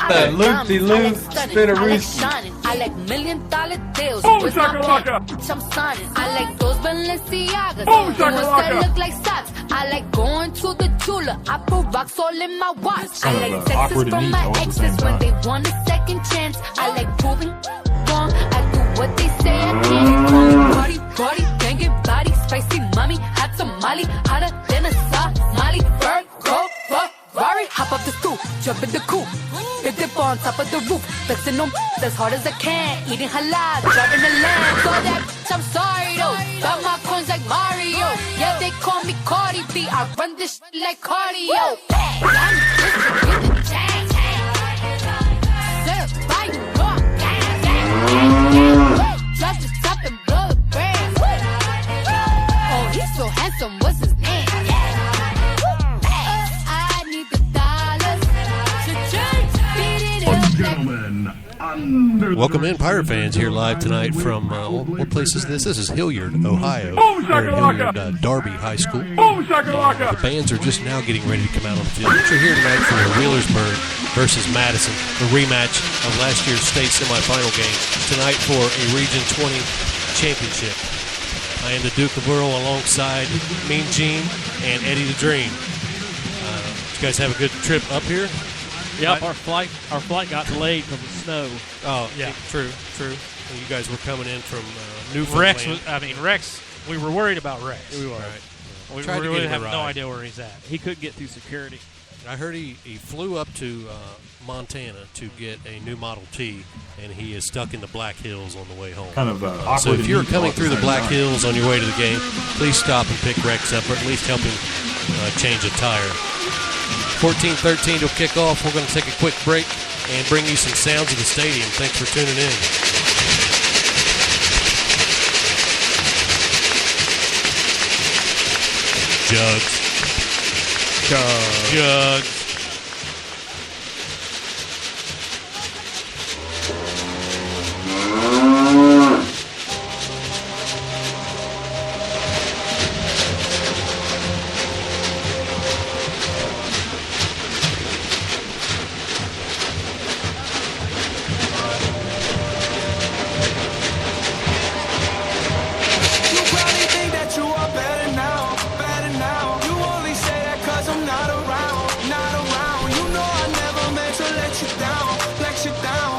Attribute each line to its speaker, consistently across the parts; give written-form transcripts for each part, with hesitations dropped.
Speaker 1: That loop-de-loop, spinnerooski.
Speaker 2: I like $1 million deals.
Speaker 3: Boom,
Speaker 2: With my
Speaker 3: shakalaka.
Speaker 2: pen, I'm signing. I like those Balenciagas.
Speaker 3: Boom,
Speaker 2: The ones that
Speaker 3: shakalaka.
Speaker 2: look like socks. I like going to the jeweler. I put rocks all in my watch.
Speaker 4: Kind
Speaker 2: I
Speaker 4: of,
Speaker 2: like
Speaker 4: awkward
Speaker 2: texts
Speaker 4: and
Speaker 2: from
Speaker 4: neat
Speaker 2: my
Speaker 4: all at the
Speaker 2: exes
Speaker 4: same
Speaker 2: when
Speaker 4: time.
Speaker 2: they want a second chance. I like proving wrong. I do what they say I can't. Party, party, banging body, spicy mommy, hot tamale, hotter than a Somali. Burg, go, Ferrari, hop up the stoop, jump in the coupe. Hit dip on top of the roof, flexing them as hard as I can. Eating halal, driving the land. So that I'm sorry though. Got my coins like Mario. Yeah, they call me Cardi B. I run this like cardio. I'm just to get the chain. Certified rock, gang, gang, gang. Drop the top and blow the brand. Oh, he's so handsome. What's his name? I need the dollars. Beat it up.
Speaker 3: Gentlemen, under
Speaker 5: Welcome in, Pirate fans, here live tonight from, what place is this? This is Hilliard, Ohio.
Speaker 3: Boom,
Speaker 5: Here at
Speaker 3: shakalaka.
Speaker 5: Hilliard Darby High School.
Speaker 3: Boom, shakalaka.
Speaker 5: The bands are just now getting ready to come out on the field. We're here tonight for the Wheelersburg versus Madison, the rematch of last year's state semifinal game. Tonight for a Region 20 championship. I am the Duke of Earl alongside Mean Gene and Eddie the Dream. Did you guys have a good trip up here?
Speaker 6: Yep, our flight got delayed because of snow.
Speaker 5: Oh,
Speaker 6: Yeah.
Speaker 5: true. And you guys were coming in from Newfoundland.
Speaker 6: Rex, we were worried about Rex.
Speaker 5: We were. Right.
Speaker 6: We
Speaker 5: Tried to
Speaker 6: really
Speaker 5: get him
Speaker 6: have
Speaker 5: a
Speaker 6: no
Speaker 5: ride.
Speaker 6: idea where he's at. He couldn't get through security.
Speaker 5: I heard he flew up to Montana to get a new Model T, and he is stuck in the Black Hills on the way home.
Speaker 4: Kind of awkward.
Speaker 5: So if
Speaker 4: and
Speaker 5: you're
Speaker 4: neat
Speaker 5: coming
Speaker 4: all at the
Speaker 5: through the
Speaker 4: same
Speaker 5: Black
Speaker 4: time.
Speaker 5: Hills on your way to the game, please stop and pick Rex up, or at least help him change a tire. 14-13 will kick off. We're going to take a quick break and bring you some sounds of the stadium. Thanks for tuning in. Jugs.
Speaker 7: You probably think that you are better now, better now. You only say that 'cause I'm not around, not around. You know I never meant to let you down.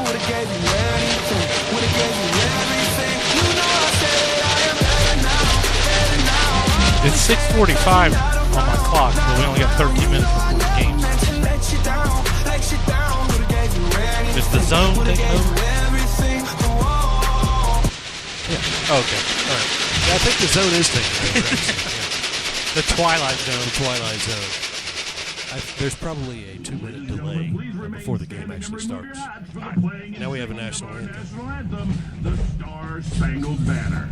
Speaker 7: Would've gave you anything, would've gave you everything. You know I said I am better now, better now.
Speaker 6: It's 6:45 on my clock, but we only got 13 minutes before the game.
Speaker 7: Meant to let you down, would've gave you anything.
Speaker 6: Is the zone taking over?
Speaker 7: Everything,
Speaker 5: Okay. All right. Yeah, I think the zone is taking over.
Speaker 6: The Twilight Zone.
Speaker 5: The Twilight Zone. There's probably a 2-minute delay before the game actually starts. Now we have a national anthem.
Speaker 3: National anthem, the Star Spangled Banner.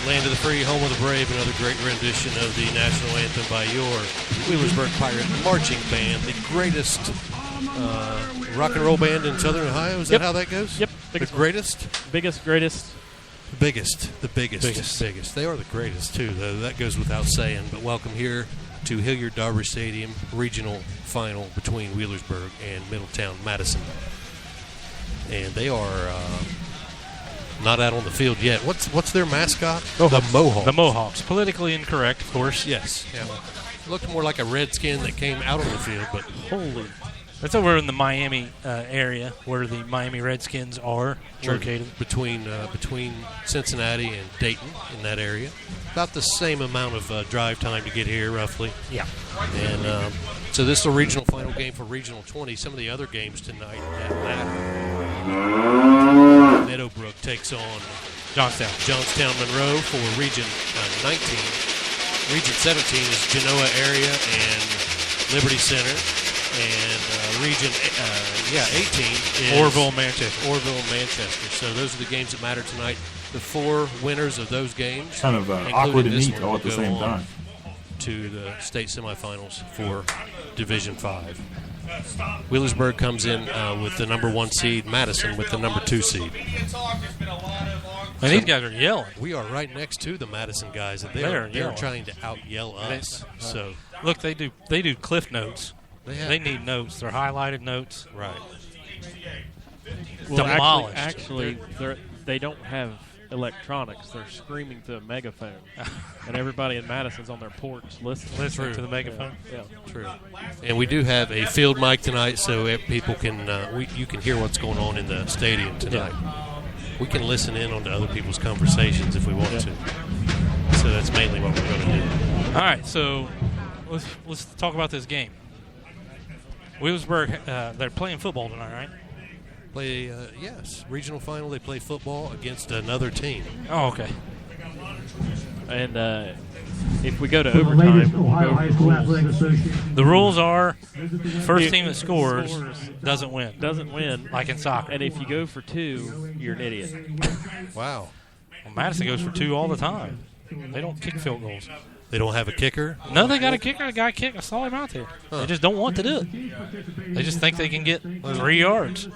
Speaker 5: Land of the free, home of the brave, another great rendition of the national anthem by your Wheelersburg Pirate Marching Band, the greatest rock and roll band in Southern Ohio. Is that
Speaker 6: Yep.
Speaker 5: how that goes?
Speaker 6: Yep.
Speaker 5: The
Speaker 6: Biggest one.
Speaker 5: greatest?
Speaker 6: Biggest, greatest.
Speaker 5: The biggest. They are the greatest, too, though. That goes without saying. But welcome here to Hilliard-Darby Stadium, regional final between Wheelersburg and Middletown Madison. And they are not out on the field yet. What's their mascot? The Mohawks.
Speaker 6: The Mohawks. Politically incorrect, of course.
Speaker 5: Yes. Yeah. Looked more like a redskin that came out on the field, but
Speaker 6: holy. That's over in the Miami area where the Miami Redskins are located.
Speaker 5: Between Cincinnati and Dayton in that area. About the same amount of drive time to get here, roughly.
Speaker 6: Yeah.
Speaker 5: And so this is a regional final game for Regional 20. Some of the other games tonight that matter. Meadowbrook takes on Johnstown Monroe for Region 19. Region 17 is Genoa area and Liberty Center. And Region 18 is
Speaker 6: Orville,
Speaker 5: Manchester. So those are the games that matter tonight. The 4 winners of those games,
Speaker 1: kind of awkward and neat all at the same time,
Speaker 5: to the state semifinals for Division 5. Wheelersburg comes in with the number 1 seed, Madison with the number 2 seed.
Speaker 6: And these guys are yelling.
Speaker 5: We are right next to the Madison guys, and they're trying to out-yell us. So
Speaker 6: look, they do cliff notes. They need notes. They're highlighted notes.
Speaker 5: Right.
Speaker 4: Well,
Speaker 6: demolished.
Speaker 4: Actually, they don't have electronics. They're screaming through a megaphone. And everybody in Madison's on their porch listening
Speaker 6: to the megaphone.
Speaker 4: Yeah.
Speaker 5: True. And we do have a field mic tonight, so people can you can hear what's going on in the stadium tonight. Yeah. We can listen in on to other people's conversations if we want to. So that's mainly what we're going to do.
Speaker 6: All right, so let's talk about this game. Wheelersburg, they're playing football tonight, right?
Speaker 5: Yes. Regional final, they play football against another team.
Speaker 6: Oh, okay.
Speaker 4: And if we go to overtime,
Speaker 6: the rules are first team that scores doesn't win.
Speaker 4: Doesn't win.
Speaker 6: Like in soccer.
Speaker 4: And if you go for 2, you're an idiot.
Speaker 5: Wow.
Speaker 6: Well, Madison goes for 2 all the time. They don't kick field goals.
Speaker 5: They don't have a kicker?
Speaker 6: No, they got a kicker. The guy kicked. I saw him out there. Huh. They just don't want to do it. They just think they can get 3 yards.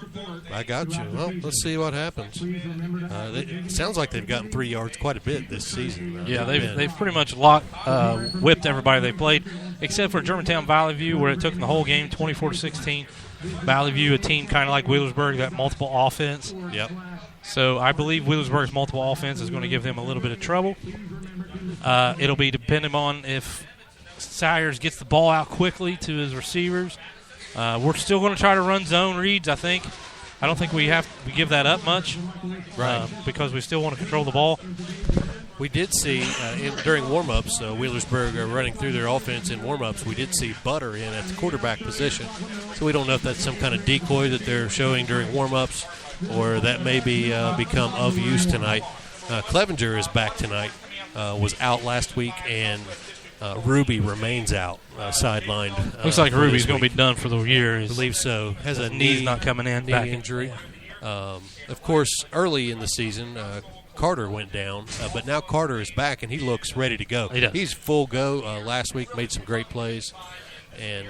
Speaker 5: I got you. Well, let's see what happens. It sounds like they've gotten 3 yards quite a bit this season.
Speaker 6: Yeah, they've pretty much whipped everybody they played, except for Germantown Valley View, where it took them the whole game, 24-16. Valley View, a team kind of like Wheelersburg, got multiple offense.
Speaker 5: Yep.
Speaker 6: So I believe Wheelersburg's multiple offense is going to give them a little bit of trouble. It'll be dependent on if Sayers gets the ball out quickly to his receivers. We're still going to try to run zone reads, I think. I don't think we give that up much,
Speaker 5: right?
Speaker 6: Because we still want to control the ball.
Speaker 5: We did see during warm-ups, Wheelersburg are running through their offense in warm-ups. We did see Butter in at the quarterback position. So we don't know if that's some kind of decoy that they're showing during warm-ups or that may be become of use tonight. Clevenger is back tonight. Was out last week, and Ruby remains out, sidelined.
Speaker 6: Looks like Ruby's going to be done for the year.
Speaker 5: I believe so. Has a
Speaker 6: knee's not coming in.
Speaker 5: Knee injury. Yeah. Of course, early in the season, Carter went down, but now Carter is back, and he looks ready to go. He's full go. Last week made some great plays, and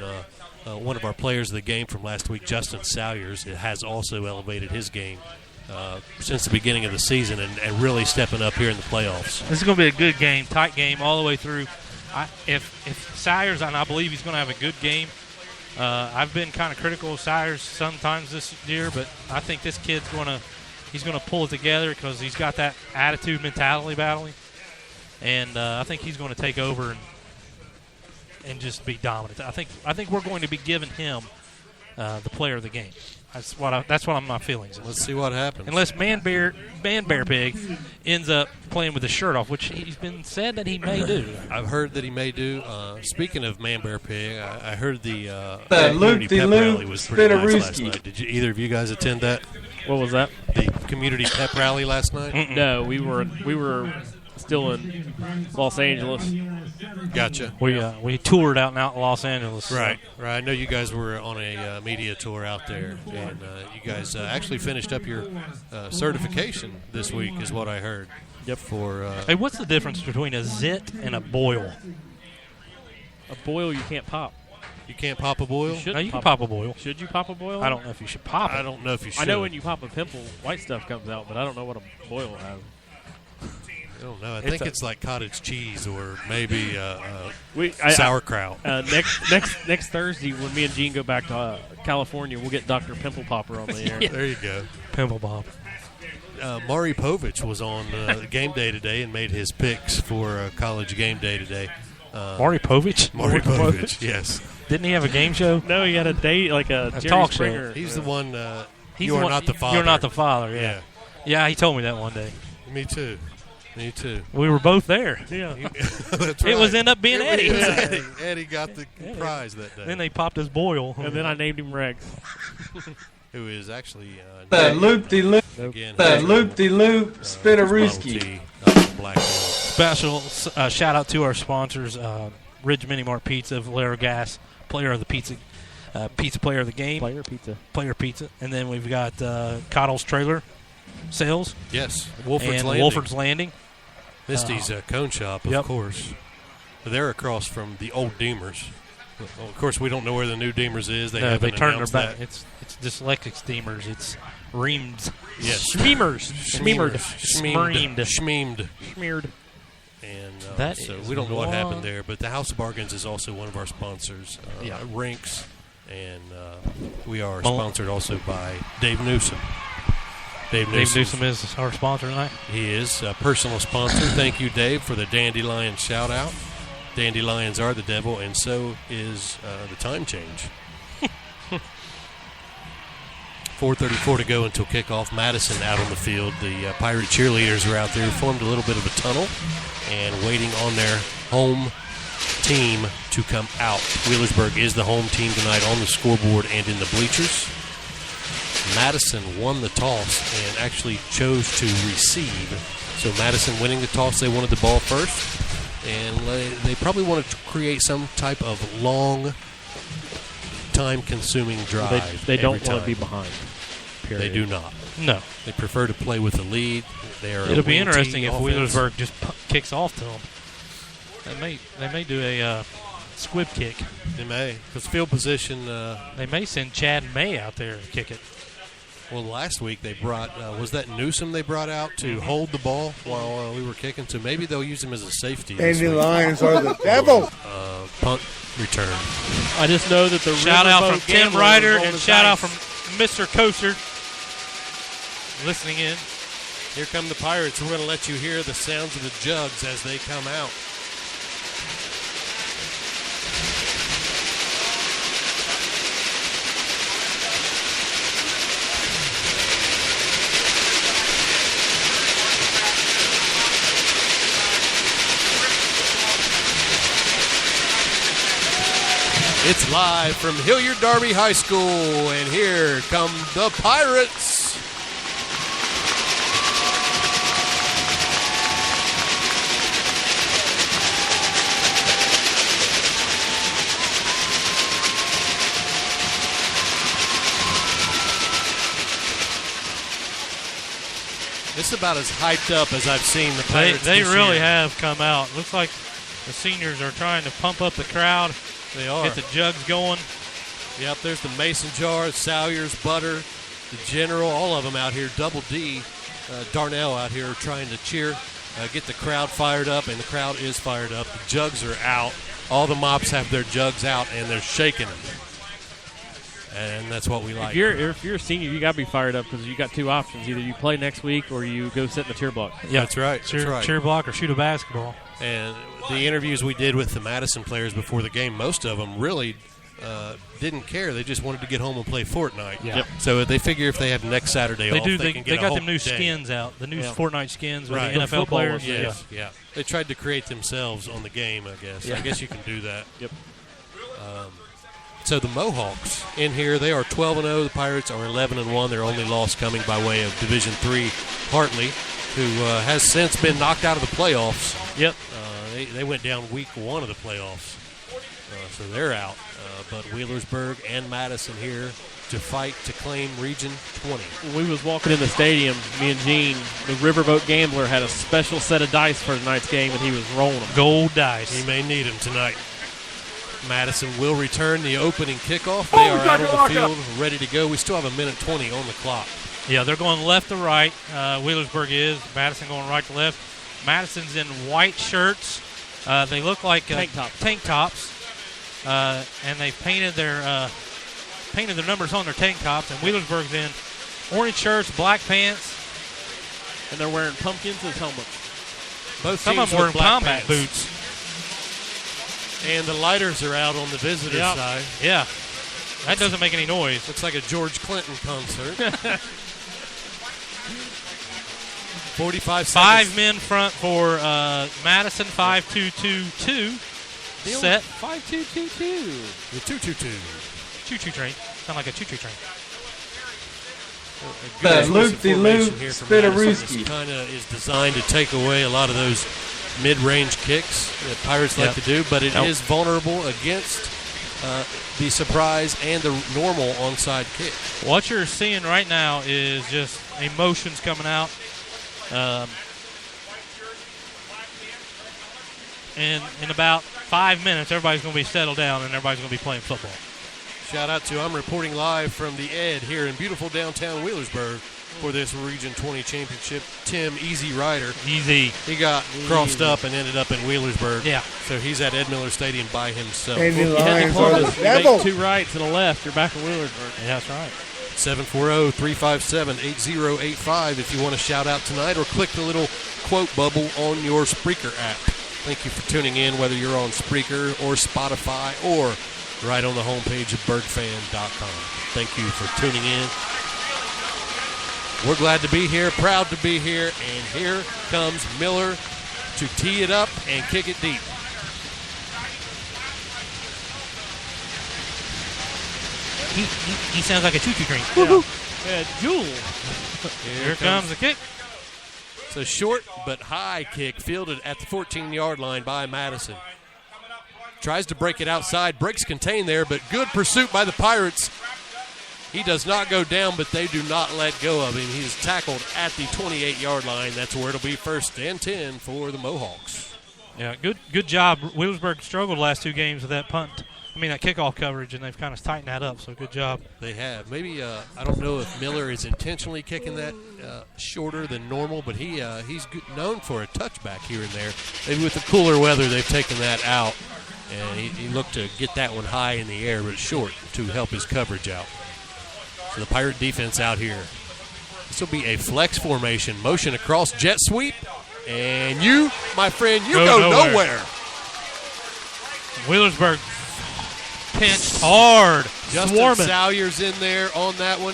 Speaker 5: one of our players of the game from last week, Justin Salyers, has also elevated his game since the beginning of the season and really stepping up here in the playoffs.
Speaker 6: This is going to be a good game, tight game all the way through. If Sayers, and I believe he's going to have a good game, I've been kind of critical of Sayers sometimes this year, but I think this kid's going to pull it together because he's got that attitude, mentality battling, and I think he's going to take over and just be dominant. I think we're going to be giving him the player of the game. That's what my feelings is.
Speaker 5: Let's see what happens.
Speaker 6: Unless Man Bear Pig ends up playing with his shirt off, which he's been said that he may do.
Speaker 5: I've heard that he may do. Speaking of Man Bear Pig, I heard the
Speaker 1: community
Speaker 5: pep rally was pretty nice last night. Did either of you guys attend that?
Speaker 4: What was that?
Speaker 5: The community pep rally last night?
Speaker 4: Mm-mm. No, we were still in Los Angeles.
Speaker 5: Gotcha.
Speaker 6: We toured out in Los Angeles.
Speaker 5: Right. I know you guys were on a media tour out there, and you guys actually finished up your certification this week, is what I heard.
Speaker 4: Yep.
Speaker 6: Hey, what's the difference between a zit and a boil?
Speaker 4: A boil you can't pop.
Speaker 5: You can't pop a boil?
Speaker 6: No, you can pop a boil.
Speaker 4: Should you pop a boil?
Speaker 6: I don't know if you should pop it.
Speaker 5: I don't know if you should.
Speaker 4: I know when you pop a pimple, white stuff comes out, but I don't know what a boil has.
Speaker 5: I don't know. I think it's like cottage cheese or maybe sauerkraut.
Speaker 4: Next Thursday, when me and Gene go back to California, we'll get Dr. Pimple Popper on the air.
Speaker 5: There you go.
Speaker 6: Pimple Bob.
Speaker 5: Maury Povich was on game day today and made his picks for college game day today.
Speaker 6: Maury Povich?
Speaker 5: Maury Povich, yes.
Speaker 6: Didn't he have a game show?
Speaker 4: No, he had a date, like a Jerry
Speaker 6: talk
Speaker 4: Springer.
Speaker 6: show.
Speaker 5: He's the one.
Speaker 6: He's
Speaker 5: You Are
Speaker 6: the one-
Speaker 5: Not the Father.
Speaker 6: You're not the father. Yeah. Yeah, he told me that one day.
Speaker 5: Me too.
Speaker 6: We were both there.
Speaker 4: Yeah.
Speaker 5: That's
Speaker 6: It was end up being Eddie.
Speaker 5: It was Eddie. Eddie got the prize that day.
Speaker 6: Then they popped his boil.
Speaker 4: And then I named him Rex.
Speaker 5: Who is actually
Speaker 8: That loop-de-loop,
Speaker 5: again?
Speaker 8: that loop-de-loop, Spinnerooski.
Speaker 5: Black Hill.
Speaker 6: Special shout out to our sponsors, Ridge Mini Mart Pizza, Valero Gas, player of the pizza player of the game, player pizza, and then we've got Cottle's Trailer Sales.
Speaker 5: Yes, Wolford's
Speaker 6: and
Speaker 5: Landing.
Speaker 6: Wolford's Landing.
Speaker 5: Misty's Cone Shop, of course. They're across from the old Deemers. Well, of course, we don't know where the new Deemers is. They
Speaker 6: turned their
Speaker 5: announced
Speaker 6: back.
Speaker 5: that.
Speaker 6: It's dyslexic steamers. It's reamed.
Speaker 5: Yes.
Speaker 4: Schmeemers.
Speaker 5: Schmeemed.
Speaker 4: Smeared.
Speaker 5: And
Speaker 6: That
Speaker 5: so
Speaker 6: is
Speaker 5: we don't know what
Speaker 6: long.
Speaker 5: happened there, but the House of Bargains is also one of our sponsors. Rinks, and we are sponsored also by Dave Newsom. Dave
Speaker 6: Newsom is our sponsor tonight.
Speaker 5: He is a personal sponsor. Thank you, Dave, for the Dandelion shout-out. Dandelions are the devil, and so is the time change. 4:34 to go until kickoff. Madison out on the field. The Pirate cheerleaders are out there. Formed a little bit of a tunnel and waiting on their home team to come out. Wheelersburg is the home team tonight on the scoreboard and in the bleachers. Madison won the toss and actually chose to receive. So Madison winning the toss, they wanted the ball first. And they probably wanted to create some type of long, time-consuming drive.
Speaker 4: They don't want to be behind. Period.
Speaker 5: They do not.
Speaker 6: No.
Speaker 5: They prefer to play with the lead.
Speaker 6: It'll be interesting if Wheelersburg just kicks off to them. They may do a squib kick.
Speaker 5: They may, because field position.
Speaker 6: They may send Chad May out there to kick it.
Speaker 5: Well, last week they brought, was that Newsom they brought out to hold the ball while we were kicking? So maybe they'll use him as a safety.
Speaker 8: Dandelions are the devil.
Speaker 5: Punt return.
Speaker 4: I just know that the
Speaker 6: shout out from
Speaker 4: Riverboat
Speaker 6: Tim
Speaker 4: Gambler
Speaker 6: Ryder
Speaker 4: was
Speaker 6: and shout out from Mr. Kosher listening in.
Speaker 5: Here come the Pirates. We're going to let you hear the sounds of the jugs as they come out. It's live from Hilliard Darby High School, and here come the Pirates. This is about as hyped up as I've seen the Pirates
Speaker 6: They
Speaker 5: this
Speaker 6: really
Speaker 5: year.
Speaker 6: have come out. Looks like the seniors are trying to pump up the crowd.
Speaker 5: They are.
Speaker 6: Get the jugs going.
Speaker 5: Yep, there's the Mason Jars, Salyers, Butter, the General, all of them out here. Double D, Darnell out here trying to cheer, get the crowd fired up, and the crowd is fired up. The jugs are out. All the mops have their jugs out, and they're shaking them. And that's what we like.
Speaker 4: If you're a senior, you got to be fired up because you got two options. Either you play next week or you go sit in the cheer block.
Speaker 5: Yeah, that's right.
Speaker 6: Cheer block or shoot a basketball.
Speaker 5: And the interviews we did with the Madison players before the game, most of them really didn't care. They just wanted to get home and play Fortnite.
Speaker 6: Yeah. Yep.
Speaker 5: So they figure if they have next Saturday off,
Speaker 6: They
Speaker 5: can get a
Speaker 6: got
Speaker 5: whole
Speaker 6: them new
Speaker 5: day.
Speaker 6: skins out, the new Fortnite skins with
Speaker 5: Right.
Speaker 6: the NFL players.
Speaker 5: Yeah. They tried to create themselves on the game, I guess.
Speaker 4: Yeah.
Speaker 5: I guess you can do that.
Speaker 4: Yep.
Speaker 5: So the Mohawks in here, they are 12-0. The Pirates are 11-1. Their only loss coming by way of Division III Hartley, who has since been knocked out of the playoffs.
Speaker 6: Yep.
Speaker 5: They went down week one of the playoffs, so they're out. But Wheelersburg and Madison here to fight to claim Region 20.
Speaker 4: When we was walking in the stadium, me and Gene, the Riverboat Gambler, had a special set of dice for tonight's game, and he was rolling them.
Speaker 6: Gold dice.
Speaker 5: He may need them tonight. Madison will return the opening kickoff. They are out on the field, ready to go. We still have 1:20 on the clock.
Speaker 6: Yeah, they're going left to right. Wheelersburg is. Madison going right to left. Madison's in white shirts. They look like tank tops. And they've painted their numbers on their tank tops. And Wheelersburg's in orange shirts, black pants.
Speaker 4: And they're wearing pumpkins as helmets.
Speaker 6: Some of them wearing combat boots.
Speaker 5: And the lighters are out on the visitor side.
Speaker 6: Yeah. That doesn't make any noise.
Speaker 5: Looks like a George Clinton concert. 45 seconds.
Speaker 6: 5 men front for Madison, 5-2-2-2. Set.
Speaker 4: 5-2-2-2.
Speaker 5: The 2-2-2.
Speaker 6: Choo-choo train. Sound like a choo-choo train.
Speaker 8: Loop-de-loop, spin-a-rooski.
Speaker 5: Kind of is designed to take away a lot of those mid-range kicks that Pirates like to do, but it is vulnerable against the surprise and the normal onside kick.
Speaker 6: What you're seeing right now is just emotions coming out. And in about 5 minutes, everybody's going to be settled down and everybody's going to be playing football.
Speaker 5: Shout out to, I'm reporting live from the Ed here in beautiful downtown Wheelersburg for this Region 20 Championship. Tim Easy Rider.
Speaker 6: Easy.
Speaker 5: He got crossed up and ended up in Wheelersburg.
Speaker 6: Yeah.
Speaker 5: So he's at Ed Miller Stadium by himself.
Speaker 8: Navy
Speaker 4: You
Speaker 8: Lions are the
Speaker 4: make
Speaker 8: devil.
Speaker 4: 2 rights and a left, you're back in Wheelersburg.
Speaker 6: Yeah, that's right.
Speaker 5: 740-357-8085 if you want to shout out tonight, or click the little quote bubble on your Spreaker app. Thank you for tuning in, whether you're on Spreaker or Spotify or right on the homepage of burgfan.com. Thank you for tuning in. We're glad to be here, proud to be here, and here comes Miller to tee it up and kick it deep.
Speaker 6: He sounds like a choo-choo train.
Speaker 4: Yeah, Jewel.
Speaker 6: Here comes the kick.
Speaker 5: It's a short but high kick fielded at the 14-yard line by Madison. Tries to break it outside. Breaks contained there, but good pursuit by the Pirates. He does not go down, but they do not let go of him. He's tackled at the 28-yard line. That's where it'll be 1st and 10 for the Mohawks.
Speaker 6: Yeah, good job. Wheelersburg struggled the last 2 games with that that kickoff coverage, and they've kind of tightened that up, so good job.
Speaker 5: They have. Maybe, I don't know if Miller is intentionally kicking that shorter than normal, but he's known for a touchback here and there. Maybe with the cooler weather, they've taken that out, and he looked to get that one high in the air, but short to help his coverage out. So the Pirate defense out here. This will be a flex formation. Motion across, jet sweep, and you, my friend, you go nowhere.
Speaker 6: Wheelersburg pinched hard.
Speaker 5: Justin Salyer's in there on that one,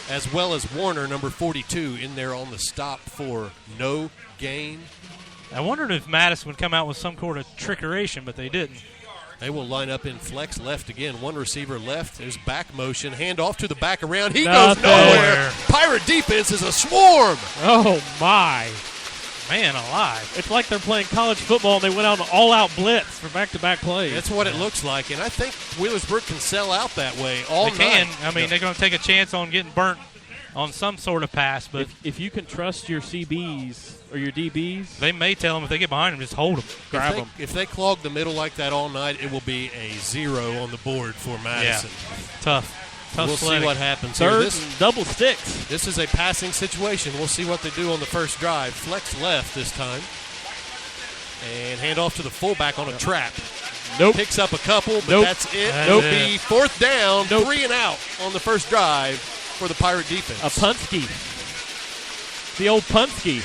Speaker 5: as well as Warner, number 42, in there on the stop for no gain.
Speaker 6: I wondered if Madison would come out with some sort of trickeration, but they didn't.
Speaker 5: They will line up in flex left again. One receiver left. There's back motion. Hand off to the back around. He goes nowhere. Pirate defense is a swarm.
Speaker 4: Oh, my.
Speaker 6: Man alive.
Speaker 4: It's like they're playing college football and they went on an all-out blitz for back-to-back plays.
Speaker 5: That's what it looks like, and I think Wheelersburg can sell out that way all night.
Speaker 6: They can. They're going to take a chance on getting burnt on some sort of pass. But
Speaker 4: if you can trust your CBs or your DBs,
Speaker 6: they may tell them if they get behind them, just hold them.
Speaker 4: Grab them.
Speaker 5: If they clog the middle like that all night, it will be a 0 on the board for Madison.
Speaker 6: Yeah. Tough
Speaker 5: We'll
Speaker 6: sledding.
Speaker 5: see what happens
Speaker 4: Third
Speaker 5: here.
Speaker 4: and double sticks.
Speaker 5: This is a passing situation. We'll see what they do on the first drive. Flex left this time. And hand off to the fullback on a trap.
Speaker 4: Nope.
Speaker 5: Picks up a couple, but
Speaker 4: Nope.
Speaker 5: that's it.
Speaker 6: That's
Speaker 5: It'll
Speaker 6: it.
Speaker 5: be 4th down,
Speaker 4: Nope.
Speaker 5: 3 and out on the first drive for the Pirate defense.
Speaker 4: A Punski. The old Punski.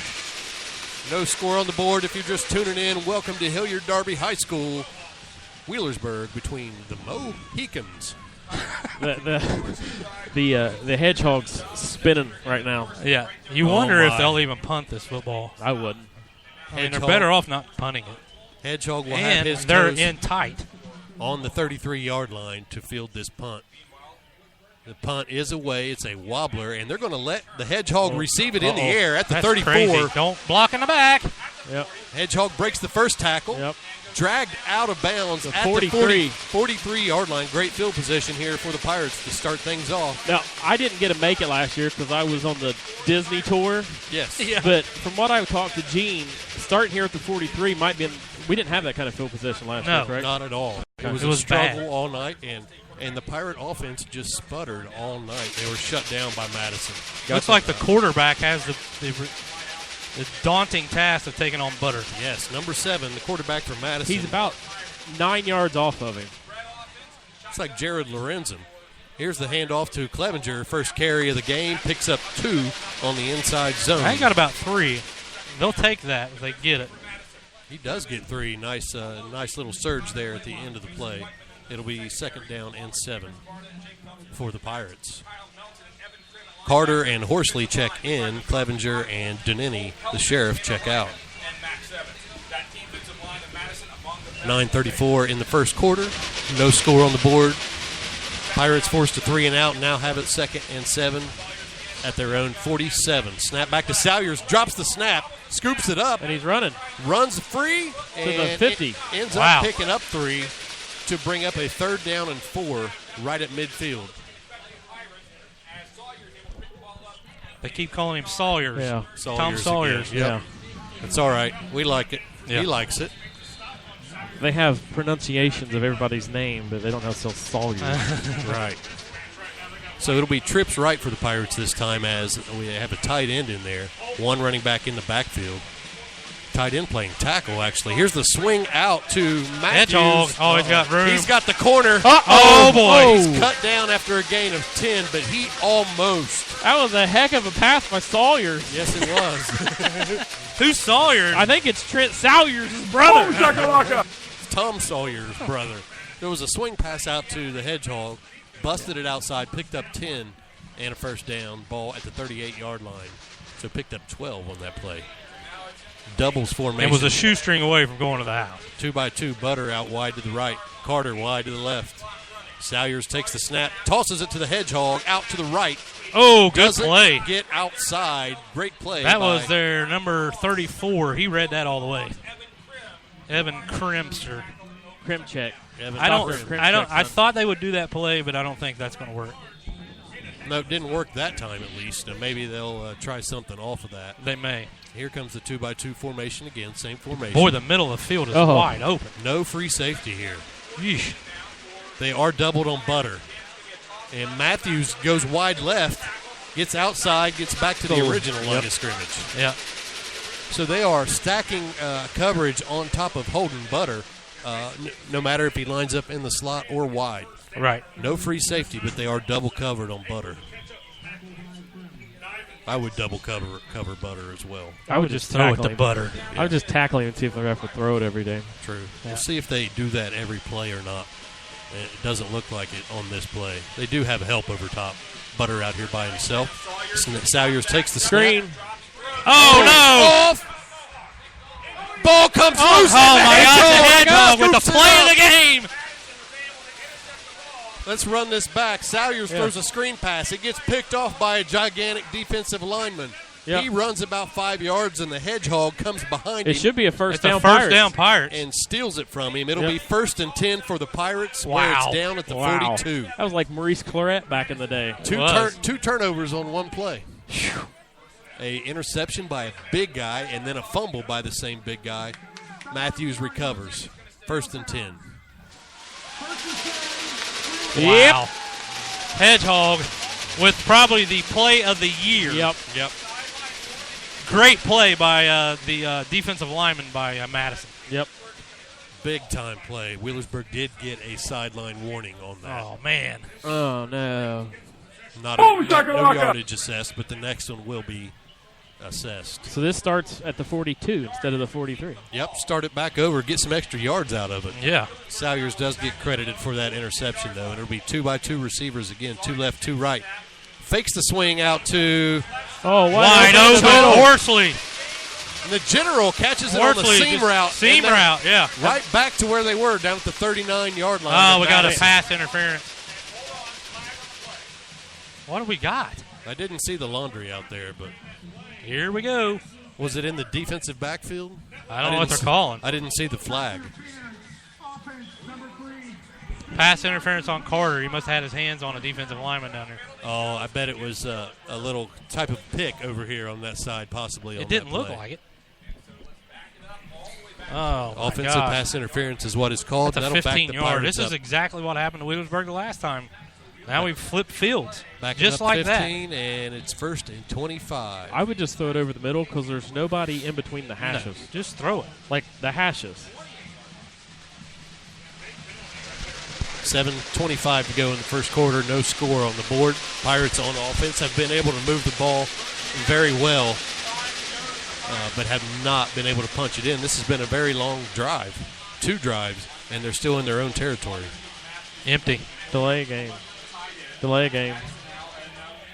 Speaker 5: No score on the board. If you're just tuning in, welcome to Hilliard Darby High School, Wheelersburg, between the Mohicans.
Speaker 4: The Hedgehog's spinning right now.
Speaker 6: Yeah. You wonder if they'll even punt this football.
Speaker 4: I wouldn't.
Speaker 6: They're better off not punting it.
Speaker 5: Hedgehog will have
Speaker 6: And
Speaker 5: his
Speaker 6: they're
Speaker 5: toes
Speaker 6: in tight.
Speaker 5: on the 33-yard line to field this punt. The punt is away. It's a wobbler, and they're going to let the Hedgehog receive it in the air at the
Speaker 6: That's
Speaker 5: 34.
Speaker 6: Crazy. Don't block in the back.
Speaker 4: Yep.
Speaker 5: Hedgehog breaks the first tackle.
Speaker 4: Yep.
Speaker 5: Dragged out of bounds at
Speaker 4: 43.
Speaker 5: the 43-yard line. Great field position here for the Pirates to start things off.
Speaker 4: Now, I didn't get to make it last year because I was on the Disney tour.
Speaker 5: Yes.
Speaker 6: Yeah.
Speaker 4: But from what I talked to Gene, starting here at the 43 might be. We didn't have that kind of field position last year, correct?
Speaker 5: Not at all. It was a struggle all night, and the Pirate offense just sputtered all night. They were shut down by Madison.
Speaker 6: Looks like the quarterback has the daunting task of taking on Butter.
Speaker 5: Yes, number 7, the quarterback for Madison.
Speaker 4: He's about 9 yards off of him.
Speaker 5: Looks like Jared Lorenzen. Here's the handoff to Clevenger. First carry of the game. Picks up 2 on the inside zone.
Speaker 6: I got about 3. They'll take that if they get it.
Speaker 5: He does get 3. Nice little surge there at the end of the play. It'll be 2nd down and 7 for the Pirates. Carter and Horsley check in. Clevenger and Dunini, the sheriff, check out. 9:34 in the first quarter. No score on the board. Pirates forced a 3 and out. Now have it 2nd and 7 at their own 47. Snap back to Salyers. Drops the snap. Scoops it up.
Speaker 4: And he's running.
Speaker 5: Runs free.
Speaker 4: To the 50.
Speaker 5: Ends up picking up 3 to bring up a 3rd down and 4 right at midfield.
Speaker 6: They keep calling him Sawyers.
Speaker 4: Yeah.
Speaker 6: Tom Sawyers.
Speaker 5: Again. Yep. That's all right. We like it.
Speaker 6: Yeah.
Speaker 5: He likes it.
Speaker 4: They have pronunciations of everybody's name, but they don't have Sawyer.
Speaker 5: Right. So it'll be trips right for the Pirates this time as we have a tight end in there. One running back in the backfield. Tight end playing tackle, actually. Here's the swing out to Matthews.
Speaker 6: Hedgehog. Oh, he's got room.
Speaker 5: He's got the corner.
Speaker 6: Oh, boy.
Speaker 5: He's cut down after a gain of 10, but he almost.
Speaker 4: That was a heck of a pass by Sawyers.
Speaker 5: Yes, it was.
Speaker 6: Who's Sawyers?
Speaker 4: I think it's Trent Sawyers' brother.
Speaker 5: Tom Sawyer's brother. There was a swing pass out to the Hedgehog, busted it outside, picked up 10 and a first down, ball at the 38-yard line. So picked up 12 on that play. Doubles formation.
Speaker 6: It was a shoestring away from going to the house.
Speaker 5: 2x2, Butter out wide to the right, Carter wide to the left. Salyers takes the snap, tosses it to the Hedgehog, out to the right.
Speaker 6: Oh, good
Speaker 5: Doesn't
Speaker 6: play.
Speaker 5: Get outside. Great play.
Speaker 6: That was their number 34. He read that all the way. Evan Krimster.
Speaker 4: Krimchek.
Speaker 6: I thought they would do that play, but I don't think that's going to work.
Speaker 5: No, it didn't work that time at least. And maybe they'll try something off of that.
Speaker 6: They may.
Speaker 5: Here comes the 2x2 formation again. Same formation.
Speaker 6: Boy, the middle of the field is wide open.
Speaker 5: No free safety here.
Speaker 6: Yeesh.
Speaker 5: They are doubled on Butter. And Matthews goes wide left, gets outside, gets back to the original line of scrimmage.
Speaker 6: Yeah.
Speaker 5: So they are stacking coverage on top of Holden Butter, no matter if he lines up in the slot or wide.
Speaker 6: Right.
Speaker 5: No free safety, but they are double covered on Butter. I would double cover Butter as well.
Speaker 6: I would just throw it to Butter.
Speaker 4: I would just tackle him and see if they have to throw it every day.
Speaker 5: True.
Speaker 4: Yeah.
Speaker 5: We'll see if they do that every play or not. It doesn't look like it on this play. They do have help over top. Butter out here by himself. Salyers takes the
Speaker 4: Screen.
Speaker 5: Snap.
Speaker 6: Oh, no.
Speaker 5: Off. Ball comes loose.
Speaker 6: Oh, my God. The Hedgehog with the play of the game.
Speaker 5: Let's run this back. Salyers throws a screen pass. It gets picked off by a gigantic defensive lineman. Yep. He runs about 5 yards, and the Hedgehog comes behind him.
Speaker 4: It should be a first down
Speaker 6: Pirates.
Speaker 5: And steals it from him. It'll be 1st and 10 for the Pirates, where it's down at the 42.
Speaker 4: That was like Maurice Claret back in the day.
Speaker 5: Two turnovers on one play. A interception by a big guy, and then a fumble by the same big guy. Matthews recovers. 1st and 10.
Speaker 6: Wow. Hedgehog with probably the play of the year.
Speaker 5: Yep.
Speaker 6: Great play by the defensive lineman by Madison.
Speaker 4: Yep.
Speaker 5: Big time play. Wheelersburg did get a sideline warning on that.
Speaker 6: Oh, man.
Speaker 4: Oh, no.
Speaker 5: No yardage assessed, but the next one will be assessed.
Speaker 4: So this starts at the 42 instead of the 43.
Speaker 5: Yep, start it back over, get some extra yards out of it.
Speaker 6: Yeah.
Speaker 5: Salyers does get credited for that interception, though, and it'll be 2x2 receivers again, 2 left, 2 right. Fakes the swing out to
Speaker 6: wide open Horsley.
Speaker 5: And the general catches it on the seam route.
Speaker 6: Seam route, yeah.
Speaker 5: Right back to where they were, down at the 39-yard line.
Speaker 6: Oh, we got a pass interference. What do we got?
Speaker 5: I didn't see the laundry out there, but
Speaker 6: here we go.
Speaker 5: Was it in the defensive backfield?
Speaker 6: I don't know what they're calling.
Speaker 5: I didn't see the flag.
Speaker 6: Pass interference on Carter. He must have had his hands on a defensive lineman down there.
Speaker 5: Oh, I bet it was a little type of pick over here on that side, possibly.
Speaker 6: It didn't look like it. Oh,
Speaker 5: offensive pass interference is what it's called.
Speaker 6: That's a 15-yard. This is exactly what happened to Wheelersburg the last time Now we've flipped fields.
Speaker 5: Backing
Speaker 6: just
Speaker 5: up
Speaker 6: like
Speaker 5: 15, and it's 1st and 25.
Speaker 4: I would just throw it over the middle because there's nobody in between the hashes.
Speaker 6: No, just throw it.
Speaker 4: Like the hashes.
Speaker 5: 7:25 to go in the first quarter. No score on the board. Pirates on offense have been able to move the ball very well, but have not been able to punch it in. This has been a very long drive, 2 drives, and they're still in their own territory.
Speaker 6: Empty.
Speaker 4: Delay game. Delay a game.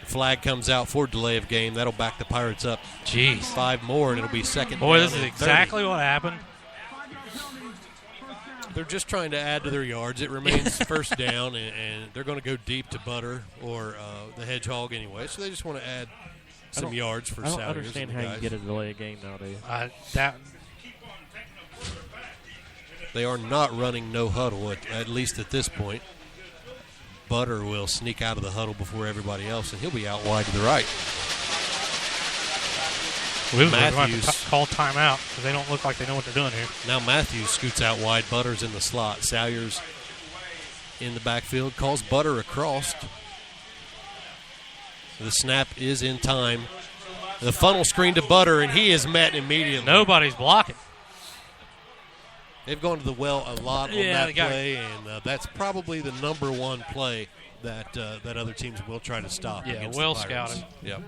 Speaker 5: Flag comes out for delay of game. That'll back the Pirates up.
Speaker 6: Jeez.
Speaker 5: 5 more, and it'll be second.
Speaker 6: Boy,
Speaker 5: down
Speaker 6: this is
Speaker 5: and
Speaker 6: exactly
Speaker 5: 30.
Speaker 6: what happened.
Speaker 5: They're just trying to add to their yards. It remains first down, and they're going to go deep to Butter or the Hedgehog anyway. So they just want to add some yards for
Speaker 4: I don't
Speaker 5: Salyers
Speaker 4: understand
Speaker 5: and
Speaker 4: how
Speaker 5: the
Speaker 4: you
Speaker 5: guys.
Speaker 4: get a delay game nowadays.
Speaker 5: They are not running no huddle, at least at this point. Butter will sneak out of the huddle before everybody else, and he'll be out wide to the right.
Speaker 6: We're going to
Speaker 5: Matthews.
Speaker 6: have to call timeout because they don't look like they know what they're doing here.
Speaker 5: Now Matthews scoots out wide. Butter's in the slot. Salyers in the backfield. Calls Butter across. The snap is in time. The funnel screen to Butter, and he is met immediately.
Speaker 6: Nobody's blocking.
Speaker 5: They've gone to the well a lot on
Speaker 6: Yeah,
Speaker 5: that
Speaker 6: they got
Speaker 5: play, and that's probably the number one play that other teams will try to stop.
Speaker 6: Yeah,
Speaker 5: against
Speaker 6: well
Speaker 5: the Pirates.
Speaker 6: scouted.
Speaker 5: Yep.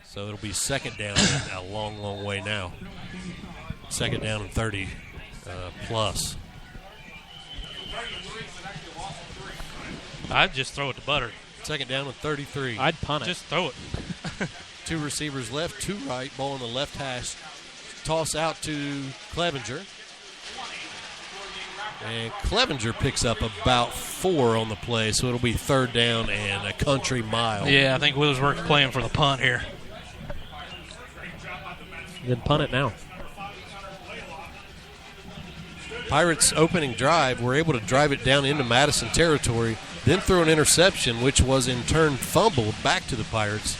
Speaker 5: So it'll be second down a long, long way now. Second down and 30 plus.
Speaker 6: I'd just throw it to Butter.
Speaker 5: Second down and 33.
Speaker 4: I'd punt it.
Speaker 6: Just throw it.
Speaker 5: 2 receivers left, 2 right. Ball on the left hash. Toss out to Clevenger. And Clevenger picks up about 4 on the play, so it'll be third down and a country mile.
Speaker 6: Yeah, I think Wheelersburg's playing for the punt here.
Speaker 4: Then punt it now.
Speaker 5: Pirates opening drive were able to drive it down into Madison territory, then throw an interception, which was in turn fumbled back to the Pirates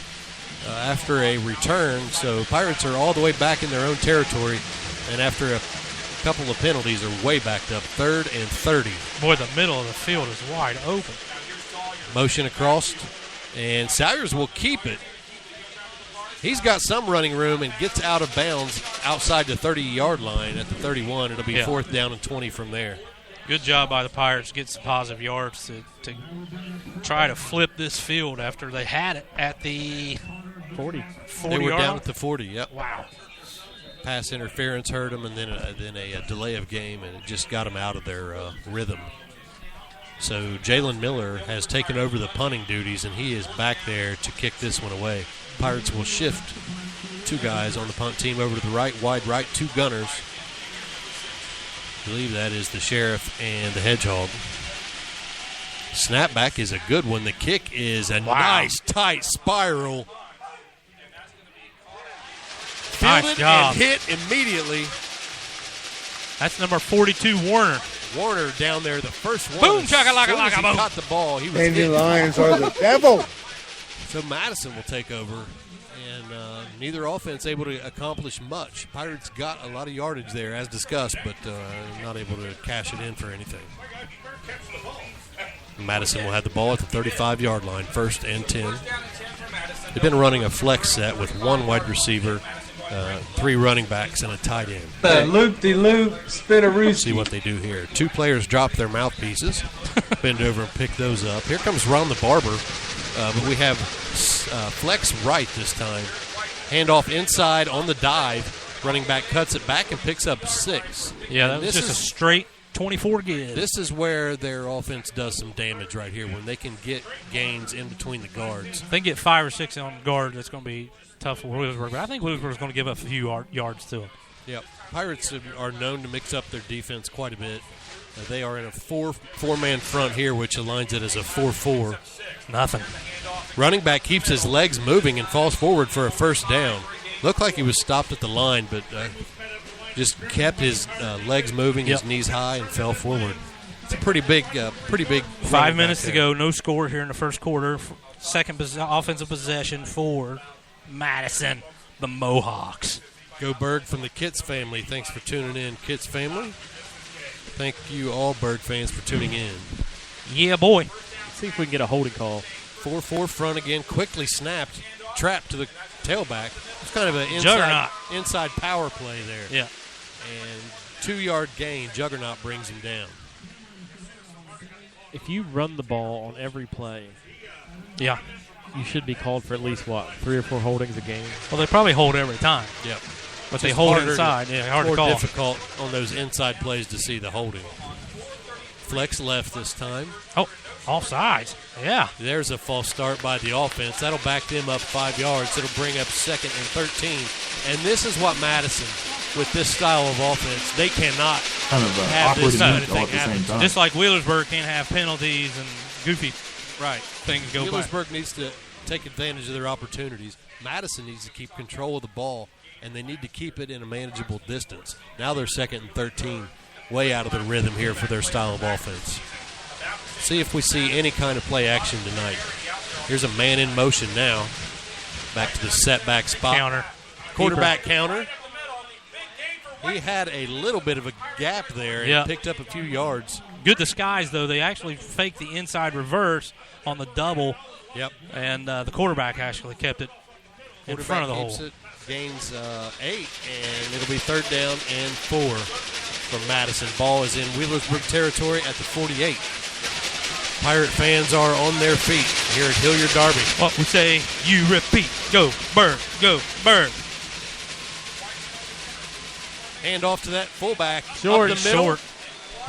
Speaker 5: after a return. So Pirates are all the way back in their own territory, and after a couple of penalties are way backed up. 3rd and 30.
Speaker 6: Boy, the middle of the field is wide open.
Speaker 5: Motion across, and Salyers will keep it. He's got some running room and gets out of bounds outside the 30-yard line at the 31. It'll be 4th down and 20 from there.
Speaker 6: Good job by the Pirates to get some positive yards to try to flip this field after they had it at the 40
Speaker 5: They were
Speaker 6: yard
Speaker 5: down
Speaker 6: line?
Speaker 5: at the 40, yep.
Speaker 6: Wow.
Speaker 5: Pass interference hurt them, and then a delay of game, and it just got them out of their rhythm. So Jalen Miller has taken over the punting duties, and he is back there to kick this one away. Pirates will shift 2 guys on the punt team over to the right, wide right, 2 gunners. I believe that is the Sheriff and the Hedgehog. Snapback is a good one. The kick is a nice, tight spiral.
Speaker 6: Nice
Speaker 5: Fielded
Speaker 6: job.
Speaker 5: and hit immediately.
Speaker 6: That's number 42, Warner.
Speaker 5: Warner down there, the first one.
Speaker 6: Boom,
Speaker 5: As soon
Speaker 6: chaka-laka-laka,
Speaker 5: as he
Speaker 6: boom.
Speaker 5: caught the ball, he was
Speaker 9: Navy
Speaker 5: hit.
Speaker 9: Lions are the devil.
Speaker 5: So Madison will take over, and neither offense able to accomplish much. Pirates got a lot of yardage there, as discussed, but not able to cash it in for anything. Madison will have the ball at the 35-yard line, 1st and 10. They've been running a flex set with 1 wide receiver, 3 running backs, and a tight end.
Speaker 8: Loop-de-loop, Spinarooski.
Speaker 5: See what they do here. 2 players drop their mouthpieces, bend over and pick those up. Here comes Ron the Barber, but we have flex right this time. Handoff inside on the dive. Running back cuts it back and picks up 6.
Speaker 6: Yeah, that
Speaker 5: And
Speaker 6: was
Speaker 5: this
Speaker 6: just a
Speaker 5: is-
Speaker 6: straight 24 give.
Speaker 5: This is where their offense does some damage right here, when they can get gains in between the guards.
Speaker 6: If they get 5 or 6 on guard, that's going to be tough for Wheelersburg. But I think Wheelersburg's going to give up a few yards to them.
Speaker 5: Yep. Pirates are known to mix up their defense quite a bit. They are in a four-man front here, which aligns it as a 4-4.
Speaker 6: Nothing.
Speaker 5: Running back keeps his legs moving and falls forward for a first down. Looked like he was stopped at the line, but just kept his legs moving, his knees high, and fell forward. It's a pretty big.
Speaker 6: 5 minutes to go. No score here in the first quarter. Second offensive possession for Madison, the Mohawks.
Speaker 5: Go Burg from the Kitts family. Thanks for tuning in, Kitts family. Thank you all Burg fans for tuning in.
Speaker 6: Yeah, boy.
Speaker 4: see if we can get a holding call.
Speaker 5: 4-4 front again, quickly snapped, trapped to the tailback. It's kind of an inside power play there.
Speaker 6: Yeah.
Speaker 5: And 2-yard gain, Juggernaut brings him down.
Speaker 4: If you run the ball on every play,
Speaker 6: Yeah.
Speaker 4: you should be called for at least, 3 or 4 holdings a game?
Speaker 6: Well, they probably hold every time.
Speaker 5: Yep.
Speaker 6: But they hold inside. Hard to
Speaker 5: more
Speaker 6: call.
Speaker 5: difficult on those inside plays to see the holding. Flex left this time.
Speaker 6: Oh, offsides. Yeah.
Speaker 5: There's a false start by the offense. That'll back them up 5 yards. It'll bring up 2nd and 13. And this is what Madison, with this style of offense, they cannot
Speaker 1: Kind of
Speaker 5: have
Speaker 1: awkward
Speaker 5: this
Speaker 1: and
Speaker 5: kind of
Speaker 1: neat all
Speaker 5: thing
Speaker 1: at the same
Speaker 5: happen.
Speaker 1: time.
Speaker 6: Just like Wheelersburg can't have penalties and goofy things go by.
Speaker 5: Wheelersburg needs to take advantage of their opportunities. Madison needs to keep control of the ball, and they need to keep it in a manageable distance. Now they're 2nd and 13, way out of the rhythm here for their style of offense. See if we see any kind of play action tonight. Here's a man in motion now. Back to the setback spot.
Speaker 6: Counter.
Speaker 5: Quarterback counter. He had a little bit of a gap there and picked up a few yards.
Speaker 6: Good disguise, though. They actually faked the inside reverse on the double.
Speaker 5: Yep.
Speaker 6: And the quarterback actually kept it in front of the hole.
Speaker 5: It, gains 8, and it'll be 3rd down and 4 from Madison. Ball is in Wheelersburg territory at the 48. Pirate fans are on their feet here at Hilliard Derby.
Speaker 6: What we say, you repeat. Go, Burg, go, Burg.
Speaker 5: Hand off to that fullback.
Speaker 6: Short,
Speaker 5: up the middle.
Speaker 6: short.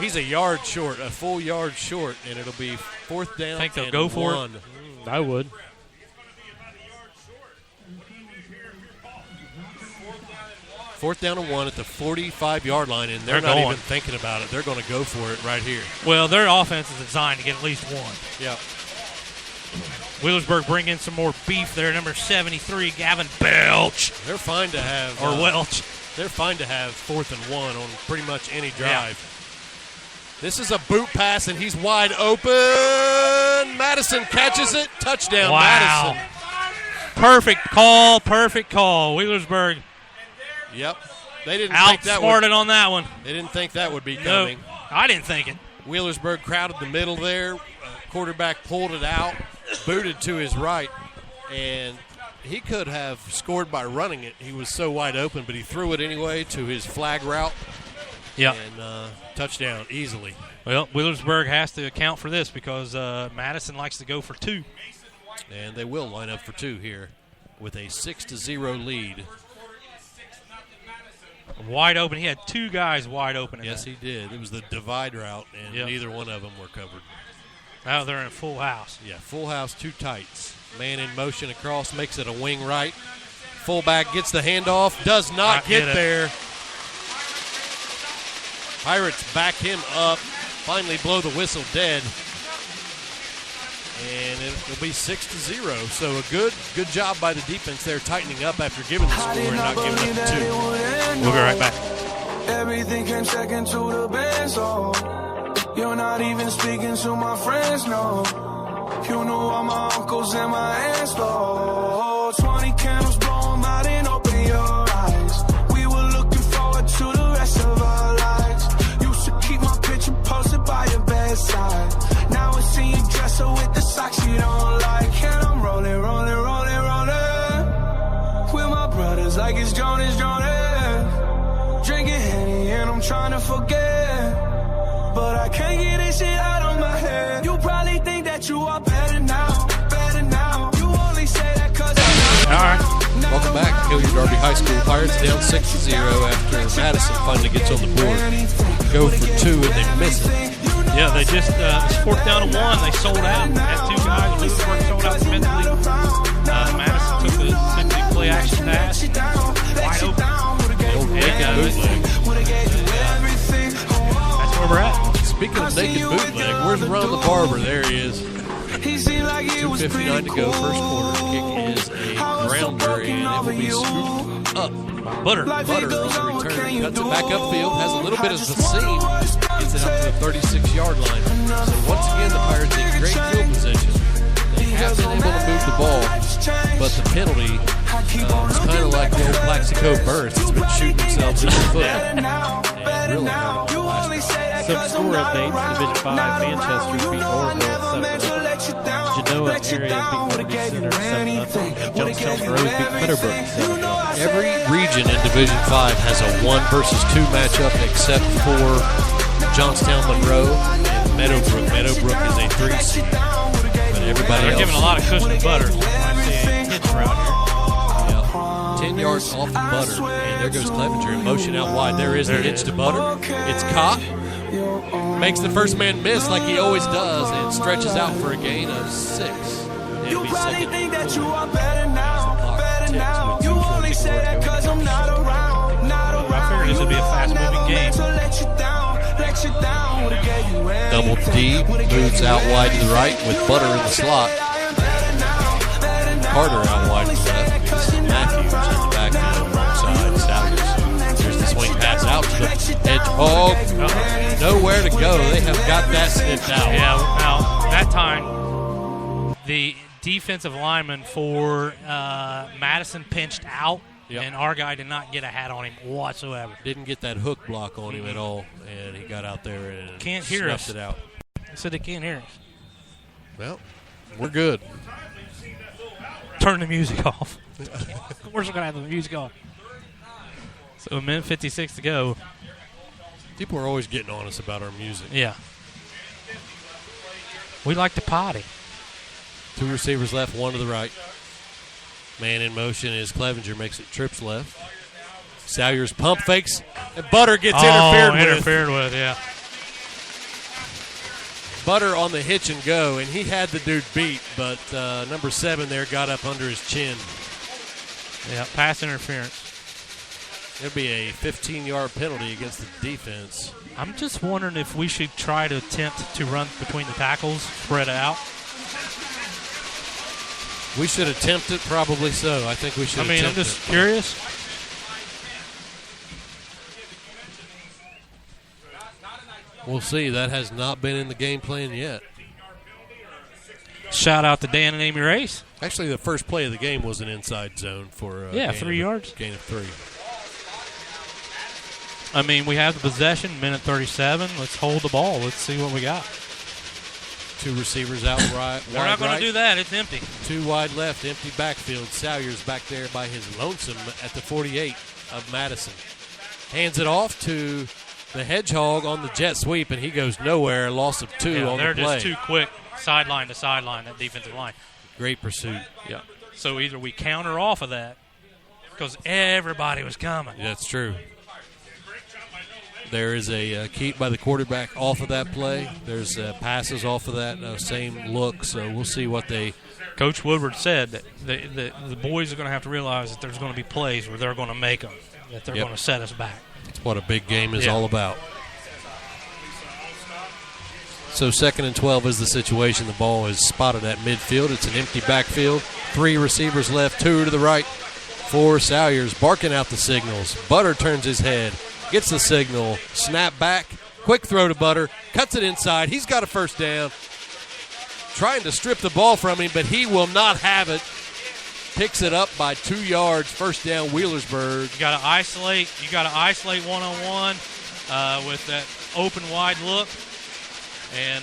Speaker 5: He's a yard short, a full yard short, and it'll be 4th down.
Speaker 6: Think they'll
Speaker 5: and
Speaker 6: go for
Speaker 5: 1.
Speaker 6: it?
Speaker 4: I would.
Speaker 5: Fourth down and 1 at the 45-yard line, and they're not even thinking about it. They're going to go for it right here.
Speaker 6: Well, their offense is designed to get at least 1.
Speaker 5: Yep.
Speaker 6: Wheelersburg bring in some more beef there. Number 73, Gavin Belch.
Speaker 5: They're fine to have
Speaker 6: Or Welch.
Speaker 5: They're fine to have 4th and 1 on pretty much any drive. This is a boot pass, and he's wide open. Madison catches it. Touchdown,
Speaker 6: Wow.
Speaker 5: Madison.
Speaker 6: Perfect call, perfect call. Wheelersburg
Speaker 5: Yep. They didn't think that
Speaker 6: outsmarted on that one.
Speaker 5: They didn't think that would be coming.
Speaker 6: No, I didn't think it.
Speaker 5: Wheelersburg crowded the middle there. Quarterback pulled it out, booted to his right, and he could have scored by running it. He was so wide open, but he threw it anyway to his flag route.
Speaker 6: Yeah.
Speaker 5: And touchdown easily.
Speaker 6: Well, Wheelersburg has to account for this because Madison likes to go for 2.
Speaker 5: And they will line up for 2 here with a 6-0 lead.
Speaker 6: Wide open. He had 2 guys wide open.
Speaker 5: Yes, he did. It was the divide route, and neither one of them were covered.
Speaker 6: Now they're in full house.
Speaker 5: Yeah, full house, 2 tights. Man in motion across, makes it a wing right. Fullback gets the handoff, does not get there. Pirates back him up, finally blow the whistle dead. And it'll be 6-0. So a good job by the defense there, tightening up after giving the score and not giving up 2.
Speaker 6: We'll be right back.
Speaker 7: Everything came second to the best, oh. You're not even speaking to my friends, no. You know all my uncles and my aunts, though. 20 candles, blow them out and open your eyes. We were looking forward to the rest of our lives. Used to keep my picture posted by your bedside. Now I see you dress her with the socks you don't like. And I'm rolling, rolling, rolling, rolling with my brothers like it's Jonas, Jonas. Drinking Henny and I'm trying to forget, but I can't get this shit out of my head. You probably think that you are better now, better now. You only say that cause I'm not.
Speaker 6: All right.
Speaker 5: Welcome back to Hilliard Derby High School. Pirates down 6-0 after Madison finally gets on the board. Go for 2 and they miss it.
Speaker 6: Yeah, they just, it was 4th down and 1. They sold out. Had 2 guys. Wheelersburg sold out defensively. Madison took the play action pass. Wide open. That's where we're at.
Speaker 5: Speaking of naked bootleg, where's Ron the Barber? There he is. 2:59 to go, first quarter. Kick is a grounder, and it will be scooped up by Butter. Butter on the return, cuts it back upfield, has a little bit of the seam, gets it up to the 36-yard line. So once again, the Pirates in great field position. They have been able to move the ball, but the penalty was kind of like the old Plaxico burst. It's been shooting themselves in the foot. And really hurt them last time.
Speaker 4: Some score updates. Division 5, Manchester beat Orville 7-0. Genoa area beat Liberty Center 7-0. And Jonestown Rose beat Meadowbrook 7-0.
Speaker 5: Every region in Division 5 has a 1 versus 2 matchup except for Johnstown Monroe and Meadowbrook. Meadowbrook is a 3 seed. But everybody
Speaker 6: They're
Speaker 5: else.
Speaker 6: giving a lot of cushion to Butter. I see a hitch around here.
Speaker 5: Yeah. 10 yards off of Butter. And there goes Clevenger in motion out wide. There is the hitch to Butter. It's caught. Makes the first man miss like he always does and stretches out for a gain of 6. It'll be second and 4. As the clock ticks with 2:44 to go.
Speaker 6: I figured this would be a fast-moving game.
Speaker 5: Double D moves out wide to the right with Butter in the slot. Carter out wide to the left. It's Matthews in the backfield, wrong side. Salyers. Here's the swing pass out to the Hedgehog. Nowhere to go. They have got that sniffed out.
Speaker 6: Yeah, now, that time, the defensive lineman for Madison pinched out, and our guy did not get a hat on him whatsoever.
Speaker 5: Didn't get that hook block on him at all, and he got out there and
Speaker 6: Can't hear
Speaker 5: snuffed
Speaker 6: us.
Speaker 5: it out.
Speaker 6: They said they can't hear us.
Speaker 5: Well, we're good.
Speaker 6: Turn the music off. We're just going to have the music off. So a minute 56 to go.
Speaker 5: People are always getting on us about our music.
Speaker 6: Yeah. We like to potty.
Speaker 5: 2 receivers left, 1 to the right. Man in motion is Clevenger, makes it trips left. Salyers pump fakes, and Butter gets
Speaker 6: interfered with, yeah.
Speaker 5: Butter on the hitch and go, and he had the dude beat, but number 7 there got up under his chin.
Speaker 6: Yeah, pass interference.
Speaker 5: It'll be a 15-yard penalty against the defense.
Speaker 6: I'm just wondering if we should try to attempt to run between the tackles, spread out.
Speaker 5: We should attempt it, probably so. I think we should attempt it.
Speaker 6: I'm just curious.
Speaker 5: We'll see. That has not been in the game plan yet.
Speaker 6: Shout out to Dan and Amy Race.
Speaker 5: Actually, the first play of the game was an inside zone for
Speaker 6: 3 yards.
Speaker 5: Gain of 3.
Speaker 6: I mean, we have the possession, minute 37. Let's hold the ball. Let's see what we got.
Speaker 5: 2 receivers out right.
Speaker 6: They're not going to do that. It's empty.
Speaker 5: 2 wide left, empty backfield. Salyers back there by his lonesome at the 48 of Madison. Hands it off to the Hedgehog on the jet sweep, and he goes nowhere. Loss of 2 on the play.
Speaker 6: They're just too quick, sideline to sideline, that defensive line.
Speaker 5: Great pursuit.
Speaker 6: Yeah. So either we counter off of that, because everybody was coming.
Speaker 5: That's true. There is a keep by the quarterback off of that play. There's passes off of that same look, so we'll see what they.
Speaker 6: Coach Woodward said that the boys are going to have to realize that there's going to be plays where they're going to make them, that they're going to set us back.
Speaker 5: That's what a big game is all about. So 2nd and 12 is the situation. The ball is spotted at midfield. It's an empty backfield. 3 receivers left, 2 to the right for Salyers, barking out the signals. Butter turns his head. Gets the signal, snap back, quick throw to Butter, cuts it inside. He's got a first down. Trying to strip the ball from him, but he will not have it. Picks it up by 2 yards. First down, Wheelersburg.
Speaker 6: You got to isolate. You got to isolate one-on-one with that open wide look. And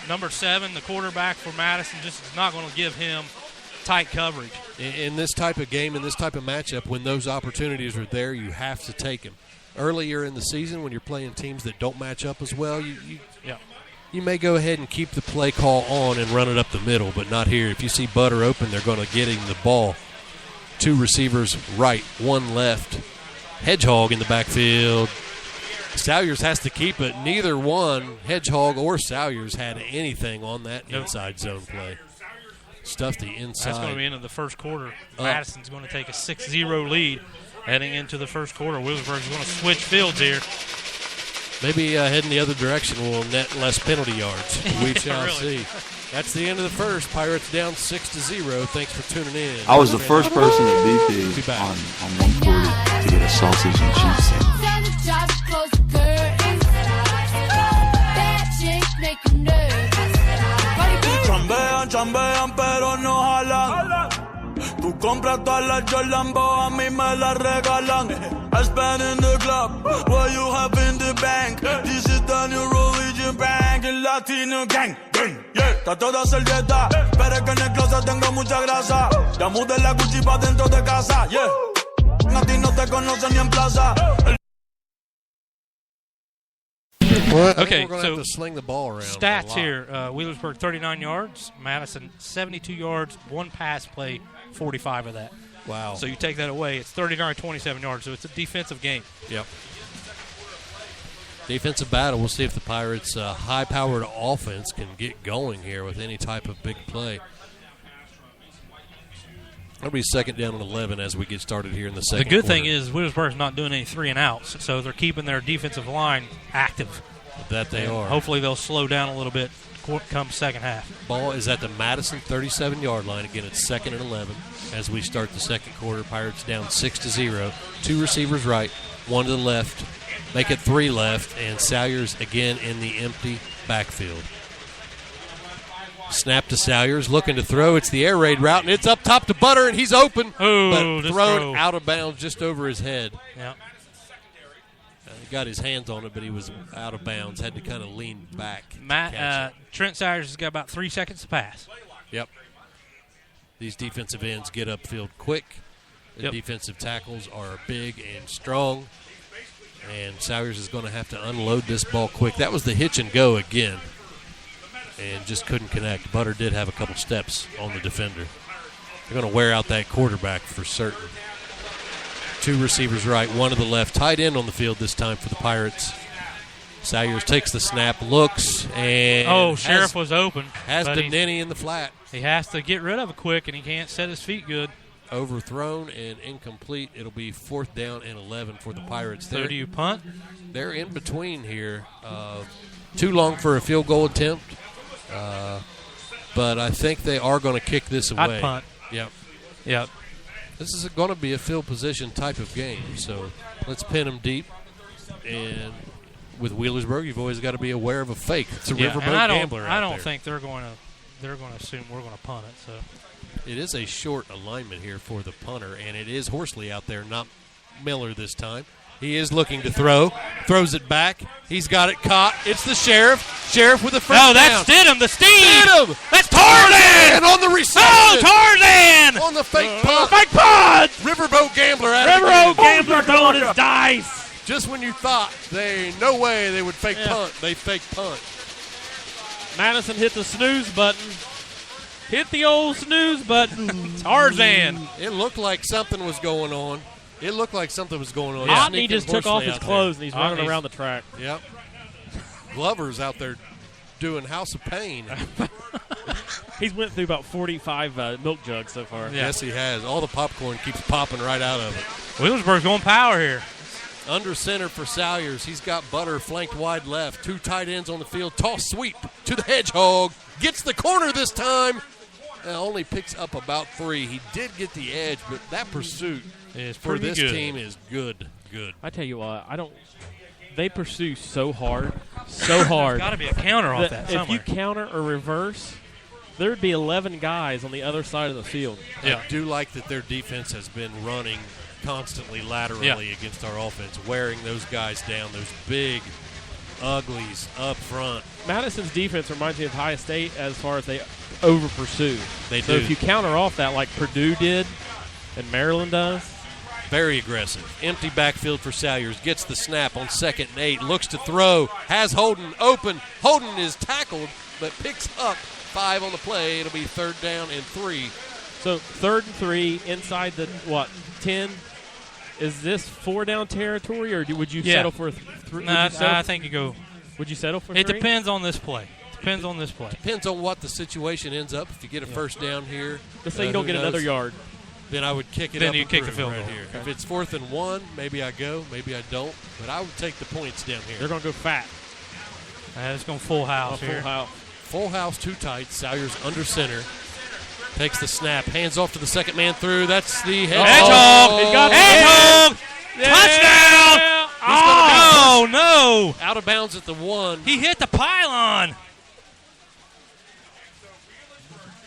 Speaker 6: number 7, the quarterback for Madison, just is not going to give him tight coverage.
Speaker 5: In this type of game, in this type of matchup, when those opportunities are there, you have to take them. Earlier in the season, when you're playing teams that don't match up as well, you may go ahead and keep the play call on and run it up the middle, but not here. If you see Butter open, they're going to get him the ball. 2 receivers right, 1 left. Hedgehog in the backfield. Salyers has to keep it. Neither one, Hedgehog or Salyers, had anything on that inside zone play. Stuff the inside.
Speaker 6: That's going to be into the first quarter. Madison's going to take a 6-0 lead heading into the first quarter. Wheelersburg's going to switch fields here.
Speaker 5: Maybe heading the other direction will net less penalty yards. We shall see. That's the end of the first. Pirates down 6-0. Thanks for tuning in.
Speaker 9: I was the first person at BP on 140 to get a sausage and cheese sandwich.
Speaker 7: From Burg chambean pero no jalan. Tú compras todas las Jordan, a mí me las regalan. I spend in the club, what you have in the bank. This is the new religion bank, el Latino gang. Yeah, trato de hacer dieta, pero es que en el closet tengo mucha grasa. Ya mudé la Gucci pa' dentro de casa, yeah. A ti no te conocen ni en plaza.
Speaker 6: Okay,
Speaker 5: we're going to have to sling the ball around.
Speaker 6: Stats here: Wheelersburg 39 yards, Madison 72 yards, one pass play, 45 of that.
Speaker 5: Wow.
Speaker 6: So you take that away, it's 39, 27 yards. So it's a defensive game.
Speaker 5: Yep. Defensive battle. We'll see if the Pirates' high-powered offense can get going here with any type of big play. It'll be second down and 11 as we get started here in the second
Speaker 6: The good
Speaker 5: quarter.
Speaker 6: thing is Wheelersburg's not doing any 3-and-outs, so they're keeping their defensive line active.
Speaker 5: That they are.
Speaker 6: Hopefully they'll slow down a little bit come second half.
Speaker 5: Ball is at the Madison 37-yard line. Again, it's second and 11 as we start the second quarter. Pirates down 6-0. Two receivers right, one to the left. Make it three left, and Salyers again in the empty backfield. Snap to Salyers, looking to throw. It's the air raid route, and it's up top to Butter, and he's open.
Speaker 6: Oh,
Speaker 5: but thrown out of bounds just over his head.
Speaker 6: Yeah.
Speaker 5: He got his hands on it, but he was out of bounds. Had to kind of lean back.
Speaker 6: Trent Salyers has got about 3 seconds to pass.
Speaker 5: Yep. These defensive ends get upfield quick. The
Speaker 6: Yep.
Speaker 5: defensive tackles are big and strong. And Salyers is going to have to unload this ball quick. That was the hitch and go again. And just couldn't connect. Butter did have a couple steps on the defender. They're going to wear out that quarterback for certain. Two receivers right, one to the left. Tight end on the field this time for the Pirates. Salyers takes the snap, looks, and
Speaker 6: Sheriff was open.
Speaker 5: Has
Speaker 6: but
Speaker 5: Denny in the flat.
Speaker 6: He has to get rid of it quick, and he can't set his feet good.
Speaker 5: Overthrown and incomplete. It'll be fourth down and 11 for the Pirates.
Speaker 6: So do you punt?
Speaker 5: They're in between here. Too long for a field goal attempt, but I think they are going to kick this away.
Speaker 6: I'd punt. Yep.
Speaker 5: This is going to be a field position type of game, so let's pin them deep. And with Wheelersburg, you've always got to be aware of a fake. It's a riverboat gambler.
Speaker 6: I don't think they're going to assume we're going to punt it. So
Speaker 5: it is a short alignment here for the punter, and it is Horsley out there, not Miller this time. He is looking to throw. Throws it back. He's got it caught. It's the Sheriff. Sheriff with the first down.
Speaker 6: No, that's Stidham, the Steve.
Speaker 5: Stidham.
Speaker 6: That's Tarzan.
Speaker 5: And on the reception.
Speaker 6: Oh, Tarzan.
Speaker 5: On the fake punt.
Speaker 6: Fake punt.
Speaker 5: Riverboat gambler out
Speaker 6: Riverboat gambler throwing his dice.
Speaker 5: Just when you thought no way they would fake punt, they fake punt.
Speaker 4: Madison hit the snooze button. Hit the old snooze button. Tarzan.
Speaker 5: It looked like something was going on.
Speaker 4: Otney just took off his clothes and he's running around the track.
Speaker 5: Yep. Glover's out there doing House of Pain.
Speaker 4: He's went through about 45 milk jugs so far.
Speaker 5: Yeah. Yes, he has. All the popcorn keeps popping right out of it.
Speaker 6: Wheelersburg's going power here.
Speaker 5: Under center for Salyers. He's got Butter flanked wide left. Two tight ends on the field. Toss sweep to the Hedgehog. Gets the corner this time. Only picks up about 3. He did get the edge, but that pursuit for this team is good.
Speaker 4: I tell you what, they pursue so hard. Got
Speaker 6: to be a counter off that somewhere.
Speaker 4: If you counter or reverse, there would be 11 guys on the other side of the field.
Speaker 5: Yeah. I do like that their defense has been running constantly laterally against our offense, wearing those guys down, those big uglies up front.
Speaker 4: Madison's defense reminds me of Ohio State as far as they over-pursue.
Speaker 5: They
Speaker 4: do. So if you counter off that like Purdue did and Maryland does.
Speaker 5: Very aggressive. Empty backfield for Salyers. Gets the snap on 2nd and 8. Looks to throw. Has Holden open. Holden is tackled, but picks up 5 on the play. It'll be 3rd down and 3.
Speaker 4: So 3rd and 3 inside the, 10? Is this 4-down territory, or would you settle for 3?
Speaker 6: I think you go.
Speaker 4: Would you settle for 3?
Speaker 6: It depends on this play. Depends on
Speaker 5: what the situation ends up. If you get a first down here.
Speaker 4: Let's say you don't get another yard.
Speaker 5: Then I would kick it
Speaker 6: then
Speaker 5: up.
Speaker 6: Then you kick the field
Speaker 5: right
Speaker 6: goal.
Speaker 5: Here. Okay. If it's 4th and 1, maybe I go, maybe I don't. But I would take the points down here.
Speaker 4: They're going to go fat.
Speaker 6: It's going full house here.
Speaker 5: Full house, too tight. Salyers under center. Takes the snap. Hands off to the second man through. That's the
Speaker 6: Hedgehog. He's got Hedgehog. Touchdown. Oh, no.
Speaker 5: Out of bounds at the 1.
Speaker 6: He hit the pylon.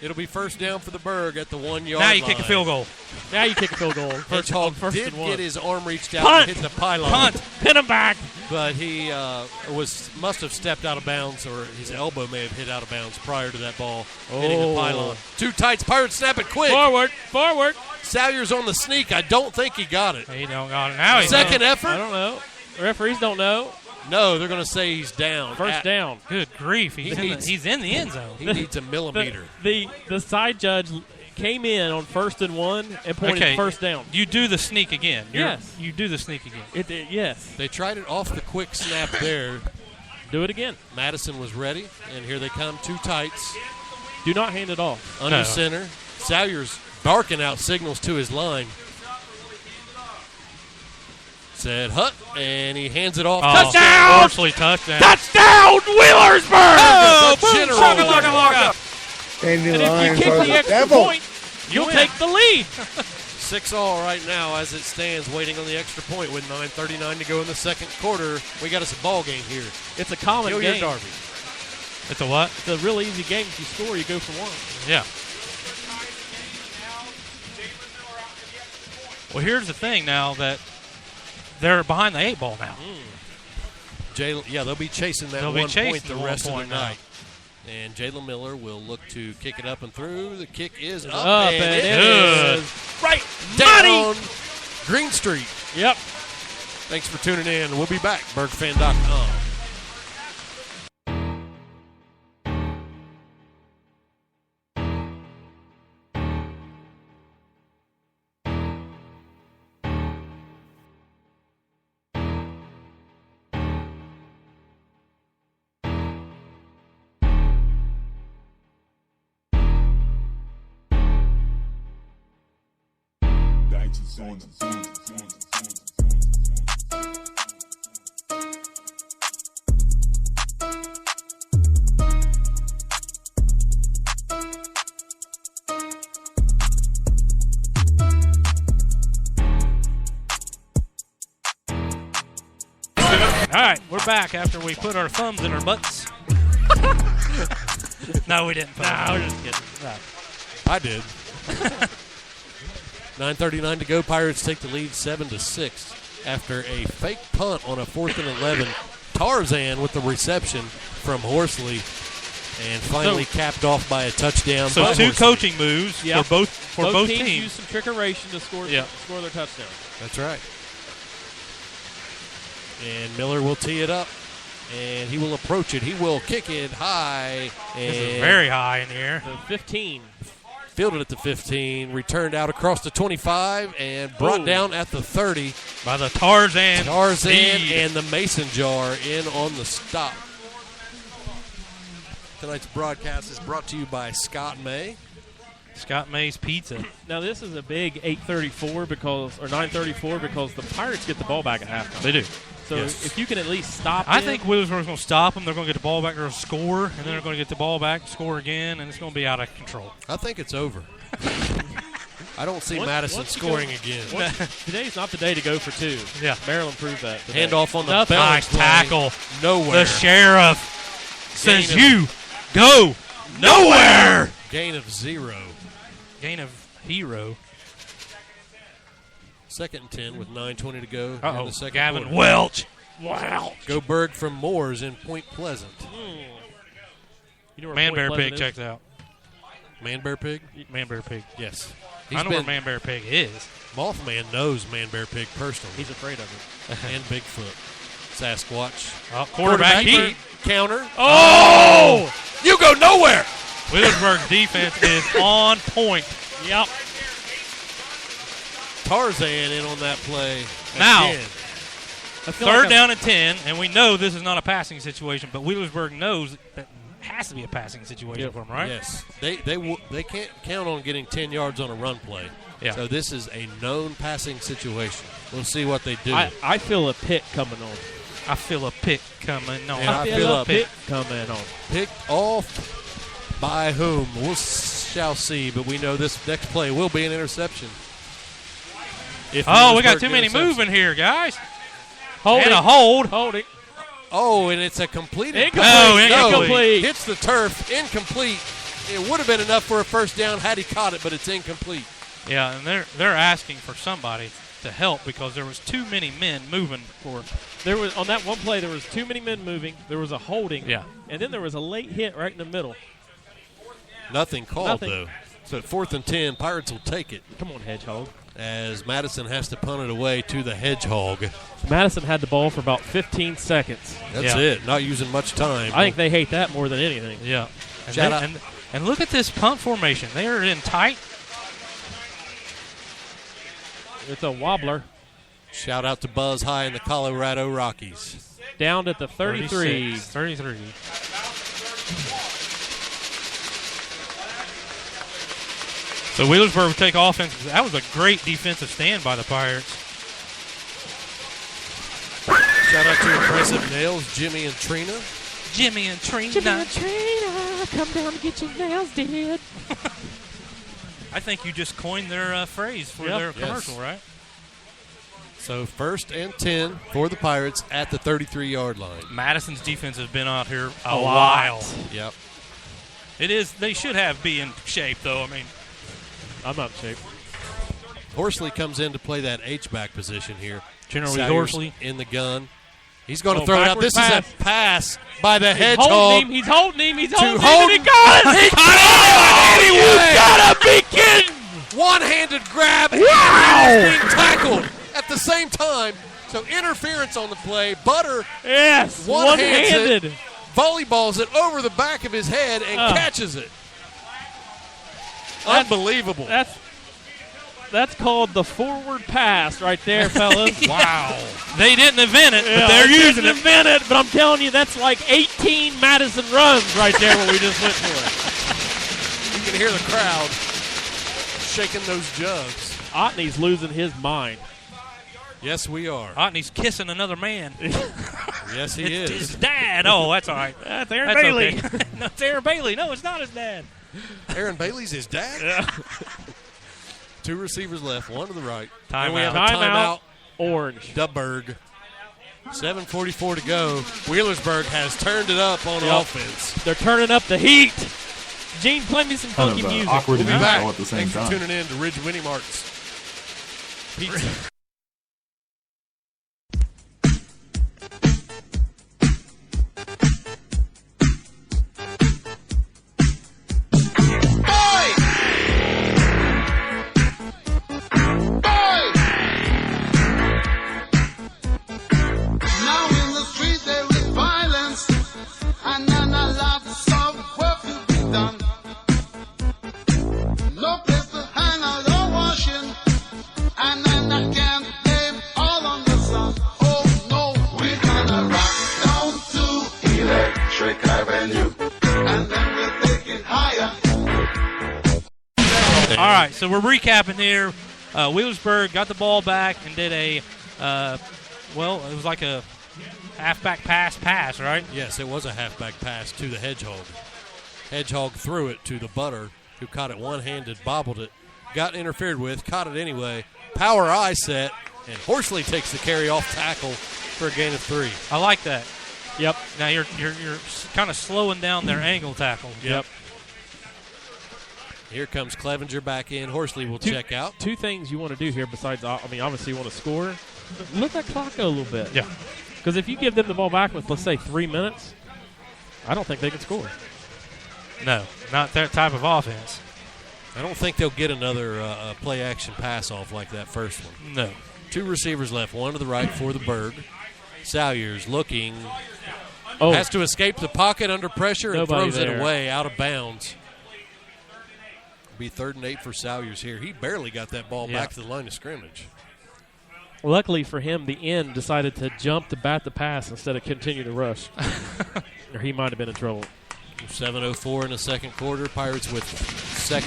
Speaker 5: It'll be first down for the Burg at the 1 yard
Speaker 6: Now
Speaker 5: line.
Speaker 6: you kick a field goal.
Speaker 4: Now you kick a field goal.
Speaker 5: Hedgehog
Speaker 4: First
Speaker 5: did
Speaker 4: and 1.
Speaker 5: get his arm reached out
Speaker 4: Punt.
Speaker 5: and hit the pylon.
Speaker 6: Punt.
Speaker 4: Pin him back.
Speaker 5: But he must have stepped out of bounds, or his elbow may have hit out of bounds prior to that ball hitting the pylon. Two tights. Pirates snap it quick.
Speaker 4: Forward.
Speaker 5: Salyer's on the sneak. I don't think he got it.
Speaker 6: He don't got it. Now he's
Speaker 5: Second effort?
Speaker 4: I don't know. The referees don't know.
Speaker 5: No, they're going to say he's down.
Speaker 4: First down.
Speaker 6: Good grief. He's in the end zone.
Speaker 5: He needs a millimeter.
Speaker 4: The side judge came in on 1st and 1 and pointed first down.
Speaker 6: You do the sneak again.
Speaker 4: Yes.
Speaker 6: You do the sneak again.
Speaker 4: Yes.
Speaker 5: They tried it off the quick snap there.
Speaker 4: Do it again.
Speaker 5: Madison was ready, and here they come. Two tights.
Speaker 4: Do not hand it off.
Speaker 5: Under center. Salyer's barking out signals to his line. Said Hut, and he hands it off.
Speaker 6: Touchdown! Unfortunately, touchdown.
Speaker 4: Touchdown, Wheelersburg!
Speaker 5: Oh, General.
Speaker 4: And if you kick the extra point, you'll take the lead.
Speaker 5: 6-all right now as it stands, waiting on the extra point with 9:39 to go in the second quarter. We got us a ball game here.
Speaker 4: It's a common
Speaker 5: Kill your
Speaker 4: game.
Speaker 5: Darby.
Speaker 6: It's a what?
Speaker 4: It's a real easy game. If you score, you go for 1.
Speaker 6: Yeah. Well, here's the thing now that they're behind the 8 ball now.
Speaker 5: They'll be chasing that
Speaker 6: They'll be
Speaker 5: one
Speaker 6: chasing
Speaker 5: point the
Speaker 6: the 1
Speaker 5: rest of the
Speaker 6: point now.
Speaker 5: night. And Jalen Miller will look to kick it up and through. The kick is up,
Speaker 4: and
Speaker 5: and
Speaker 4: it
Speaker 5: it
Speaker 6: is
Speaker 5: is
Speaker 4: right
Speaker 5: down Green Street.
Speaker 4: Yep.
Speaker 5: Thanks for tuning in. We'll be back. BurgFan.com.
Speaker 6: All right, we're back after we put our thumbs in our butts. No, we didn't. No, we're just kidding. No.
Speaker 5: I did. 9:39 to go. Pirates take the lead 7-6 after a fake punt on a 4th and 11. Tarzan with the reception from Horsley, and finally capped off by a touchdown.
Speaker 6: So
Speaker 5: by
Speaker 6: two
Speaker 5: Horsley.
Speaker 6: coaching moves for both
Speaker 4: teams.
Speaker 6: teams.
Speaker 4: Use some trickeration to score their touchdown.
Speaker 5: That's right. And Miller will tee it up, and he will approach it. He will kick it high. And
Speaker 6: This is very high in the air.
Speaker 4: The 15.
Speaker 5: Fielded at the 15, returned out across the 25, and brought down at the 30.
Speaker 6: By the Tarzan.
Speaker 5: Tarzan and the Mason jar in on the stop. Tonight's broadcast is brought to you by Scott May.
Speaker 6: Scott May's Pizza.
Speaker 4: Now this is a big 9:34 because the Pirates get the ball back at halftime.
Speaker 6: They do.
Speaker 4: So if you can at least stop
Speaker 6: I
Speaker 4: them.
Speaker 6: think Wheelersburg's going to stop them. They're going to get the ball back. They're going to score, and then they're going to get the ball back, score again, and it's going to be out of control.
Speaker 5: I think it's over. I don't see Madison scoring again.
Speaker 4: Today's not the day to go for 2.
Speaker 6: Yeah.
Speaker 4: Maryland proved that today.
Speaker 5: Handoff on the
Speaker 6: Nice
Speaker 5: balance play.
Speaker 6: tackle.
Speaker 5: Nowhere.
Speaker 6: The sheriff says you go nowhere.
Speaker 5: Gain of 0.
Speaker 6: Gain of hero.
Speaker 5: 2nd and 10 with 9:20 to go in
Speaker 6: Uh-oh,
Speaker 5: the second
Speaker 6: Gavin
Speaker 5: quarter.
Speaker 6: Welch.
Speaker 5: Go Burg from Moores in Point Pleasant.
Speaker 4: You know where
Speaker 6: Man
Speaker 4: Point
Speaker 6: Bear
Speaker 4: Pleasant
Speaker 6: Pig
Speaker 4: is?
Speaker 6: checks out.
Speaker 5: Man Bear Pig?
Speaker 6: Man Bear Pig.
Speaker 5: Yes.
Speaker 6: I know where Man Bear Pig is.
Speaker 5: Mothman knows Man Bear Pig personally.
Speaker 4: He's afraid of it.
Speaker 5: And Bigfoot. Sasquatch.
Speaker 6: Quarterback heat.
Speaker 5: Counter.
Speaker 6: Oh!
Speaker 5: You go nowhere!
Speaker 6: Wheelersburg's defense is on point.
Speaker 4: Yep.
Speaker 5: Tarzan in on that play.
Speaker 6: Now,
Speaker 5: again.
Speaker 6: third down and 10, and we know this is not a passing situation, but Wheelersburg knows that it has to be a passing situation for them, right?
Speaker 5: Yes. They can't count on getting 10 yards on a run play.
Speaker 6: Yeah.
Speaker 5: So this is a known passing situation. We'll see what they do.
Speaker 4: I feel a pick coming on.
Speaker 6: I feel a pick coming on.
Speaker 5: And I feel a
Speaker 4: pick coming on.
Speaker 5: Picked off by whom? We shall see, but we know this next play will be an interception.
Speaker 6: We got too many moving here, guys. And a hold.
Speaker 4: Holding.
Speaker 5: Oh, and it's a completed
Speaker 4: Incomplete.
Speaker 5: pass.
Speaker 4: No, incomplete.
Speaker 5: Hits the turf. Incomplete. It would have been enough for a first down had he caught it, but it's incomplete.
Speaker 6: Yeah, and they're asking for somebody to help because there was too many men moving for.
Speaker 4: There was on that one play. There was too many men moving. There was a holding.
Speaker 6: Yeah,
Speaker 4: and then there was a late hit right in the middle.
Speaker 5: Nothing called though. So at 4th and 10, Pirates will take it.
Speaker 4: Come on, Hedgehog.
Speaker 5: As Madison has to punt it away to the Hedgehog.
Speaker 4: Madison had the ball for about 15 seconds.
Speaker 5: That's it. Not using much time.
Speaker 4: I think they hate that more than anything.
Speaker 6: Yeah. And look at this punt formation. They are in tight.
Speaker 4: It's a wobbler.
Speaker 5: Shout out to Buzz High and the Colorado Rockies.
Speaker 4: Down at the 33.
Speaker 6: 33. So Wheelersburg would take offense. That was a great defensive stand by the Pirates.
Speaker 5: Shout out to Impressive Nails, Jimmy and Trina.
Speaker 6: Jimmy and Trina.
Speaker 4: Jimmy and Trina, come down and get your nails did.
Speaker 6: I think you just coined their phrase for their commercial, right?
Speaker 5: So 1st and 10 for the Pirates at the 33-yard line.
Speaker 6: Madison's defense has been out here a while.
Speaker 5: Yep.
Speaker 6: It is. They should be in shape, though. I mean,
Speaker 4: I'm not in shape.
Speaker 5: Horsley comes in to play that H-back position here.
Speaker 6: Generally Horsley
Speaker 5: in the gun. He's going to throw it out. This is a pass by the Hedgehog.
Speaker 4: He's holding him. He got it.
Speaker 5: He got it!
Speaker 4: You gotta be kidding!
Speaker 5: One-handed grab. Wow! He's being tackled at the same time. So interference on the play. Butter.
Speaker 4: Yes, one-handed.
Speaker 5: Volleyballs it over the back of his head and catches it. Unbelievable.
Speaker 4: That's called the forward pass right there, fellas.
Speaker 6: Wow. They didn't invent it, but they're using it.
Speaker 4: But I'm telling you, that's like 18 Madison runs right there what we just went for.
Speaker 5: You can hear the crowd shaking those jugs.
Speaker 4: Otney's losing his mind.
Speaker 5: Yes, we are.
Speaker 6: Otney's kissing another man.
Speaker 5: Yes, he is.
Speaker 6: His dad. Oh, that's all right.
Speaker 4: That's Aaron Bailey.
Speaker 6: Okay. No, it's Aaron Bailey. No, it's not his dad.
Speaker 5: Aaron Bailey's his dad?
Speaker 4: Yeah.
Speaker 5: 2 receivers left, one to the right.
Speaker 6: Timeout.
Speaker 5: And we have a timeout.
Speaker 4: Orange.
Speaker 5: Burg. 7:44 to go. Wheelersburg has turned it up on offense.
Speaker 4: They're turning up the heat. Gene, play me some funky music.
Speaker 1: Awkward
Speaker 5: We'll be
Speaker 1: and
Speaker 5: back.
Speaker 1: at the same
Speaker 5: Thanks
Speaker 1: time.
Speaker 5: for tuning in to Ridge Winnie Mart's Pizza.
Speaker 6: All right, so we're recapping here. Wheelersburg got the ball back and did a, it was like a halfback pass, right?
Speaker 5: Yes, it was a halfback pass to the Hedgehog. Hedgehog threw it to the Butter, who caught it one-handed, bobbled it, got interfered with, caught it anyway. Power eye set, and Horsley takes the carry off tackle for a gain of 3.
Speaker 6: I like that.
Speaker 4: Yep.
Speaker 6: Now you're kind of slowing down their angle tackle.
Speaker 4: Yep.
Speaker 5: Here comes Clevenger back in. Horsley will check out.
Speaker 4: 2 things you want to do here besides, obviously you want to score. Let that clock go a little bit.
Speaker 6: Yeah.
Speaker 4: Because if you give them the ball back with, let's say, 3 minutes, I don't think they can score.
Speaker 6: No, not that type of offense.
Speaker 5: I don't think they'll get another play-action pass off like that first one.
Speaker 6: No.
Speaker 5: 2 receivers left, one to the right for the Burg. Salyers looking.
Speaker 4: Oh.
Speaker 5: Has to escape the pocket under pressure and
Speaker 4: Nobody
Speaker 5: throws
Speaker 4: there.
Speaker 5: it away out of bounds. Be 3rd and 8 for Salyers here. He barely got that ball back to the line of scrimmage.
Speaker 4: Luckily for him, the end decided to jump to bat the pass instead of continue to rush. Or he might have been in trouble.
Speaker 5: 7:04 in the second quarter. Pirates with third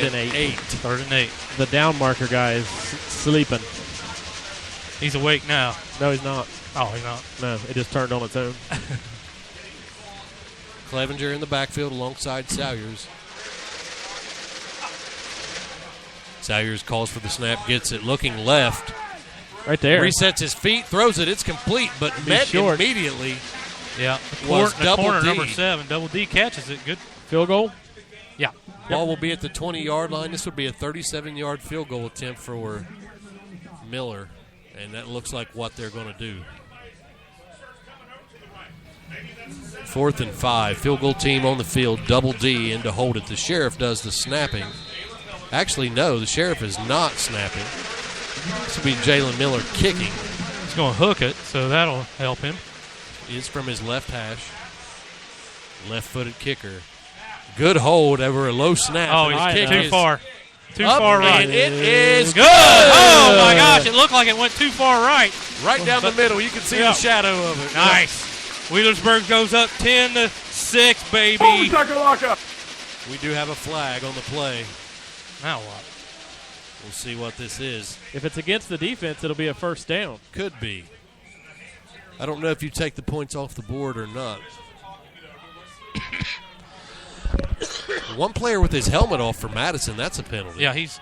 Speaker 5: and 8.
Speaker 6: 3rd and 8.
Speaker 4: The down marker guy is sleeping.
Speaker 6: He's awake now.
Speaker 4: No, he's not.
Speaker 6: Oh, he's not.
Speaker 4: No, it just turned on its own.
Speaker 5: Clevenger in the backfield alongside Salyers. Salyers calls for the snap, gets it, looking left.
Speaker 4: Right there.
Speaker 5: Resets his feet, throws it. It's complete, but met
Speaker 4: short.
Speaker 5: immediately
Speaker 6: Yeah.
Speaker 5: was
Speaker 6: The
Speaker 5: Double
Speaker 6: corner
Speaker 5: D.
Speaker 6: number 7. Double D catches it. Good.
Speaker 4: Field goal?
Speaker 6: Yeah.
Speaker 5: Ball will be at the 20-yard line. This would be a 37-yard field goal attempt for Miller, and that looks like what they're going to do. 4th and 5. Field goal team on the field. Double D in to hold it. The Sheriff does the snapping. Actually, no, the Sheriff is not snapping. This will be Jalen Miller kicking.
Speaker 6: He's going to hook it, so that'll help him.
Speaker 5: It's from his left hash. Left-footed kicker. Good hold over a low snap.
Speaker 6: Oh,
Speaker 5: and
Speaker 6: he's
Speaker 5: his kick
Speaker 6: too
Speaker 5: is
Speaker 6: far. Too
Speaker 5: up,
Speaker 6: far right.
Speaker 5: and it is
Speaker 6: Good. Oh, my gosh. It looked like it went too far right.
Speaker 5: Right down the middle. You can see the shadow of it.
Speaker 6: Nice. Wheelersburg goes up 10-6, baby.
Speaker 3: Boom, shakalaka.
Speaker 5: We do have a flag on the play.
Speaker 6: Now what?
Speaker 5: We'll see what this is.
Speaker 4: If it's against the defense, it'll be a first down.
Speaker 5: Could be. I don't know if you take the points off the board or not. One player with his helmet off for Madison, that's a penalty.
Speaker 6: Yeah, he's.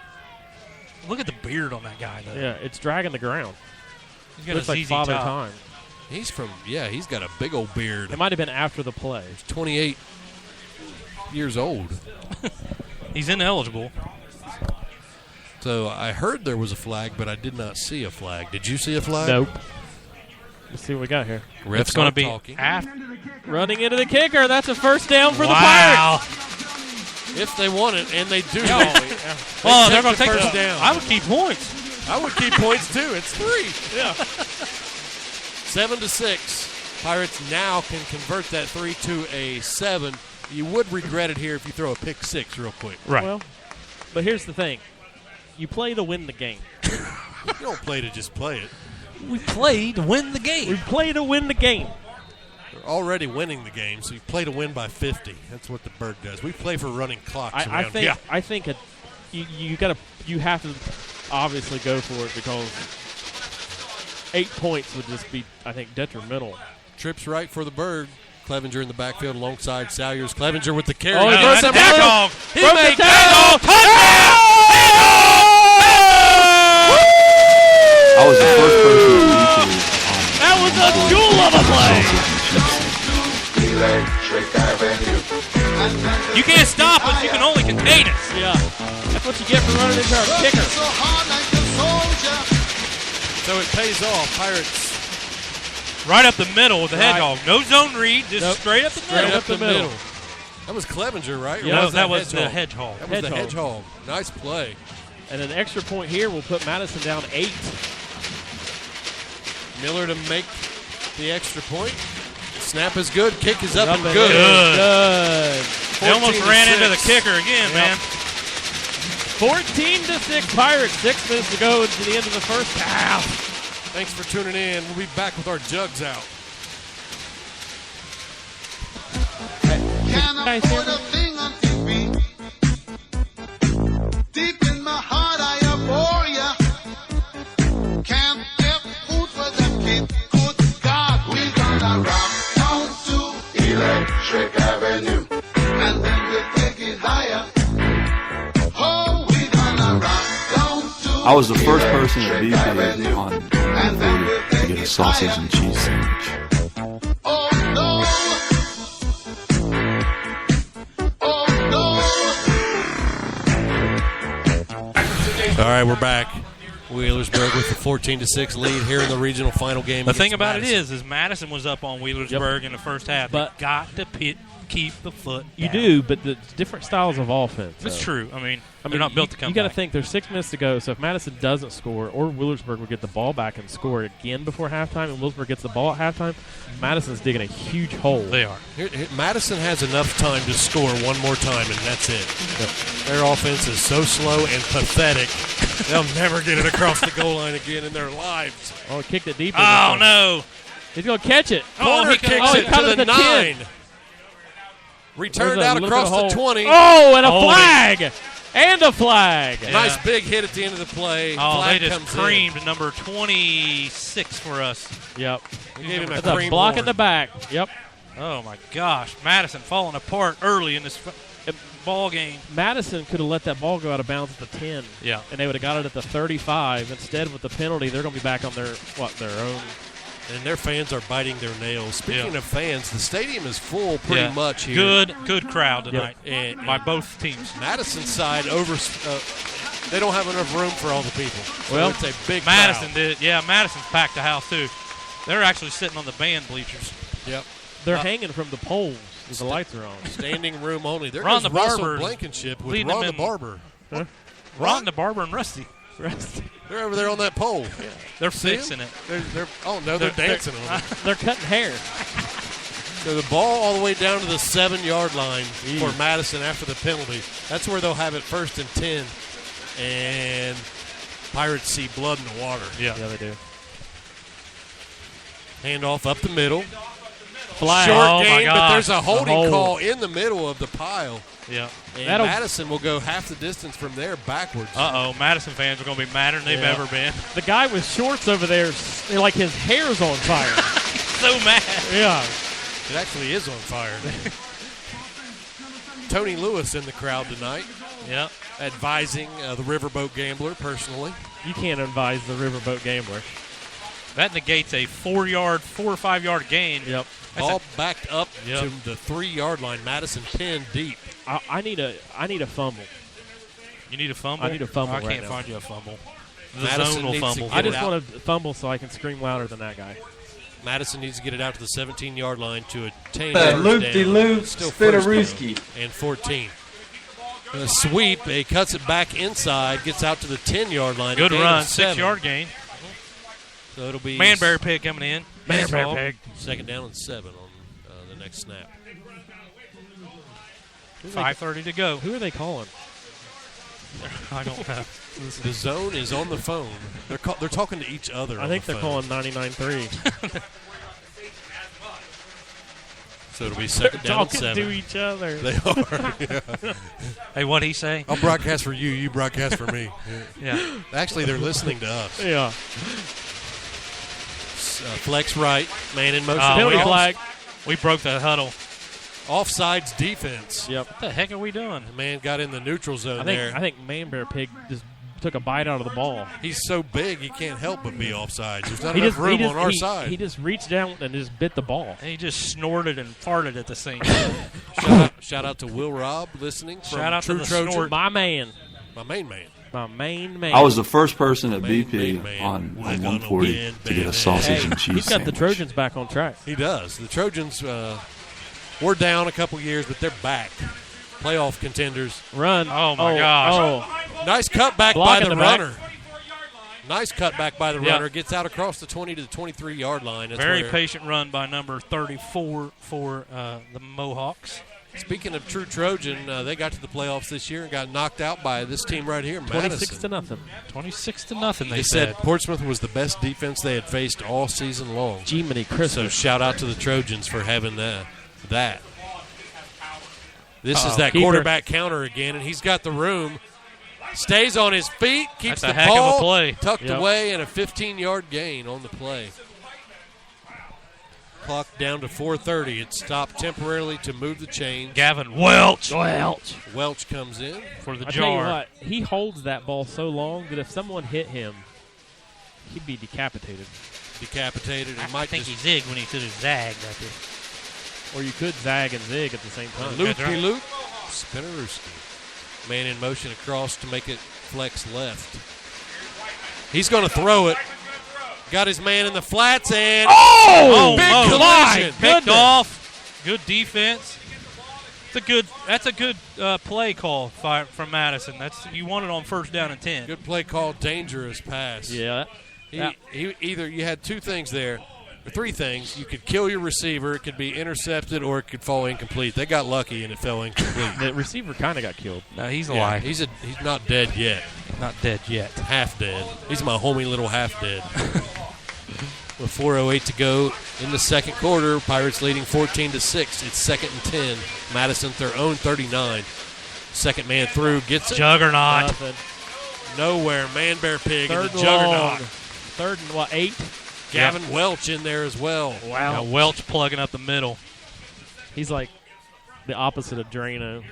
Speaker 6: Look at the beard on that guy, though.
Speaker 4: Yeah, it's dragging the ground.
Speaker 6: He's got
Speaker 4: Looks
Speaker 6: a
Speaker 4: like
Speaker 6: ZZ
Speaker 4: Father
Speaker 6: Top.
Speaker 4: Time.
Speaker 5: He's he's got a big old beard.
Speaker 4: It might have been after the play.
Speaker 5: 28 years old.
Speaker 6: He's ineligible.
Speaker 5: So I heard there was a flag, but I did not see a flag. Did you see a flag?
Speaker 4: Nope. Let's see what we got here.
Speaker 5: Refs
Speaker 6: It's going to
Speaker 5: aren't
Speaker 6: be
Speaker 5: talking.
Speaker 6: after.
Speaker 4: Running into the kicker. That's a first down for the
Speaker 6: Wow.
Speaker 5: If they want it, and they do.
Speaker 6: Oh, they're going to take
Speaker 5: first
Speaker 6: the
Speaker 5: down.
Speaker 6: I would keep points.
Speaker 5: I would keep points too. It's 3.
Speaker 6: Yeah.
Speaker 5: 7-6. Pirates now can convert that 3 to a 7. You would regret it here if you throw a pick 6 real quick.
Speaker 6: Right.
Speaker 4: Well, but here's the thing. You play to win the game.
Speaker 5: You don't play to just play it.
Speaker 6: We played to win the game.
Speaker 4: We play to win the game.
Speaker 5: They're already winning the game, so you play to win by 50. That's what the Burg does. We play for running clocks
Speaker 4: I
Speaker 5: around
Speaker 4: think.
Speaker 5: here.
Speaker 4: I think you have to obviously go for it because 8 points would just be, I think, detrimental.
Speaker 5: Trips right for the Burg. Clevenger in the backfield alongside Salyers. Clevenger with the carry.
Speaker 4: Oh, he broke the tackle.
Speaker 5: He
Speaker 4: Broke
Speaker 5: made
Speaker 4: the tackle.
Speaker 9: I was the first person to reach it.
Speaker 4: That was a jewel of a play.
Speaker 6: You can't stop us. You can only contain us.
Speaker 4: Yeah. That's what you get for running into our kicker.
Speaker 5: So it pays off. Pirates
Speaker 6: Right up the middle with the
Speaker 4: Right.
Speaker 6: hedgehog. No zone read, just
Speaker 4: Nope.
Speaker 6: straight up the middle.
Speaker 5: right up the middle. That was Clevenger, right? Or
Speaker 4: Yeah,
Speaker 6: No,
Speaker 5: was
Speaker 6: that was the hedgehog.
Speaker 5: That was the
Speaker 4: Hedgehog.
Speaker 5: hedgehog. Nice play.
Speaker 4: And an extra point here will put Madison down 8.
Speaker 5: Miller to make the extra point. Snap is good. Kick is up and
Speaker 4: and
Speaker 5: good.
Speaker 4: Good.
Speaker 6: They almost
Speaker 5: 14-6.
Speaker 6: ran into the kicker again,
Speaker 4: Yep.
Speaker 6: man.
Speaker 4: 14-6 Pirates. 6 minutes to go to the end of the first half.
Speaker 5: Thanks for tuning in. We'll be back with our jugs out.
Speaker 7: Can I
Speaker 4: Guys,
Speaker 7: put a thing on TV? Deep in my heart, I abhor ya. Can't get food for them kids. Good God, we gonna rock down to Electric Avenue, and then we'll take it higher. Oh, we gonna rock down to
Speaker 9: I was the first person at
Speaker 7: Electric
Speaker 9: BK
Speaker 7: Avenue,
Speaker 9: on
Speaker 7: and then we'll
Speaker 9: 40 to
Speaker 7: take
Speaker 9: get a
Speaker 7: it
Speaker 9: sausage
Speaker 7: higher.
Speaker 9: and cheese sandwich.
Speaker 7: Oh no! Oh no!
Speaker 5: All right, we're back. Wheelersburg with the 14-6 lead here in the regional final game.
Speaker 6: The thing
Speaker 5: against
Speaker 6: about
Speaker 5: Madison.
Speaker 6: it is Madison was up on Wheelersburg in the first half.
Speaker 4: But-
Speaker 6: They got to keep the foot
Speaker 4: You
Speaker 6: down.
Speaker 4: do, but the different styles of offense.
Speaker 6: It's
Speaker 4: though.
Speaker 6: true. I mean, they're not built to come
Speaker 4: You got to
Speaker 6: back.
Speaker 4: think there's 6 minutes to go. So if Madison doesn't score, or Wheelersburg would get the ball back and score again before halftime, and Wheelersburg gets the ball at halftime, Madison's digging a huge hole.
Speaker 6: They are.
Speaker 5: Madison has enough time to score one more time, and that's it. Their offense is so slow and pathetic. They'll never get it across the goal line again in their lives.
Speaker 4: Oh, he kicked it deep.
Speaker 6: Oh, no.
Speaker 4: He's going to catch it.
Speaker 5: Corner
Speaker 6: he
Speaker 5: kicks
Speaker 4: he
Speaker 5: it
Speaker 4: caught
Speaker 5: to
Speaker 4: it
Speaker 5: the
Speaker 4: at the 10.
Speaker 5: 9. Returned
Speaker 4: There's a
Speaker 5: out
Speaker 4: little
Speaker 5: across
Speaker 4: bit of
Speaker 5: the
Speaker 4: hole.
Speaker 5: 20.
Speaker 4: Oh, and a
Speaker 6: Holding.
Speaker 4: flag. And a flag.
Speaker 6: Yeah.
Speaker 5: Nice big hit at the end of the play.
Speaker 6: Oh,
Speaker 5: Flag
Speaker 6: they just
Speaker 5: comes
Speaker 6: creamed number 26 for us.
Speaker 4: Yep.
Speaker 5: in. They gave him a
Speaker 4: That's a
Speaker 5: cream
Speaker 4: block in
Speaker 5: horn.
Speaker 4: the back. Yep.
Speaker 6: Oh, my gosh. Madison falling apart early in this ball game.
Speaker 4: Madison could have let that ball go out of bounds at the 10.
Speaker 6: Yeah.
Speaker 4: And they would have got it at the 35. Instead, with the penalty, they're going to be back on their own
Speaker 5: And their fans are biting their nails. Speaking of fans, the stadium is full pretty much here.
Speaker 6: Good crowd tonight by both teams.
Speaker 5: Madison side they don't have enough room for all the people. So
Speaker 6: Well,
Speaker 5: it's a big
Speaker 6: Madison
Speaker 5: crowd.
Speaker 6: did. Yeah, Madison's packed the house too. They're actually sitting on the band bleachers.
Speaker 5: Yep.
Speaker 4: They're hanging from the poles as the lights are on.
Speaker 5: Standing room only. There
Speaker 6: Ron
Speaker 5: goes
Speaker 6: the
Speaker 5: Russell
Speaker 6: Barber
Speaker 5: Blankenship with
Speaker 6: leading
Speaker 5: Ron
Speaker 6: them
Speaker 5: the
Speaker 6: in-
Speaker 5: Barber.
Speaker 4: Huh?
Speaker 6: Ron the Barber and Rusty.
Speaker 5: They're over there on that pole.
Speaker 6: They're
Speaker 5: See 'em?
Speaker 6: fixing it.
Speaker 5: They're dancing on it.
Speaker 4: They're cutting hair.
Speaker 5: So the ball all the way down to the 7-yard line for Madison after the penalty. That's where they'll have it 1st and 10. And Pirates see blood in the water.
Speaker 6: Yeah,
Speaker 4: they do.
Speaker 5: Handoff up the middle.
Speaker 4: Flag.
Speaker 5: Short
Speaker 6: Oh, my
Speaker 5: game, but
Speaker 6: gosh.
Speaker 5: there's a holding
Speaker 4: hold.
Speaker 5: call in the middle of the pile.
Speaker 6: Yeah.
Speaker 5: And
Speaker 4: That'll-
Speaker 5: Madison will go half the distance from there backwards.
Speaker 6: Madison fans are going to be madder than they've ever been.
Speaker 4: The guy with shorts over there, like his hair's on fire.
Speaker 6: So mad.
Speaker 4: Yeah.
Speaker 5: It actually is on fire. Tony Lewis in the crowd tonight,
Speaker 6: Yep.
Speaker 5: advising the Riverboat Gambler personally.
Speaker 4: You can't advise the Riverboat Gambler.
Speaker 6: That negates a 4 or 5 yard gain.
Speaker 4: Yep.
Speaker 5: All backed up
Speaker 6: Yep.
Speaker 5: to the 3-yard line. Madison pinned deep.
Speaker 4: I need a fumble.
Speaker 6: You need a fumble?
Speaker 4: I need a fumble
Speaker 6: I
Speaker 4: right
Speaker 6: can't
Speaker 4: now.
Speaker 6: find you a fumble. The
Speaker 5: Madison
Speaker 6: zone will
Speaker 5: needs to
Speaker 6: fumble.
Speaker 5: get
Speaker 4: I
Speaker 5: it
Speaker 4: just
Speaker 5: out.
Speaker 4: want to fumble so I can scream louder than that guy.
Speaker 5: Madison needs to get it out to the 17-yard line to attain
Speaker 8: That
Speaker 5: first
Speaker 8: loop-de-loop
Speaker 5: down. Still first
Speaker 8: spinnerooski.
Speaker 5: down and 14. A sweep. He cuts it back inside, gets out to the 10-yard line.
Speaker 6: Good
Speaker 5: a gain
Speaker 6: run,
Speaker 5: of 7.
Speaker 6: 6 yard gain.
Speaker 5: So it'll be
Speaker 6: Manberry pig coming in.
Speaker 4: Manberry pig.
Speaker 5: 2nd down and 7 on the next snap.
Speaker 6: 5:30 to go.
Speaker 4: Who are they calling?
Speaker 6: I don't know.
Speaker 5: The zone is on the phone. They're talking to each other.
Speaker 4: I
Speaker 5: on
Speaker 4: think
Speaker 5: the
Speaker 4: they're
Speaker 5: phone.
Speaker 4: calling 99.3.
Speaker 5: So it'll be
Speaker 4: They're
Speaker 5: 2nd down and
Speaker 4: talking
Speaker 5: 7.
Speaker 4: to each other.
Speaker 5: They are. Yeah.
Speaker 6: Hey, what'd he say?
Speaker 5: I'll broadcast for you. You broadcast for me.
Speaker 6: Yeah.
Speaker 5: Actually, they're listening to us.
Speaker 4: Yeah.
Speaker 5: Flex right, man in motion.
Speaker 4: Penalty flag.
Speaker 6: We broke that huddle.
Speaker 5: Offsides defense.
Speaker 4: Yep.
Speaker 6: What the heck are we doing?
Speaker 5: The man got in the neutral zone there.
Speaker 4: I think Manbear Pig just took a bite out of the ball.
Speaker 5: He's so big he can't help but be offsides. There's not enough room on our side.
Speaker 4: He just reached down and just bit the ball.
Speaker 6: And he just snorted and farted at the same time.
Speaker 5: Shout out to Will Robb listening. From
Speaker 6: Shout out to
Speaker 5: True
Speaker 6: the
Speaker 5: Trojan.
Speaker 6: snort.
Speaker 4: My man.
Speaker 5: My main man.
Speaker 4: My main man.
Speaker 9: I was the first person at
Speaker 5: Main
Speaker 9: BP
Speaker 5: man.
Speaker 9: on
Speaker 5: We're
Speaker 9: 140
Speaker 5: gonna win,
Speaker 9: to get a
Speaker 5: baby.
Speaker 9: sausage and cheese
Speaker 4: He's got the
Speaker 9: sandwich.
Speaker 4: Trojans back on track.
Speaker 5: He does. The Trojans were down a couple years, but they're back. Playoff contenders.
Speaker 4: Run.
Speaker 6: Oh, my gosh.
Speaker 4: Oh.
Speaker 5: Nice cutback
Speaker 4: Block
Speaker 5: by
Speaker 4: in
Speaker 5: the
Speaker 4: the back.
Speaker 5: runner. Nice cutback by the
Speaker 6: Yeah.
Speaker 5: runner. Gets out across the 20 to the 23-yard line. That's
Speaker 6: Very
Speaker 5: where-
Speaker 6: patient run by number 34 for the Mohawks.
Speaker 5: Speaking of true Trojan, they got to the playoffs this year and got knocked out by this team right here,
Speaker 4: 26 to
Speaker 5: Madison.
Speaker 4: nothing.
Speaker 6: 26-0,
Speaker 5: They said Portsmouth was the best defense they had faced all season long.
Speaker 4: G-Mini
Speaker 5: So
Speaker 4: Christmas.
Speaker 5: shout out to the Trojans for having that. This is that
Speaker 4: Keeper.
Speaker 5: quarterback counter again, and he's got the room. Stays on his feet, keeps
Speaker 6: That's a
Speaker 5: the
Speaker 6: heck of a
Speaker 5: ball
Speaker 6: play.
Speaker 5: tucked
Speaker 4: Yep.
Speaker 5: away, and a 15-yard gain on the play. Clock down to 4:30. It stopped temporarily to move the chains.
Speaker 6: Gavin Welch
Speaker 5: Welch comes in.
Speaker 6: for the
Speaker 4: I tell you
Speaker 6: jar.
Speaker 4: what, he holds that ball so long that if someone hit him, he'd be decapitated.
Speaker 5: Decapitated.
Speaker 6: I
Speaker 5: It might
Speaker 6: think
Speaker 5: just
Speaker 6: he zigged when he should have zagged right there.
Speaker 4: Or you could zag and zig at the same time.
Speaker 5: loop-de-loop. Spinnerooski. Man in motion across to make it flex left. He's going to throw it. Got his man in the flats and big collision.
Speaker 6: Picked off. Good defense. That's a good play call from Madison. You want it on 1st down and 10.
Speaker 5: Good play call, dangerous pass.
Speaker 4: Yeah.
Speaker 5: He either you had two things there, or three things. You could kill your receiver, it could be intercepted, or it could fall incomplete. They got lucky and it fell incomplete.
Speaker 4: The receiver kind of got killed.
Speaker 6: No, he's
Speaker 5: Yeah,
Speaker 6: alive.
Speaker 5: he's not dead yet.
Speaker 6: Not dead yet.
Speaker 5: Half dead. He's my homie little half dead. With 4:08 to go in the second quarter, Pirates leading 14-6. It's 2nd and 10. Madison their own 39. Second man through, gets it.
Speaker 6: Juggernaut.
Speaker 4: Nothing.
Speaker 5: Nowhere. Man Bear Pig and
Speaker 4: Third
Speaker 5: the juggernaut.
Speaker 4: long. 3rd and 8?
Speaker 5: Gavin Welch in there as well.
Speaker 6: Wow. Welch plugging up the middle.
Speaker 4: He's like the opposite of Drano.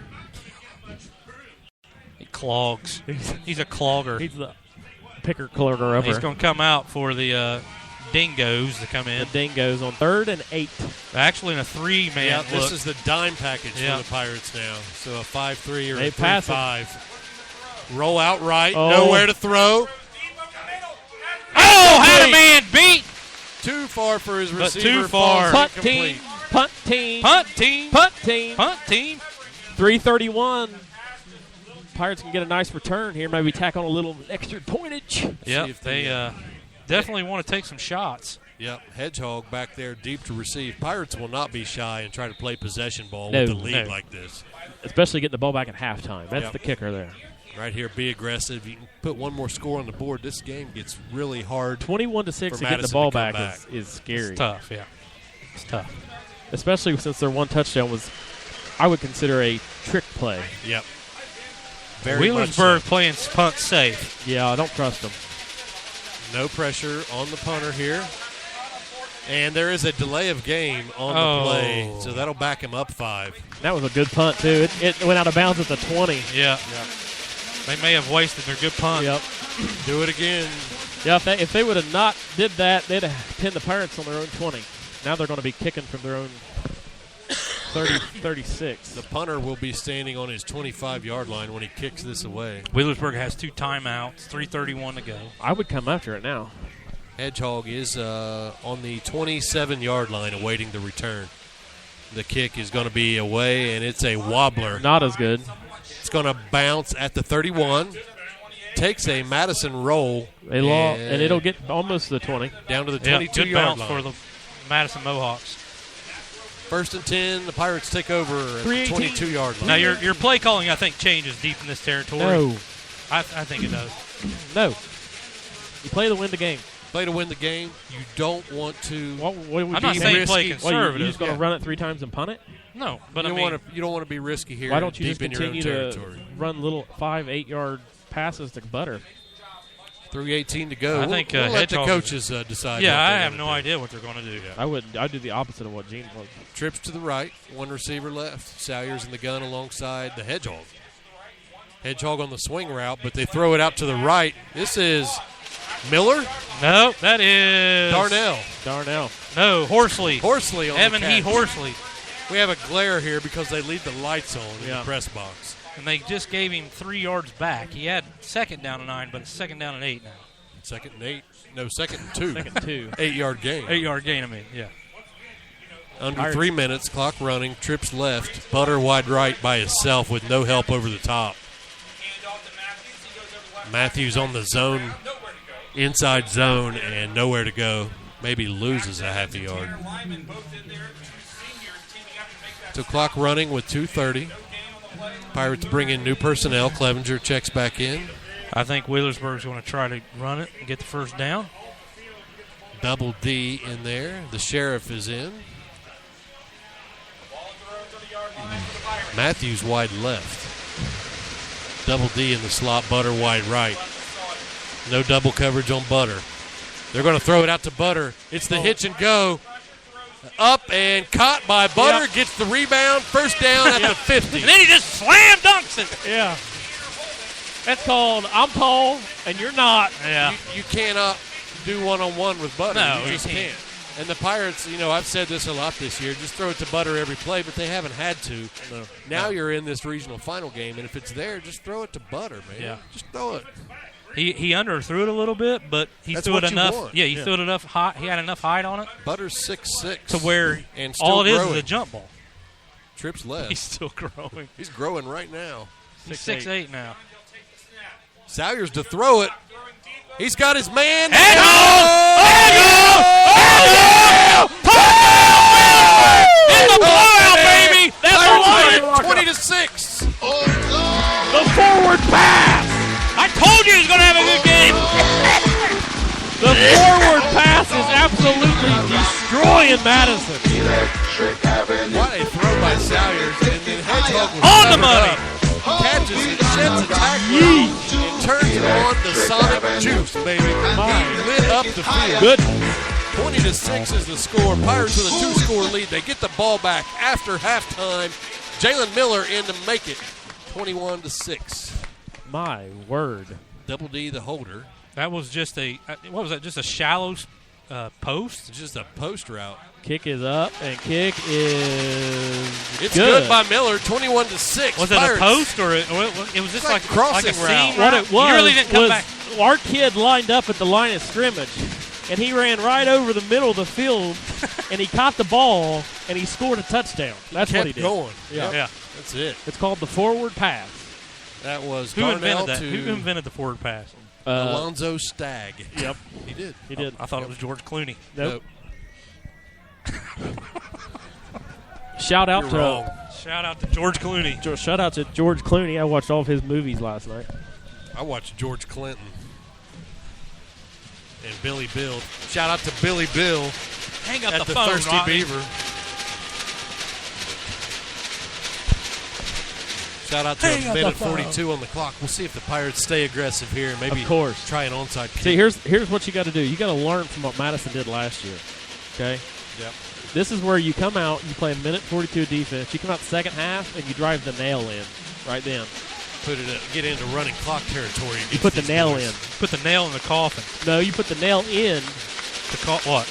Speaker 6: He clogs. He's a clogger.
Speaker 4: He's the picker clogger ever.
Speaker 6: He's going to come out for the Dingoes to come in.
Speaker 4: The Dingoes on 3rd and 8.
Speaker 6: Actually, in a 3-man
Speaker 5: Yeah,
Speaker 6: look.
Speaker 5: this is the dime package
Speaker 6: Yeah.
Speaker 5: for the Pirates now. So a 5-3 or
Speaker 4: They
Speaker 5: a
Speaker 4: pass
Speaker 5: 3-5. Roll out right.
Speaker 4: Oh.
Speaker 5: Nowhere to throw.
Speaker 6: Oh, had a man beat.
Speaker 5: Too far for his
Speaker 6: But
Speaker 5: receiver.
Speaker 6: too far.
Speaker 5: Falls
Speaker 4: Punt
Speaker 5: incomplete.
Speaker 4: team. Punt team.
Speaker 6: Punt team.
Speaker 4: Punt team.
Speaker 6: Punt team.
Speaker 4: 3:31. Pirates can get a nice return here. Maybe tack on a little extra pointage.
Speaker 6: Yep,
Speaker 5: if
Speaker 6: they definitely want to take some shots.
Speaker 5: Yep, Hedgehog back there deep to receive. Pirates will not be shy and try to play possession ball
Speaker 4: No,
Speaker 5: with the lead
Speaker 6: no.
Speaker 5: like this.
Speaker 4: Especially getting the ball back at halftime. That's
Speaker 5: Yep.
Speaker 4: the kicker there.
Speaker 5: Right here, be aggressive. You can put one more score on the board. This game gets really hard.
Speaker 4: 21-6
Speaker 5: For
Speaker 4: and getting the
Speaker 5: Madison
Speaker 4: ball
Speaker 5: to come
Speaker 4: back
Speaker 5: back.
Speaker 4: is scary.
Speaker 6: It's tough, yeah. It's tough.
Speaker 4: Especially since their one touchdown was, I would consider, a trick play.
Speaker 5: Yep. Very much so.
Speaker 6: Wheelersburg playing punt safe.
Speaker 4: Yeah, I don't trust them.
Speaker 5: No pressure on the punter here. And there is a delay of game on the play, so that'll back him up 5.
Speaker 4: That was a good punt, too. It went out of bounds at the 20.
Speaker 6: Yeah. They may have wasted their good punt.
Speaker 4: Yep.
Speaker 5: Do it again.
Speaker 4: Yeah, if they would have not did that, they'd have pinned the Pirates on their own 20. Now they're going to be kicking from their own 36.
Speaker 5: The punter will be standing on his 25-yard line when he kicks this away.
Speaker 6: Wheelersburg has 2 timeouts, 3:31 to go.
Speaker 4: I would come after it now.
Speaker 5: Hedgehog is on the 27-yard line awaiting the return. The kick is going to be away, and it's a wobbler.
Speaker 4: Not as good.
Speaker 5: It's going to bounce at the 31. Takes a Madison roll.
Speaker 4: And it'll get almost to the 20.
Speaker 5: Down to the
Speaker 6: Yeah,
Speaker 5: 22-yard
Speaker 6: good bounce
Speaker 5: line.
Speaker 6: for the Madison Mohawks.
Speaker 5: 1st and 10. The Pirates take over at the 22-yard line.
Speaker 6: Now, your play calling, I think, changes deep in this territory.
Speaker 4: No.
Speaker 6: I think it does.
Speaker 4: No. You play to win the game.
Speaker 5: Play to win the game. You don't want to.
Speaker 4: What would
Speaker 6: I'm not saying play
Speaker 5: risky.
Speaker 6: conservative.
Speaker 4: you just going to run it 3 times and punt it?
Speaker 6: No, but
Speaker 5: you
Speaker 6: I mean,
Speaker 5: don't want to be risky here.
Speaker 4: Why don't you
Speaker 5: deep
Speaker 4: just
Speaker 5: in your own
Speaker 4: continue to
Speaker 5: territory.
Speaker 4: run little 5-8-yard passes to Butter?
Speaker 5: 3:18 to go.
Speaker 6: I think
Speaker 5: we'll let the
Speaker 6: Hedgehog-
Speaker 5: coaches decide.
Speaker 6: yeah,
Speaker 5: what
Speaker 6: I
Speaker 5: they're
Speaker 6: have
Speaker 5: gonna
Speaker 6: no
Speaker 5: do.
Speaker 6: idea what they're going to do.
Speaker 4: I'd do the opposite of what Gene was.
Speaker 5: Trips to the right. One receiver left. Salyers in the gun alongside the Hedgehog. Hedgehog on the swing route, but they throw it out to the right. This is Miller.
Speaker 6: No, that is
Speaker 5: Darnell.
Speaker 6: No, Horsley.
Speaker 5: Horsley on
Speaker 6: Evan
Speaker 5: the
Speaker 6: He
Speaker 5: catch.
Speaker 6: Horsley.
Speaker 5: We have a glare here because they leave the lights on in
Speaker 4: Yeah.
Speaker 5: the press box.
Speaker 6: And they just gave him 3 yards back. He had 2nd down and 9, but it's 2nd down and 8 now.
Speaker 5: 2nd and 8. No, 2nd and 2.
Speaker 4: 2nd and 2.
Speaker 5: 8-yard gain.
Speaker 6: 8-yard gain, I mean, yeah.
Speaker 5: Under
Speaker 4: Pirates.
Speaker 5: 3 minutes, clock running, trips left, Butter wide right by himself with no help over the top. Matthews on the zone, inside zone, and nowhere to go. Maybe loses a half a yard. So clock running with 2:30. Pirates bring in new personnel. Clevenger checks back in.
Speaker 6: I think Wheelersburg's going to try to run it and get the 1st down.
Speaker 5: Double D in there. The sheriff is in. Matthews wide left. Double D in the slot. Butter wide right. No double coverage on Butter. They're going to throw it out to Butter. It's the hitch and go. Up and caught by Butter.
Speaker 4: Yep.
Speaker 5: Gets the rebound. 1st down at the 50.
Speaker 6: And then he just slam dunks it.
Speaker 4: Yeah. That's called I'm tall and you're not.
Speaker 6: Yeah.
Speaker 5: You cannot do one-on-one with Butter.
Speaker 6: No,
Speaker 5: you just
Speaker 6: you can't.
Speaker 5: can't. And the Pirates, I've said this a lot this year, just throw it to Butter every play, but they haven't had to.
Speaker 4: No.
Speaker 5: Now you're in this regional final game, and if it's there, just throw it to Butter, man.
Speaker 6: Yeah.
Speaker 5: Just throw it.
Speaker 6: He underthrew it a little bit, but he
Speaker 5: That's
Speaker 6: threw it
Speaker 5: what you
Speaker 6: enough.
Speaker 5: want.
Speaker 6: Yeah, he threw it enough height. He had enough height on it
Speaker 5: Butter's 6'6".
Speaker 6: to where
Speaker 5: and still
Speaker 6: all it is
Speaker 5: growing.
Speaker 6: a jump ball.
Speaker 5: Trips left.
Speaker 6: He's still growing.
Speaker 5: He's growing right now.
Speaker 6: He's 6'8" now.
Speaker 5: Salyers to throw it. He's got his man.
Speaker 6: In the blowout, baby!
Speaker 5: That's 20-6.
Speaker 4: The forward pass.
Speaker 6: I told you he was going to have a good game.
Speaker 4: The forward pass is absolutely destroying Madison.
Speaker 5: What a throw by Salyers. And then Hedgehog was
Speaker 6: On the
Speaker 5: covered
Speaker 6: money.
Speaker 5: up. Catches it, sheds a tackle, and turns on the Sonic Juice, baby. He lit up the field.
Speaker 4: Good.
Speaker 5: 20-6 is the score. Pirates with a 2-score lead. They get the ball back after halftime. Jalen Miller in to make it 21-6.
Speaker 4: My word.
Speaker 5: Double D the holder.
Speaker 6: That was just what was that? Just a shallow post?
Speaker 5: It's just a post route.
Speaker 4: Kick is up, and kick is
Speaker 5: It's good by Miller, 21-6.
Speaker 6: Was
Speaker 5: Pirates.
Speaker 6: it a post or it was just like
Speaker 5: crossing
Speaker 6: a
Speaker 5: route?
Speaker 6: seam
Speaker 4: What
Speaker 6: route?
Speaker 4: it was
Speaker 6: You really didn't come
Speaker 4: was
Speaker 6: back.
Speaker 4: our kid lined up at the line of scrimmage, and he ran right over the middle of the field, and he caught the ball, and he scored a touchdown. That's what he did.
Speaker 5: Going.
Speaker 4: Yeah.
Speaker 6: Yeah.
Speaker 5: That's it.
Speaker 4: It's called the forward pass.
Speaker 5: That was
Speaker 6: Who
Speaker 5: Darnell
Speaker 6: invented that?
Speaker 5: to
Speaker 6: Who invented the forward pass?
Speaker 5: Alonzo Stagg.
Speaker 4: Yep,
Speaker 5: He did.
Speaker 4: he did.
Speaker 6: I thought it was George Clooney.
Speaker 4: Nope. Shout out
Speaker 5: You're
Speaker 4: to
Speaker 5: wrong.
Speaker 6: Shout out to George Clooney.
Speaker 4: shout out to George Clooney. I watched all of his movies last night.
Speaker 5: I watched George Clinton and Billy Bill. Shout out to Billy Bill
Speaker 6: Hang up
Speaker 5: at the
Speaker 6: phone,
Speaker 5: Thirsty
Speaker 6: Rodney.
Speaker 5: Beaver. Shout out to a minute 42 on the clock. We'll see if the Pirates stay aggressive here. Maybe
Speaker 4: Of course.
Speaker 5: try an onside kick.
Speaker 4: See, here's what you got to do. You got to learn from what Madison did last year. Okay.
Speaker 5: Yep.
Speaker 4: This is where you come out, you play a minute 42 defense. You come out the second half and you drive the nail in right then.
Speaker 5: Get into running clock territory.
Speaker 4: You put the nail in.
Speaker 6: Put the nail in the coffin.
Speaker 4: No, you put the nail in.
Speaker 6: What?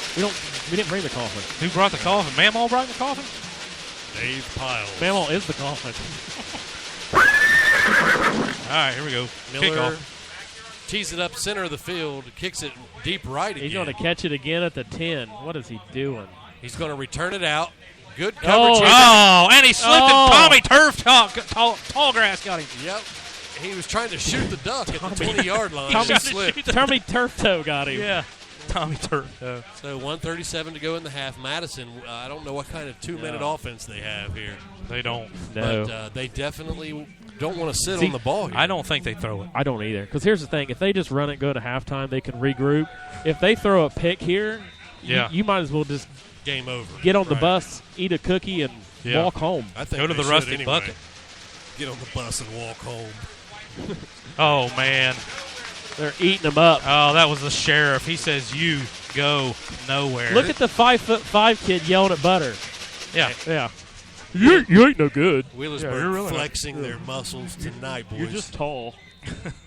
Speaker 4: We didn't bring the coffin.
Speaker 6: Who brought the coffin? Mamaw brought the coffin?
Speaker 5: Dave Piles.
Speaker 4: Mammal is the coffin.
Speaker 6: All right, here we go.
Speaker 5: Miller
Speaker 6: Kickoff.
Speaker 5: tees it up center of the field, kicks it deep right again.
Speaker 4: He's going to catch it again at the 10. What is he doing?
Speaker 5: He's going to return it out. Good coverage. here.
Speaker 6: Oh, and he slipped
Speaker 4: Oh.
Speaker 6: and Tommy Tall Grass got him.
Speaker 5: Yep. He was trying to shoot the duck at the 20-yard line.
Speaker 6: Tommy-
Speaker 5: and slipped.
Speaker 4: Tommy Turf Toe got him.
Speaker 6: Yeah. Tommy Turf.
Speaker 5: So 1:37 to go in the half. Madison, I don't know what kind of 2-minute offense they have here.
Speaker 6: They don't.
Speaker 4: No.
Speaker 5: But they definitely don't want to sit
Speaker 4: See,
Speaker 5: on the ball here.
Speaker 6: I don't think they throw it.
Speaker 4: I don't either. Because here's the thing. If they just run it, go to halftime, they can regroup. If they throw a pick here,
Speaker 6: Yeah.
Speaker 4: you might as well just
Speaker 5: Game over.
Speaker 4: get on the
Speaker 5: Right.
Speaker 4: bus, eat a cookie, and
Speaker 6: Yeah.
Speaker 4: walk home.
Speaker 5: I think
Speaker 6: Go to
Speaker 5: they
Speaker 6: the
Speaker 5: should
Speaker 6: Rusty
Speaker 5: anyway.
Speaker 6: Bucket.
Speaker 5: Get on the bus and walk home.
Speaker 6: Oh, man.
Speaker 4: They're eating them up.
Speaker 6: Oh, that was the sheriff. He says, you go nowhere.
Speaker 4: Look at the 5'5" kid yelling at Butter.
Speaker 6: Yeah.
Speaker 4: Yeah. You ain't no good.
Speaker 5: Wheelersburg
Speaker 4: Yeah, you're really
Speaker 5: flexing their muscles tonight, boys.
Speaker 4: You're just tall.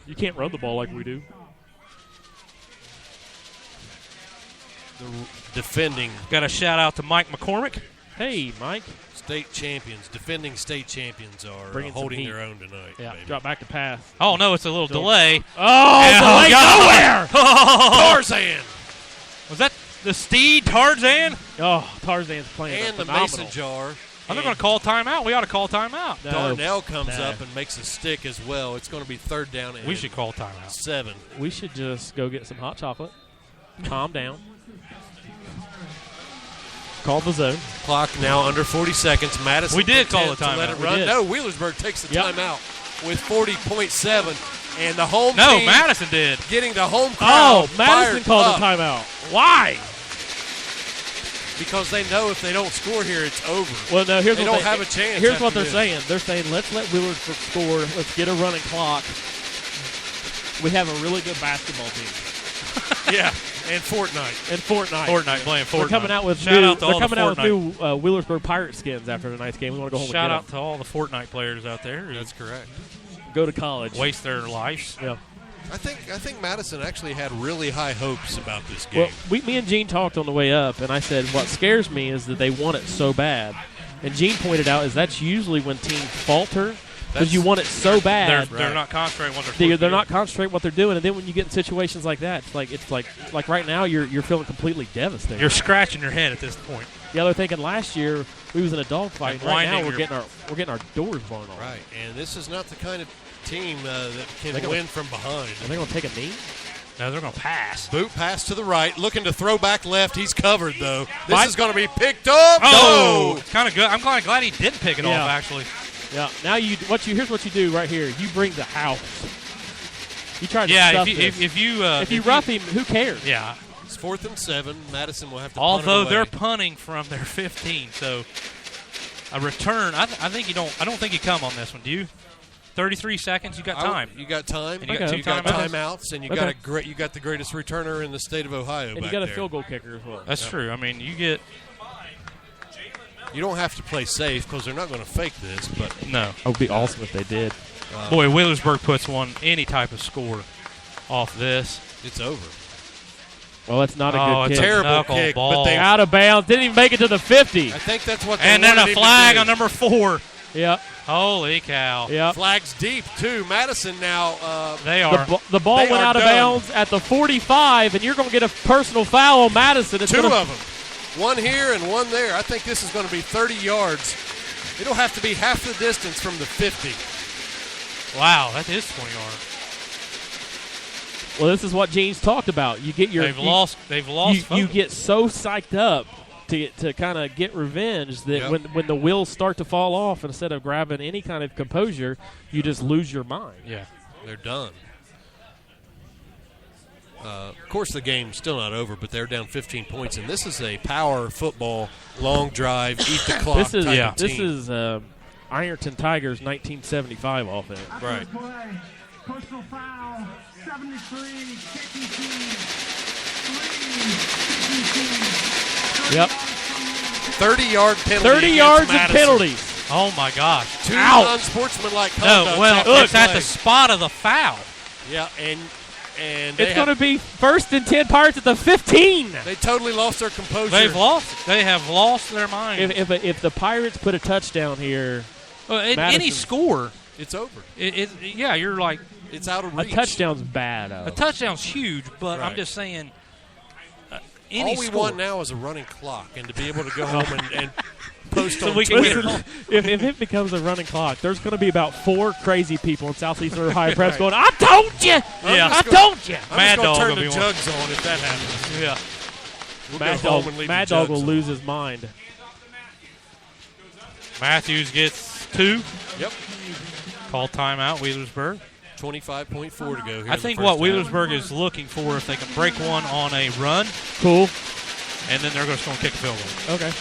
Speaker 4: You can't run the ball like we do.
Speaker 5: the defending
Speaker 6: Got a shout out to Mike McCormick.
Speaker 4: Hey, Mike.
Speaker 5: state champions, defending state champions are
Speaker 4: Bringing some
Speaker 5: holding
Speaker 4: heat.
Speaker 5: their own tonight.
Speaker 4: Yeah,
Speaker 5: baby.
Speaker 4: drop back to pass.
Speaker 6: Oh, no, it's a little delay.
Speaker 4: Oh, delay nowhere!
Speaker 5: Tarzan
Speaker 6: Was that the Steed Tarzan?
Speaker 4: Oh, Tarzan's playing
Speaker 5: and the
Speaker 4: phenomenal.
Speaker 5: mason jar.
Speaker 6: Oh, they're going to call timeout. We ought to call timeout.
Speaker 4: No.
Speaker 5: Darnell comes
Speaker 4: No.
Speaker 5: up and makes a stick as well. It's going to be third down and
Speaker 6: We should call timeout.
Speaker 5: 7.
Speaker 4: We should just go get some hot chocolate. Calm down. Call the zone.
Speaker 5: Clock now under 40 seconds. Madison
Speaker 6: We did call
Speaker 5: content
Speaker 6: a
Speaker 5: to let
Speaker 6: timeout.
Speaker 5: it
Speaker 4: We
Speaker 5: run.
Speaker 4: did.
Speaker 5: No, Wheelersburg takes the
Speaker 4: Yep.
Speaker 5: timeout with 40.7. And the home
Speaker 6: No,
Speaker 5: team
Speaker 6: Madison did.
Speaker 5: getting the home crowd
Speaker 4: Oh, Madison
Speaker 5: fired
Speaker 4: called
Speaker 5: up
Speaker 4: a timeout. Why?
Speaker 5: because they know if they don't score here, it's over.
Speaker 4: Well, no, here's
Speaker 5: They
Speaker 4: what
Speaker 5: don't have a chance
Speaker 4: Here's
Speaker 5: after
Speaker 4: what they're
Speaker 5: this.
Speaker 4: saying. They're saying, let's let Wheelersburg score. Let's get a running clock. We have a really good basketball team.
Speaker 5: Yeah, and Fortnite.
Speaker 4: And Fortnite.
Speaker 6: Fortnite playing Fortnite.
Speaker 4: They're coming out with
Speaker 6: Shout
Speaker 4: new.
Speaker 6: out to all
Speaker 4: They're coming
Speaker 6: the
Speaker 4: out with
Speaker 6: Fortnite.
Speaker 4: new Wheelersburg Pirate skins after tonight's game. We want to go home
Speaker 6: Shout
Speaker 4: and
Speaker 6: out to all the Fortnite players out there who
Speaker 5: That's correct.
Speaker 4: go to college.
Speaker 6: waste their lives.
Speaker 4: Yeah.
Speaker 5: I think Madison actually had really high hopes about this game.
Speaker 4: Well, me and Gene talked on the way up, and I said what scares me is that they want it so bad. And Gene pointed out is that's usually when teams falter because you want it so bad.
Speaker 6: They're not concentrating what they're
Speaker 4: They're not concentrating what they're doing, and then when you get in situations like that, it's like right now you're feeling completely devastated.
Speaker 6: You're scratching your head at this point.
Speaker 4: Yeah, they're thinking last year we was in a dogfight.
Speaker 6: And
Speaker 4: Right now
Speaker 6: winding
Speaker 4: we're getting our doors blown off.
Speaker 5: Right, and this is not the kind of team that can
Speaker 4: They're gonna-
Speaker 5: win from behind.
Speaker 4: Are they going to take a knee?
Speaker 6: No, they're going to pass.
Speaker 5: Boot pass to the right, looking to throw back left. He's covered, though. This
Speaker 6: Mike-
Speaker 5: is going to be picked up.
Speaker 6: Oh,
Speaker 5: No!
Speaker 6: it's kind of good. I'm kind of glad he didn't pick it
Speaker 4: Yeah.
Speaker 6: off, actually.
Speaker 4: Yeah. Now here's what you do right here. You bring the house. You try to
Speaker 6: Yeah,
Speaker 4: stuff
Speaker 6: if you
Speaker 4: you rough him, who cares?
Speaker 6: Yeah.
Speaker 5: It's 4th and 7. Madison will have to
Speaker 6: Although
Speaker 5: punt it
Speaker 6: they're
Speaker 5: away.
Speaker 6: punting from their 15, so a return. I think you don't. I don't think you come on this one. Do you? 33 seconds. You got time.
Speaker 5: You got time.
Speaker 6: And you got
Speaker 4: Okay.
Speaker 6: two
Speaker 5: You got
Speaker 6: timeouts.
Speaker 5: timeouts, and you
Speaker 4: Okay.
Speaker 5: got the greatest returner in the state of Ohio.
Speaker 4: And
Speaker 5: back
Speaker 4: you got a
Speaker 5: there.
Speaker 4: field goal kicker as well.
Speaker 6: That's true. I mean, you get
Speaker 5: You don't have to play safe because they're not going to fake this. But
Speaker 6: no.
Speaker 4: That would be awesome if they did.
Speaker 6: Boy, Wheelersburg puts any type of score off this.
Speaker 5: it's over.
Speaker 4: Well, that's not a good kick.
Speaker 5: Terrible kick, but they
Speaker 4: out of bounds. Didn't even make it to the 50.
Speaker 5: I think that's what they
Speaker 6: And then a
Speaker 5: wanted him to
Speaker 6: flag
Speaker 5: do.
Speaker 6: on number 4.
Speaker 4: Yep.
Speaker 6: Holy cow.
Speaker 4: Yep.
Speaker 5: Flags deep, too. Madison now.
Speaker 6: They are.
Speaker 4: The ball
Speaker 5: They
Speaker 4: went
Speaker 5: are
Speaker 4: out of
Speaker 5: done.
Speaker 4: bounds at the 45, and you're going to get a personal foul on Madison. It's
Speaker 5: 2
Speaker 4: gonna,
Speaker 5: of them. One here and one there. I think this is going to be 30 yards. It'll have to be half the distance from the 50.
Speaker 6: Wow, that is 20 yards.
Speaker 4: Well, this is what Gene's talked about. You get your
Speaker 6: They've lost.
Speaker 4: You get so psyched up to kind of get revenge that when the wheels start to fall off, instead of grabbing any kind of composure, you just lose your mind.
Speaker 5: Yeah, they're done. Of course, the game's still not over, but they're down 15 points, and this is a power football, long drive, eat the clock
Speaker 4: This is
Speaker 5: type of team.
Speaker 4: This is Ironton Tigers 1975 offense.
Speaker 5: Right.
Speaker 3: Personal foul, 73, kicking team, 3,
Speaker 4: Yep.
Speaker 5: 30-yard penalty.
Speaker 4: 30
Speaker 5: against
Speaker 4: yards
Speaker 5: Madison.
Speaker 4: and penalties.
Speaker 6: Oh, my gosh.
Speaker 5: 2
Speaker 4: Ow.
Speaker 5: unsportsmanlike
Speaker 6: No,
Speaker 5: conducts.
Speaker 6: well,
Speaker 5: off that
Speaker 6: it's at
Speaker 5: play.
Speaker 6: the spot of the foul.
Speaker 5: Yeah, and
Speaker 4: It's going to be 1st and 10 Pirates at the 15.
Speaker 5: They totally lost their composure.
Speaker 6: They've lost. They have lost their mind.
Speaker 4: If the Pirates put a touchdown here,
Speaker 6: Any
Speaker 4: Madison-
Speaker 6: score,
Speaker 5: It's over.
Speaker 6: yeah, you're like,
Speaker 5: It's out of
Speaker 4: a
Speaker 5: reach.
Speaker 4: touchdown's bad.
Speaker 6: a touchdown's huge, but I'm
Speaker 5: Right.
Speaker 6: just saying, any
Speaker 5: All we
Speaker 6: score.
Speaker 5: want now is a running clock and to be able to go home and post
Speaker 6: So
Speaker 5: on
Speaker 6: we can
Speaker 5: Twitter.
Speaker 6: get
Speaker 4: if it becomes a running clock, there's going to be about 4 crazy people in Southeastern Ohio Preps going, I told you!
Speaker 6: Yeah.
Speaker 4: I told you!
Speaker 5: I'm
Speaker 6: Mad
Speaker 5: just
Speaker 6: Dog
Speaker 5: going
Speaker 6: will
Speaker 5: to
Speaker 6: be
Speaker 5: turn
Speaker 6: one.
Speaker 5: the jugs on if that happens.
Speaker 6: Yeah.
Speaker 5: We'll
Speaker 4: Mad
Speaker 5: go home
Speaker 4: Dog,
Speaker 5: and leave
Speaker 4: Mad
Speaker 5: the
Speaker 4: Dog
Speaker 5: jugs
Speaker 4: will
Speaker 5: on.
Speaker 4: lose his mind.
Speaker 6: Matthews gets 2.
Speaker 5: Yep.
Speaker 6: Call timeout, Wheelersburg.
Speaker 5: 25.4 to go here.
Speaker 6: I think what Wheelersburg is looking for, if they can break one on a run,
Speaker 4: Cool.
Speaker 6: and then they're just going to kick a field goal.
Speaker 4: Okay.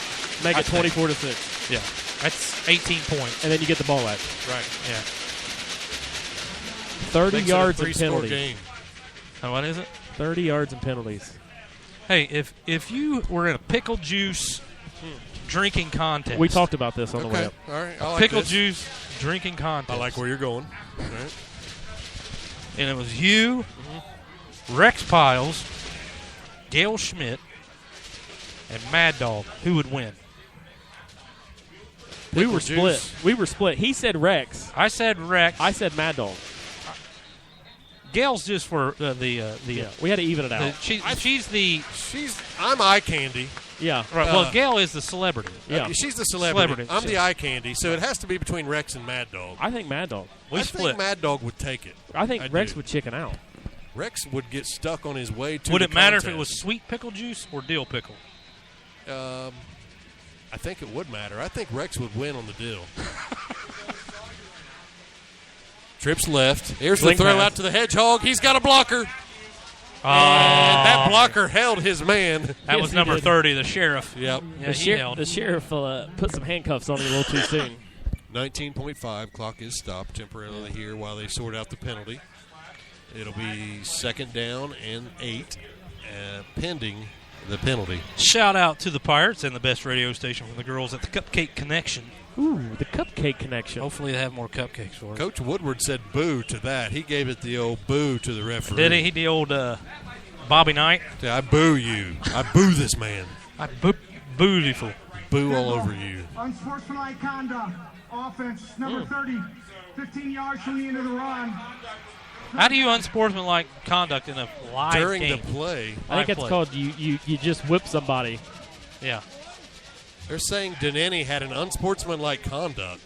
Speaker 4: Make
Speaker 6: I
Speaker 4: it
Speaker 6: think.
Speaker 4: 24-6.
Speaker 6: Yeah. That's 18 points.
Speaker 4: And then you get the ball back.
Speaker 5: Right.
Speaker 6: Yeah.
Speaker 4: 30
Speaker 5: Makes
Speaker 4: yards
Speaker 5: it a
Speaker 4: and
Speaker 5: 3-score
Speaker 4: penalties.
Speaker 5: game.
Speaker 6: What is it?
Speaker 4: 30 yards and penalties.
Speaker 6: Hey, if you were in a pickle juice drinking contest.
Speaker 4: We talked about this on the way
Speaker 5: Okay.
Speaker 4: up.
Speaker 5: All right. I like
Speaker 6: Pickle
Speaker 5: this.
Speaker 6: juice drinking contest.
Speaker 5: I like where you're going. All right.
Speaker 6: And it was you, Rex Piles, Gail Schmidt, and Mad Dog. Who would win?
Speaker 4: We were
Speaker 5: Pickle juice.
Speaker 4: split. We were split. He said Rex.
Speaker 6: I said Rex.
Speaker 4: I said Mad Dog.
Speaker 6: Gail's just for the
Speaker 4: We had to even it out.
Speaker 6: she's the
Speaker 5: I'm eye candy.
Speaker 4: Yeah.
Speaker 6: right. Well, Gail is the celebrity.
Speaker 4: Yeah.
Speaker 5: She's the celebrity.
Speaker 6: Celebrity.
Speaker 5: I'm the eye candy, so it has to be between Rex and Mad Dog.
Speaker 4: I think Mad Dog.
Speaker 6: We
Speaker 5: I
Speaker 6: split.
Speaker 5: think Mad Dog would take it.
Speaker 4: I think
Speaker 5: I
Speaker 4: Rex
Speaker 5: do.
Speaker 4: would chicken out.
Speaker 5: Rex would get stuck on his way to
Speaker 6: Would
Speaker 5: the
Speaker 6: it matter if it
Speaker 5: contest.
Speaker 6: was sweet pickle juice or dill pickle?
Speaker 5: I think it would matter. I think Rex would win on the deal. Trips left. Here's
Speaker 4: Sling
Speaker 5: the throw
Speaker 4: pass.
Speaker 5: out to the Hedgehog. He's got a blocker.
Speaker 6: Oh,
Speaker 5: And that blocker held his man.
Speaker 6: that
Speaker 4: Yes,
Speaker 6: was
Speaker 4: he
Speaker 6: number
Speaker 4: did.
Speaker 6: 30, the sheriff.
Speaker 5: Yep.
Speaker 6: Yeah, he held.
Speaker 4: The sheriff put some handcuffs on him a little too soon.
Speaker 5: 19.5. Clock is stopped temporarily here while they sort out the penalty. It'll be 2nd down and 8, pending the penalty.
Speaker 6: Shout out to the Pirates and the best radio station for the girls at the Cupcake Connection.
Speaker 4: Ooh, the cupcake connection.
Speaker 6: Hopefully they have more cupcakes for us.
Speaker 5: Coach Woodward said boo to that. He gave it the old boo to the referee.
Speaker 6: Did he? He the old Bobby Knight.
Speaker 5: Yeah, I boo you. I boo this man.
Speaker 6: Beautiful.
Speaker 5: Boo all over you.
Speaker 3: Unsportsmanlike conduct. Offense, number 30, 15 yards from the end of the run.
Speaker 6: How do you unsportsmanlike conduct in a live
Speaker 5: During
Speaker 6: game?
Speaker 5: the play,
Speaker 4: I think
Speaker 6: Live
Speaker 4: it's
Speaker 6: play.
Speaker 4: called you just whip somebody.
Speaker 6: Yeah.
Speaker 5: they're saying Deneni had an unsportsmanlike conduct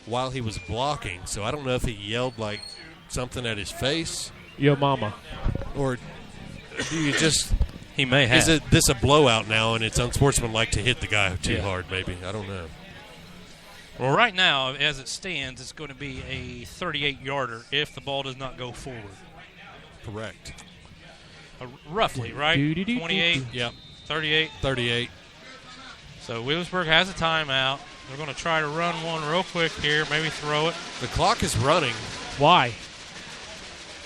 Speaker 5: while he was blocking. So I don't know if he yelled like something at his face,
Speaker 4: Yo mama.
Speaker 5: or do you just
Speaker 6: He may have.
Speaker 5: is it this a blowout now and it's unsportsmanlike to hit the guy too
Speaker 6: Yeah.
Speaker 5: hard? Maybe I don't know.
Speaker 6: Well, right now, as it stands, it's going to be a 38-yarder if the ball does not go forward.
Speaker 5: Correct.
Speaker 6: Roughly, right?
Speaker 4: Do-do-do-do-do.
Speaker 6: 28,
Speaker 5: Yep.
Speaker 6: 38.
Speaker 5: 38.
Speaker 6: So Wheelersburg has a timeout. They're going to try to run one real quick here, maybe throw it.
Speaker 5: The clock is running.
Speaker 4: Why?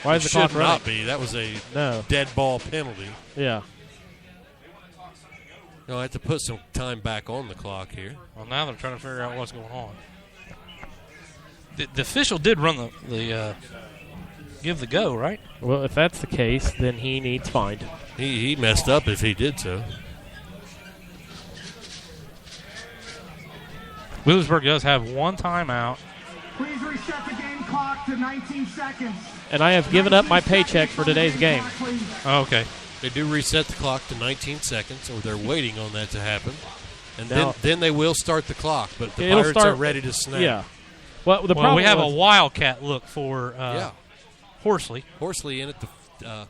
Speaker 4: Why is
Speaker 5: It
Speaker 4: the clock
Speaker 5: should
Speaker 4: running?
Speaker 5: not be. That was a
Speaker 4: No.
Speaker 5: dead ball penalty.
Speaker 4: Yeah.
Speaker 5: No, I have to put some time back on the clock here.
Speaker 6: Well, now they're trying to figure out what's going on. The official did run the give the go, right?
Speaker 4: Well, if that's the case, then he needs fined.
Speaker 5: He messed up if he did so.
Speaker 6: Wheelersburg does have one timeout.
Speaker 3: Please reset the game clock to 19 seconds.
Speaker 4: And I have given up my paycheck for today's game.
Speaker 6: Oh, okay.
Speaker 5: They do reset the clock to 19 seconds, or they're waiting on that to happen. And
Speaker 4: Now-
Speaker 5: then they will start the clock, but the
Speaker 4: It'll
Speaker 5: Pirates
Speaker 4: start-
Speaker 5: are ready to snap.
Speaker 4: Yeah. Well, the
Speaker 6: Well,
Speaker 4: problem
Speaker 6: we have
Speaker 4: was,
Speaker 6: a wildcat look for Horsley.
Speaker 5: Horsley in at the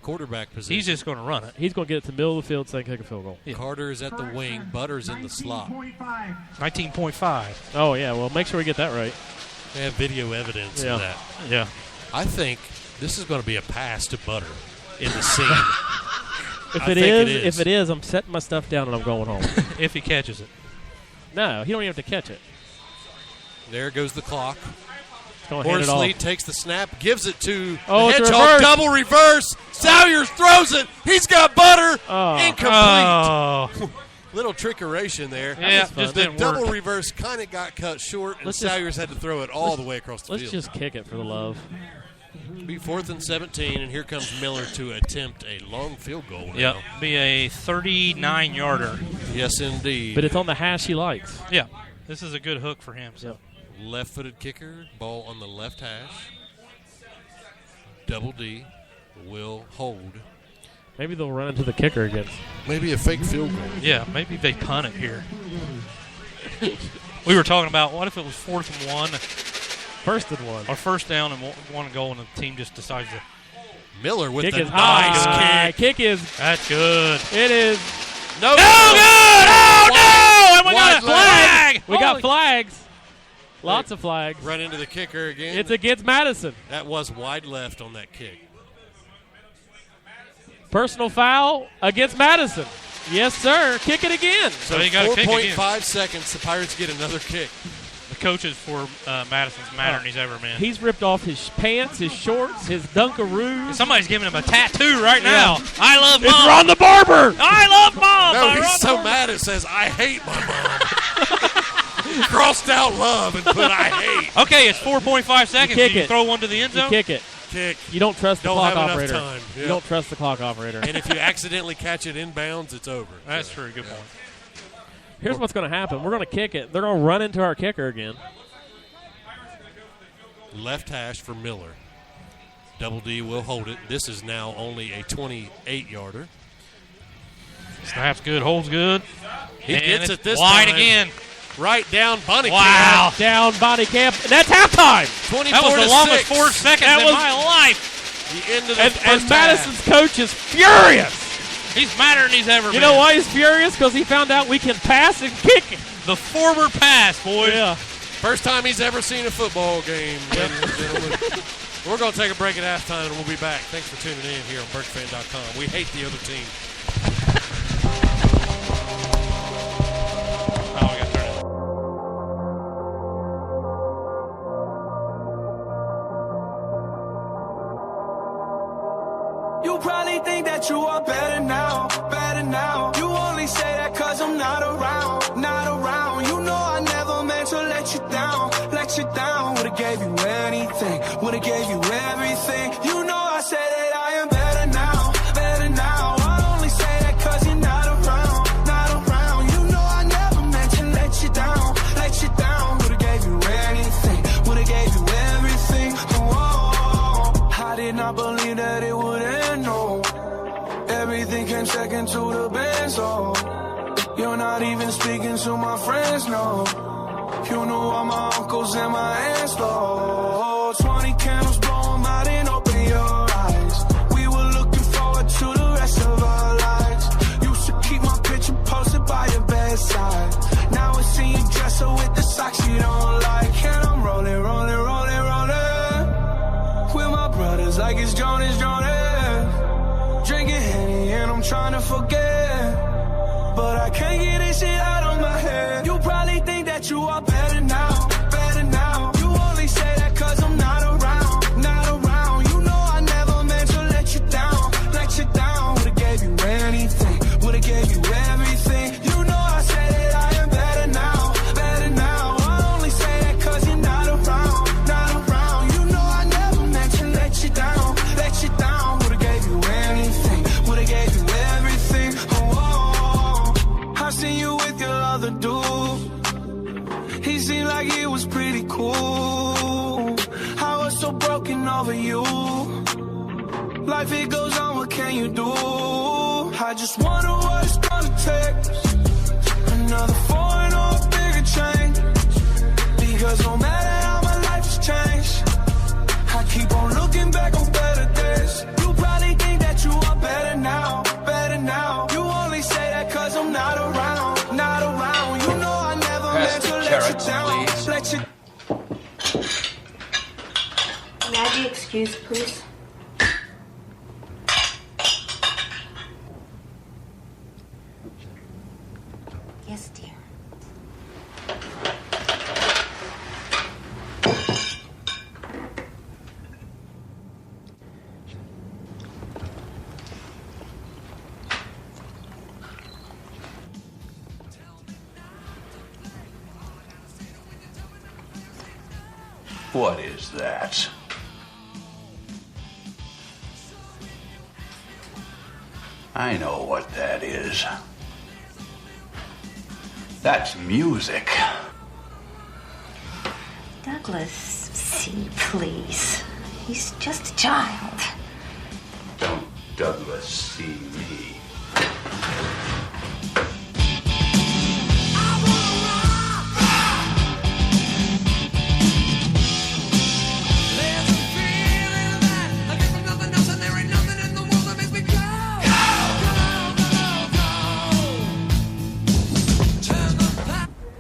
Speaker 5: quarterback position.
Speaker 6: He's just going to run it.
Speaker 4: he's going to get it to the middle of the field so they can kick a field goal.
Speaker 5: Carter is at the wing. Butters in the slot.
Speaker 6: 19.5.
Speaker 4: Oh, yeah. Well, make sure we get that right.
Speaker 5: They have video evidence
Speaker 4: Yeah.
Speaker 5: of that.
Speaker 6: Yeah.
Speaker 5: I think this is going to be a pass to Butter in the seam.
Speaker 4: If
Speaker 5: I
Speaker 4: it
Speaker 5: think
Speaker 4: is, I'm setting my stuff down and I'm going home.
Speaker 6: If he catches it.
Speaker 4: No, he don't even have to catch it.
Speaker 5: There goes the clock.
Speaker 4: Don't hand it
Speaker 5: Horsley
Speaker 4: off.
Speaker 5: takes the snap, gives it to the
Speaker 4: Oh, it's a
Speaker 5: Hedgehog.
Speaker 4: reverse.
Speaker 5: Double reverse. Salyers throws it. He's got Butter.
Speaker 4: Oh.
Speaker 5: Incomplete.
Speaker 6: Oh.
Speaker 5: Little trickeration there.
Speaker 6: Yeah,
Speaker 4: was fun.
Speaker 6: just
Speaker 5: The
Speaker 6: didn't
Speaker 5: double
Speaker 6: work.
Speaker 5: reverse kind of got cut short, and
Speaker 4: Let's just-
Speaker 5: Salyers had to throw it all the way across the
Speaker 4: Let's
Speaker 5: field.
Speaker 4: just kick it for the love.
Speaker 5: Be 4th and 17, and here comes Miller to attempt a long field goal now.
Speaker 6: Yep. Be a 39-yarder.
Speaker 5: Yes, indeed.
Speaker 4: But it's on the hash he likes.
Speaker 6: Yeah. This is a good hook for him. So.
Speaker 5: Left-footed kicker, ball on the left hash. Double D will hold.
Speaker 4: Maybe they'll run into the kicker again.
Speaker 5: Maybe a fake field goal.
Speaker 6: Yeah, maybe they punt it here. We were talking about what if it was 4th and 1
Speaker 4: First and one.
Speaker 6: or first down and one goal and the team just decides to.
Speaker 5: Miller with
Speaker 4: Kick
Speaker 5: the
Speaker 4: is
Speaker 5: nice
Speaker 4: high.
Speaker 5: kick.
Speaker 4: Kick is.
Speaker 6: That's good.
Speaker 4: It is.
Speaker 5: No
Speaker 6: good! Oh, no! And we got a
Speaker 5: Wide
Speaker 6: flag!
Speaker 4: We got
Speaker 6: Holy-
Speaker 4: flags. Lots of flags.
Speaker 5: Run into the kicker again.
Speaker 4: It's against Madison.
Speaker 5: That was wide left on that kick.
Speaker 4: Personal foul against Madison. Yes, sir. Kick it again.
Speaker 6: So you got to kick again.
Speaker 5: 4.5 seconds. The Pirates get another kick.
Speaker 6: The coaches for Madison's madder than he's ever been.
Speaker 4: He's ripped off his pants, his shorts, his Dunkaroos.
Speaker 6: Somebody's giving him a tattoo right now. I love
Speaker 4: It's
Speaker 6: mom.
Speaker 4: Ron the Barber.
Speaker 6: I love mom.
Speaker 5: No,
Speaker 6: by Ron
Speaker 5: he's
Speaker 6: the
Speaker 5: so
Speaker 6: Barber.
Speaker 5: mad it says, I hate my mom. Crossed out love and put I hate.
Speaker 6: Okay, it's 4.5 seconds.
Speaker 4: kick
Speaker 6: You
Speaker 4: it.
Speaker 6: throw one to the end
Speaker 4: You
Speaker 6: zone.
Speaker 4: kick it.
Speaker 5: Kick.
Speaker 4: You don't trust the
Speaker 5: Don't
Speaker 4: clock
Speaker 5: have enough
Speaker 4: operator.
Speaker 5: time.
Speaker 4: You
Speaker 5: Yeah.
Speaker 4: don't trust the clock operator.
Speaker 5: And if you accidentally catch it inbounds, it's over.
Speaker 6: That's true. Good point.
Speaker 4: Here's what's going to happen. We're going to kick it. They're going to run into our kicker again.
Speaker 5: Left hash for Miller. Double D will hold it. This is now only a 28-yarder.
Speaker 6: Snaps good, holds good.
Speaker 5: He
Speaker 6: And
Speaker 5: gets
Speaker 6: it's
Speaker 5: it this
Speaker 6: wide
Speaker 5: time.
Speaker 6: again.
Speaker 5: Right down Bunny.
Speaker 6: Wow.
Speaker 4: Down body camp. And that's halftime.
Speaker 5: 24
Speaker 6: That was the
Speaker 5: to
Speaker 6: longest
Speaker 5: 6.
Speaker 6: 4 seconds
Speaker 4: That
Speaker 6: in
Speaker 4: was-
Speaker 6: my life.
Speaker 5: The end of the
Speaker 4: And
Speaker 5: first
Speaker 4: Madison's
Speaker 5: half.
Speaker 4: coach is furious.
Speaker 6: He's madder than he's ever
Speaker 4: You
Speaker 6: been.
Speaker 4: know why he's furious? Because he found out we can pass and kick.
Speaker 6: The forward pass, boys.
Speaker 4: Yeah.
Speaker 5: First time he's ever seen a football game, ladies and gentlemen. We're going to take a break at halftime, and we'll be back. Thanks for tuning in here on BurgFan.com. We hate the other team.
Speaker 6: Oh, we got to turn it.
Speaker 7: You probably think that you are better now, better now. You only say that cause I'm not around, not around. You know I never meant to let you down, let you down. Would've gave you anything, would've gave you everything. You know I said that I am better now, better now. I only say that cause you're not around, not around. You know I never meant to let you down, let you down. Would've gave you anything, would've gave you everything. Oh, I did not believe that it would end, no. Everything came second to the best, oh. You're not even speaking to my friends, no. You knew all my uncles and my aunts, oh. 20 candles, blow 'em out and open your eyes. We were looking forward to the rest of our lives. Used to keep my picture posted by your bedside. Now I see you dresser with the socks you don't like. And I'm rolling, rolling, rolling, rolling with my brothers like it's Jonas, Jonas. Drinking Henny and I'm trying to forget, but I can't get this shit out of my head. You probably think that you are better now, better now. You only say that cause I'm not around, not around. You know I never meant to let you down, let you down. Would've gave you anything, would've gave you everything. You know I said that I am better now, better now. I only say that cause you're not around, not around. You know I never meant to let you down, over you. Life it goes on, what can you do? I just wonder what it's gonna take. Another foreign or a bigger change. Because no matter how my life has changed, I keep on looking back on better days. You probably think that you are better now, better now. You only say that cause I'm not around, not around. You know I never meant to let you down, let you.
Speaker 10: May I be excused, please? Yes, dear.
Speaker 11: What is that? I know what that is. That's music.
Speaker 10: Douglas, see, please. He's just a child.
Speaker 11: Don't Douglas see me.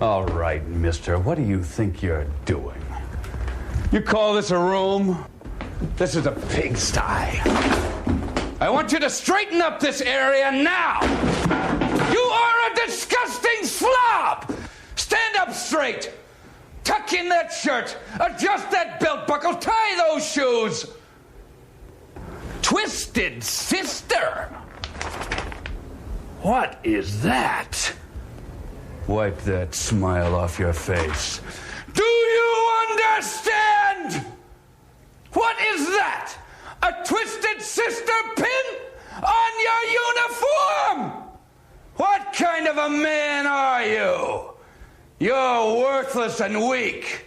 Speaker 12: All right, mister, what do you think you're doing? You call this a room? This is a pigsty. I want you to straighten up this area now. You are a disgusting slob. Stand up straight. Tuck in that shirt. Adjust that belt buckle. Tie those shoes. Twisted sister. What is that? Wipe that smile off your face. Do you understand? What is that? A twisted sister pin on your uniform? What kind of a man are you? You're worthless and weak.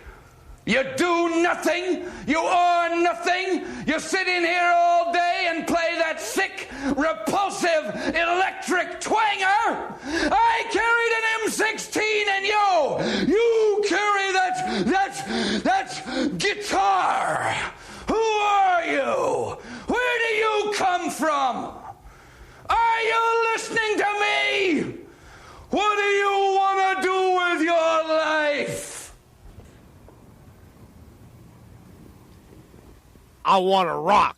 Speaker 12: You do nothing. You are nothing. You sit in here all day and play that thick, repulsive, electric twanger. I carried an M16 and you carry that guitar. Who are you? Where do you come from? Are you listening to me? What do you want to do with your life?
Speaker 13: I want to rock.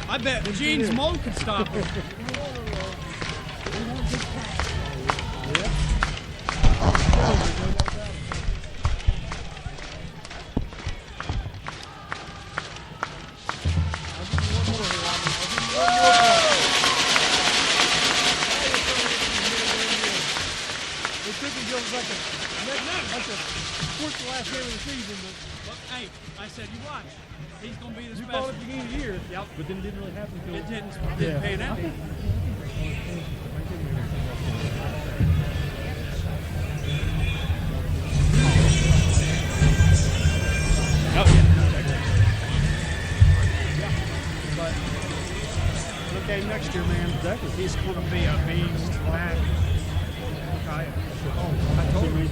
Speaker 14: I bet Gene's mold could stop him. Hey, I said, you watch. He's going to be the special. You bought it at the beginning of the year. Yep. But then it didn't really happen until... It didn't pay it out. Oh, yeah. But look at him next year, man. Exactly. He's going to be a beast. Wow. I told him.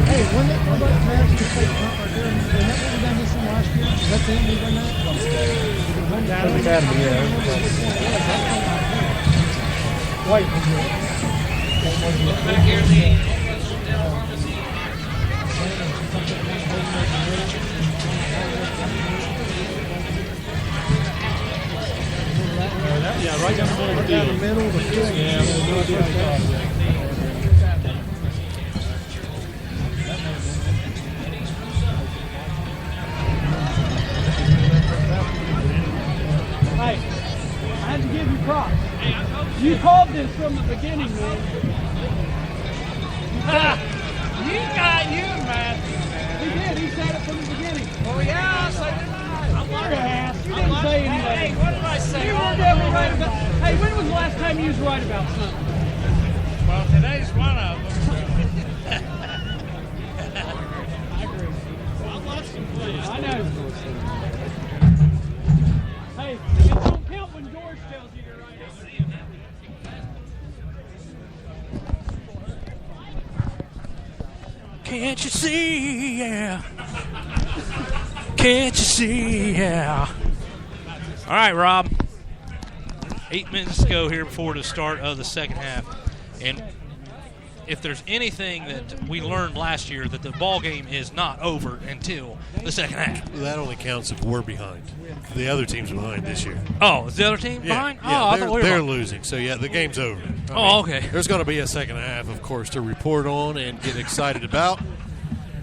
Speaker 14: Hey, when that Madison played punt right there, when that we done this one last year, is that the end we done that? Academy, yeah. White. Back here, Lee. Yeah, right down the middle of the field. Yeah, we'll do it. Hey, I had to give you props. You called this from the beginning, man. You got you, man. He did. He said it from the beginning. Oh, yeah, so did I. You're an ass. You didn't say anything. Hey, what did I say? You were never right about... Hey, when was the last time you was right about something? Well, today's one of them. I agree. Well, I watched him play. I know. Hey, it don't count when George tells you you're right.
Speaker 6: Can't you see, yeah. Can't you see, yeah. All right, Rob. 8 minutes to go here before the start of the second half. And if there's anything that we learned last year, that the ball game is not over until the second half.
Speaker 5: That only counts if we're behind. The other team's behind this year.
Speaker 6: Oh, is the other team behind?
Speaker 5: Yeah,
Speaker 6: I thought we were
Speaker 5: they're
Speaker 6: behind.
Speaker 5: losing. So, yeah, the game's over.
Speaker 6: Okay.
Speaker 5: There's going to be a second half, of course, to report on and get excited about.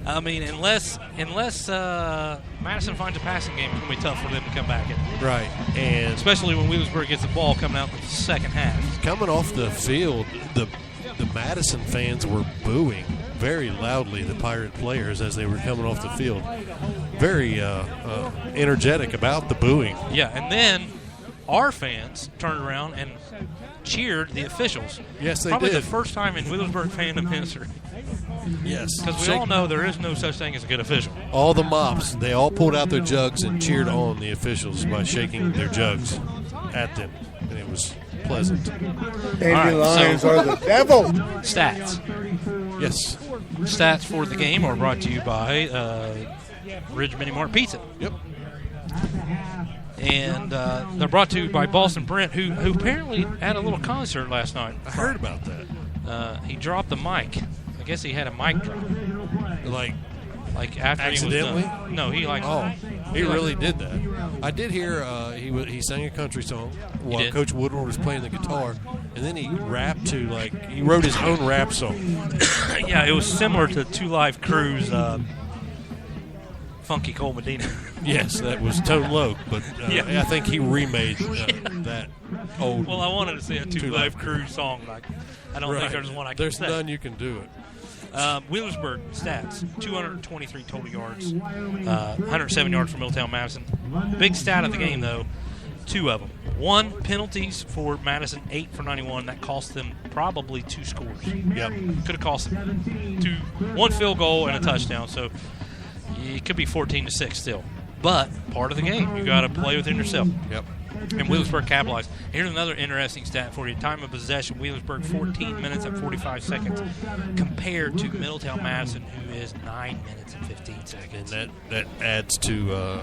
Speaker 6: I mean, unless Madison finds a passing game, it's going to be tough for them to come back in.
Speaker 5: Right. And
Speaker 6: especially when Wheelersburg gets the ball coming out in the second half.
Speaker 5: Coming off the field, the Madison fans were booing very loudly the Pirate players as they were coming off the field. Very energetic about the booing.
Speaker 6: Yeah, and then our fans turned around and cheered the officials.
Speaker 5: Yes, they
Speaker 6: Probably
Speaker 5: did.
Speaker 6: the first time in Wheelersburg fandom history.
Speaker 5: Yes.
Speaker 6: Because we all know there is no such thing as a good official.
Speaker 5: All the mops, they all pulled out their jugs and cheered on the officials by shaking their jugs at them. And it was pleasant.
Speaker 13: Lions are the devil.
Speaker 6: Stats.
Speaker 5: Yes.
Speaker 6: Stats for the game are brought to you by Ridge Mini Mart Pizza.
Speaker 5: Yep.
Speaker 6: And they're brought to you by Boston Brent, who apparently had a little concert last night.
Speaker 5: I heard about that.
Speaker 6: He dropped the mic. I guess he had a mic drop.
Speaker 5: Like
Speaker 6: after
Speaker 5: accidentally?
Speaker 6: he was done. No, he
Speaker 5: he really did that. I did hear he sang a country song while Coach Woodward was playing the guitar, and then he rapped to he wrote his own rap song.
Speaker 6: Yeah, it was similar to Two Live Crew's Funky Cole Medina.
Speaker 5: Yes, that was Tone Loc, but I think he remade that old.
Speaker 6: Well, I wanted to say a Two Live Crew song. I don't think there's one I can
Speaker 5: There's
Speaker 6: say.
Speaker 5: none you can do it.
Speaker 6: Wheelersburg stats: 223 total yards, 107 yards for Middletown Madison. Big stat of the game, though, 2 of them. 1, penalties for Madison, 8 for 91. That cost them probably 2 scores.
Speaker 5: Yep,
Speaker 6: could have cost them 1 field goal and a touchdown. So it could be 14-6 still. But part of the game, you got to play within yourself.
Speaker 5: Yep.
Speaker 6: And Wheelersburg capitalized. Here's another interesting stat for you. Time of possession, Wheelersburg 14 minutes and 45 seconds compared to Middletown Madison, who is 9 minutes and 15 seconds.
Speaker 5: And that adds to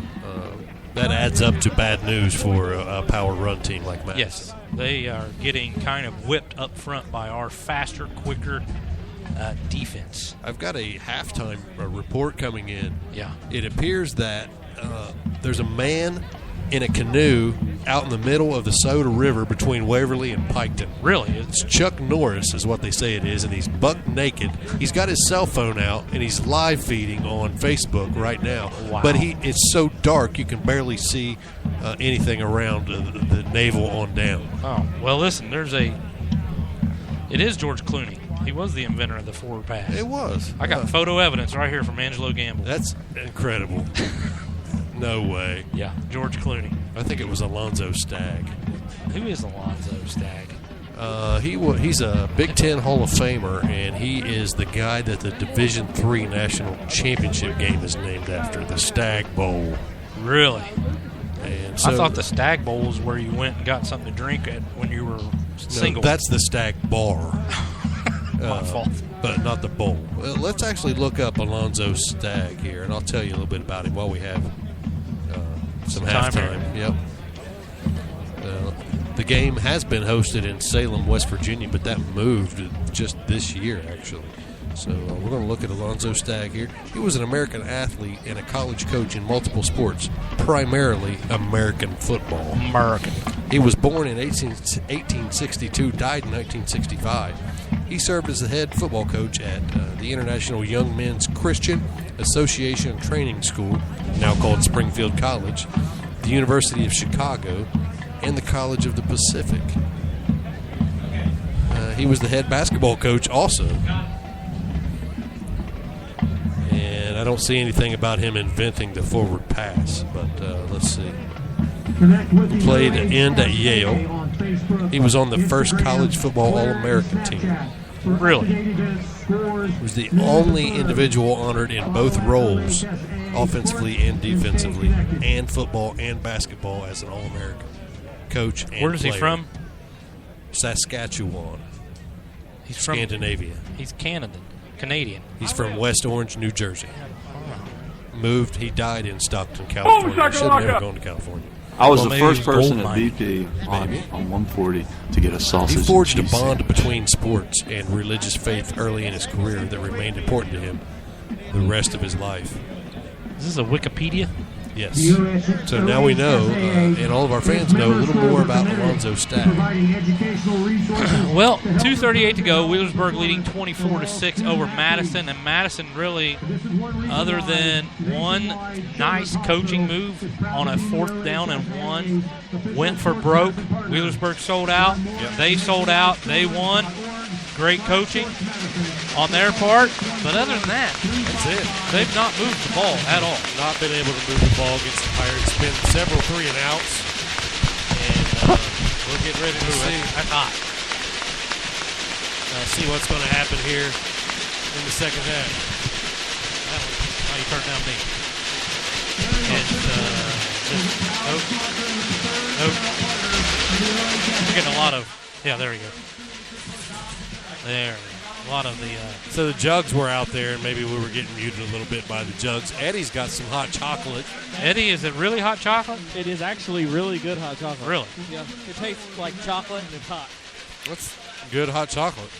Speaker 5: that adds up to bad news for a power run team like Madison.
Speaker 6: Yes, they are getting kind of whipped up front by our faster, quicker defense.
Speaker 5: I've got a halftime report coming in.
Speaker 6: Yeah.
Speaker 5: It appears that there's a man in a canoe out in the middle of the Soda River between Waverly and Piketon.
Speaker 6: Really?
Speaker 5: It's Chuck Norris is what they say it is, and he's buck naked. He's got his cell phone out, and he's live feeding on Facebook right now.
Speaker 6: Wow.
Speaker 5: But it's so dark you can barely see anything around the navel on down.
Speaker 6: Oh, well, listen, it is George Clooney. He was the inventor of the forward pass.
Speaker 5: It was.
Speaker 6: I got photo evidence right here from Angelo Gamble.
Speaker 5: That's incredible. No way.
Speaker 6: Yeah, George Clooney.
Speaker 5: I think it was Alonzo Stagg.
Speaker 6: Who is Alonzo Stagg?
Speaker 5: He's a Big Ten Hall of Famer, and he is the guy that the Division III National Championship game is named after, the Stagg Bowl.
Speaker 6: Really?
Speaker 5: And so,
Speaker 6: I thought the Stagg Bowl was where you went and got something to drink at when you were single.
Speaker 5: No, that's the Stagg Bar.
Speaker 6: My fault.
Speaker 5: But not the bowl. Well, let's actually look up Alonzo Stagg here, and I'll tell you a little bit about him while we have some halftime. Yep. The game has been hosted in Salem, West Virginia, but that moved just this year, actually. So we're going to look at Alonzo Stagg here. He was an American athlete and a college coach in multiple sports, primarily American football.
Speaker 6: American.
Speaker 5: He was born in 1862, died in 1965. He served as the head football coach at the International Young Men's Christian Association Training School, now called Springfield College, the University of Chicago, and the College of the Pacific. He was the head basketball coach also. And I don't see anything about him inventing the forward pass, but let's see. He played end at Yale. He was on the first college football All-American team.
Speaker 6: Really?
Speaker 5: He was the only individual honored in both roles offensively and defensively, and football and basketball as an All-American coach and
Speaker 6: Where is
Speaker 5: player.
Speaker 6: he from?
Speaker 5: Saskatchewan.
Speaker 6: He's from
Speaker 5: Scandinavia.
Speaker 6: He's Canadian.
Speaker 5: He's from West Orange, New Jersey. Moved. He died in Stockton, California. Should have never gone to California.
Speaker 9: I was
Speaker 6: Well,
Speaker 9: the
Speaker 6: maybe
Speaker 9: first
Speaker 6: he's
Speaker 9: person
Speaker 6: gold
Speaker 9: at
Speaker 6: mine.
Speaker 9: BP on 140 to get a sausage.
Speaker 5: He forged a
Speaker 9: and cheese
Speaker 5: bond
Speaker 9: sandwich.
Speaker 5: between sports and religious faith early in his career that remained important to him the rest of his life.
Speaker 6: Is this a Wikipedia?
Speaker 5: Yes. So now we know, and all of our fans know, a little more about Alonzo Stack.
Speaker 6: Well, 2:38 to go. Wheelersburg leading 24-6 over Madison, and Madison really, other than one nice coaching move on a 4th down and 1, went for broke. Wheelersburg sold out.
Speaker 5: Yep.
Speaker 6: They sold out. They won. Great coaching on their part, but other than that,
Speaker 5: That's it.
Speaker 6: they've not moved the ball at all.
Speaker 5: Not been able to move the ball against the Pirates. Been several 3 and outs, and we're getting ready to see.
Speaker 6: That's hot.
Speaker 5: See what's going to happen here in the second half.
Speaker 6: How you turn down me? And nope. You're getting a lot of. Yeah, there we go. There, a lot of the.
Speaker 5: So the jugs were out there, and maybe we were getting muted a little bit by the jugs. Eddie's got some hot chocolate.
Speaker 6: Eddie, is it really hot chocolate?
Speaker 4: It is actually really good hot chocolate.
Speaker 6: Really?
Speaker 4: Yeah. It tastes like chocolate and it's hot.
Speaker 5: That's good hot chocolate.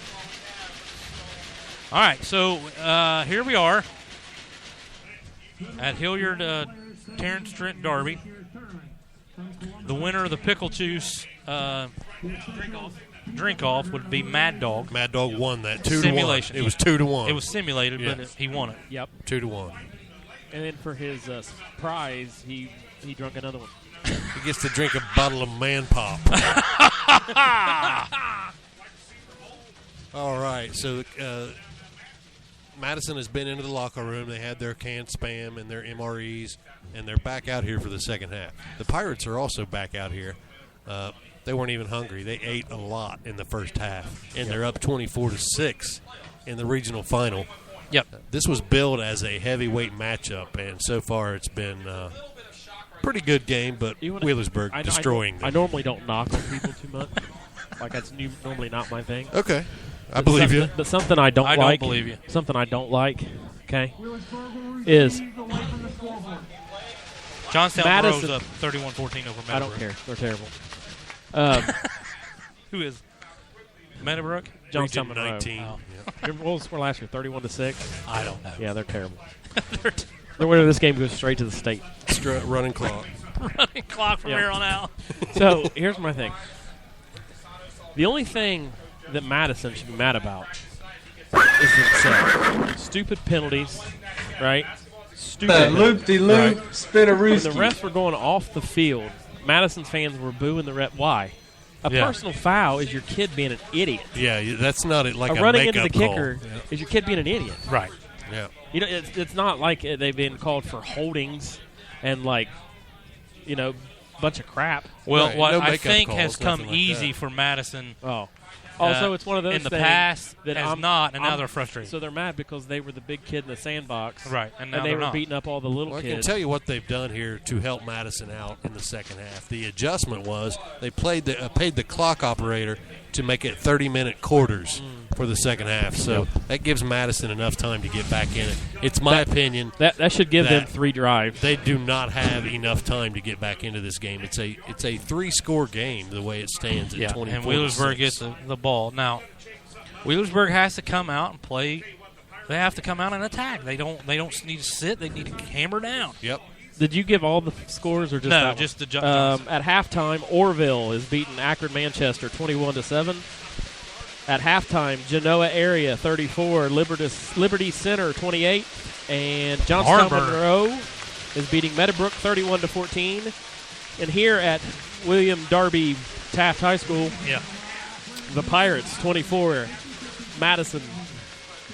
Speaker 6: All right, so here we are at Hilliard Terrence Trent Derby. The winner of the pickle juice drink off would be Mad Dog.
Speaker 5: Mad Dog won that 2-1.
Speaker 6: Simulation.
Speaker 5: It was 2-1.
Speaker 6: It was simulated,
Speaker 5: Yes.
Speaker 6: but he won it.
Speaker 4: Yep.
Speaker 5: 2-1.
Speaker 4: And then for his prize, he drank another one.
Speaker 5: He gets to drink a bottle of Man Pop. All right, so Madison has been into the locker room. They had their canned Spam and their MREs, and they're back out here for the second half. The Pirates are also back out here. They weren't even hungry. They ate a lot in the first half, and they're up 24-6 in the regional final.
Speaker 6: Yep.
Speaker 5: This was billed as a heavyweight matchup, and so far it's been a pretty good game, but Wheelersburg destroying them.
Speaker 4: I normally don't knock on people too much. Like, that's normally not my thing.
Speaker 5: Okay. I believe you.
Speaker 4: But something I don't like.
Speaker 6: I don't believe you.
Speaker 4: Something I don't like, okay, is
Speaker 6: Johnstown
Speaker 4: Madison
Speaker 6: rose up 31-14 over Meadowbrook.
Speaker 4: I don't care. They're terrible.
Speaker 6: Who is Meadowbrook?
Speaker 4: Johnstown
Speaker 5: Region
Speaker 4: Monroe.
Speaker 5: 19.
Speaker 4: Oh. What was the score last year? 31-6.
Speaker 6: I don't know.
Speaker 4: Yeah, they're terrible. The winner of this game goes straight to the state.
Speaker 5: Running clock.
Speaker 6: Running clock from here on out.
Speaker 4: So here's my thing. The only thing that Madison should be mad about is themselves. Stupid penalties, right? Stupid.
Speaker 8: Loop-de-loop,
Speaker 4: When
Speaker 8: spin-a-rooski.
Speaker 4: the refs were going off the field, Madison's fans were booing the ref. Why? A personal foul is your kid being an idiot.
Speaker 5: Yeah, that's not like a
Speaker 4: running
Speaker 5: makeup
Speaker 4: into the kicker
Speaker 5: call.
Speaker 4: is your kid being an idiot.
Speaker 6: Right.
Speaker 5: Yeah.
Speaker 4: You know, it's not like they've been called for holdings and bunch of crap.
Speaker 6: Well,
Speaker 5: Right.
Speaker 6: what
Speaker 5: No
Speaker 6: I
Speaker 5: makeup
Speaker 6: think
Speaker 5: calls,
Speaker 6: has come
Speaker 5: nothing like
Speaker 6: easy
Speaker 5: that.
Speaker 6: for Madison.
Speaker 4: Also, it's one of those
Speaker 6: in the
Speaker 4: things
Speaker 6: past
Speaker 4: that
Speaker 6: has not, and now they're frustrated.
Speaker 4: So they're mad because they were the big kid in the sandbox,
Speaker 6: Right, and now
Speaker 4: they
Speaker 6: they're
Speaker 4: were
Speaker 6: not.
Speaker 4: beating up all the little
Speaker 5: Well, I can
Speaker 4: kids.
Speaker 5: tell you what they've done here to help Madison out in the second half. The adjustment was they paid the clock operator to make it 30-minute quarters for the second half. So that gives Madison enough time to get back in it. It's my opinion.
Speaker 4: That should give them
Speaker 5: that
Speaker 4: 3 drives.
Speaker 5: They do not have enough time to get back into this game. It's a 3-score game the way it stands at 24.
Speaker 6: And Wheelersburg gets the ball. Now, Wheelersburg has to come out and play. They have to come out and attack. They don't need to sit. They need to hammer down.
Speaker 5: Yep.
Speaker 4: Did you give all the scores or just
Speaker 6: No,
Speaker 4: that one?
Speaker 6: just the Johnson.
Speaker 4: At halftime, Orville is beating Akron Manchester 21-7. At halftime, Genoa area 34, Liberty Center 28, and Johnstown Monroe is beating Meadowbrook 31-14. And here at William Darby Taft High School, the Pirates 24, Madison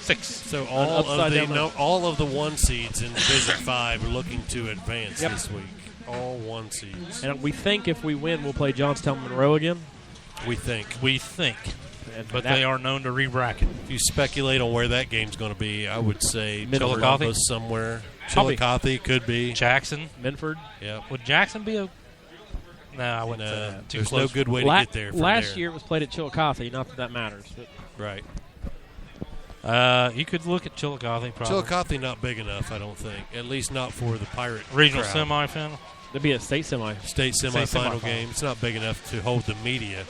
Speaker 6: 6.
Speaker 5: So all of the 1 seeds in Division 5 are looking to advance this week. All 1 seeds.
Speaker 4: And we think if we win, we'll play Johnstown Monroe again.
Speaker 5: We think.
Speaker 6: But they are known to re-bracket.
Speaker 5: If you speculate on where that game's going to be, I would say
Speaker 6: Chillicothe
Speaker 5: somewhere. Chillicothe could be.
Speaker 6: Jackson.
Speaker 4: Minford.
Speaker 5: Yeah.
Speaker 6: Would Jackson be a... No, I wouldn't say that.
Speaker 5: There's no good way to get there from
Speaker 4: Last
Speaker 5: there.
Speaker 4: year it was played at Chillicothe. Not that matters. But.
Speaker 5: Right.
Speaker 6: You could look at Chillicothe, probably.
Speaker 5: Chillicothe not big enough, I don't think. At least not for the Pirate
Speaker 6: Regional
Speaker 5: crowd.
Speaker 6: semifinal?
Speaker 4: There'd be a state
Speaker 5: semifinal game. It's not big enough to hold the media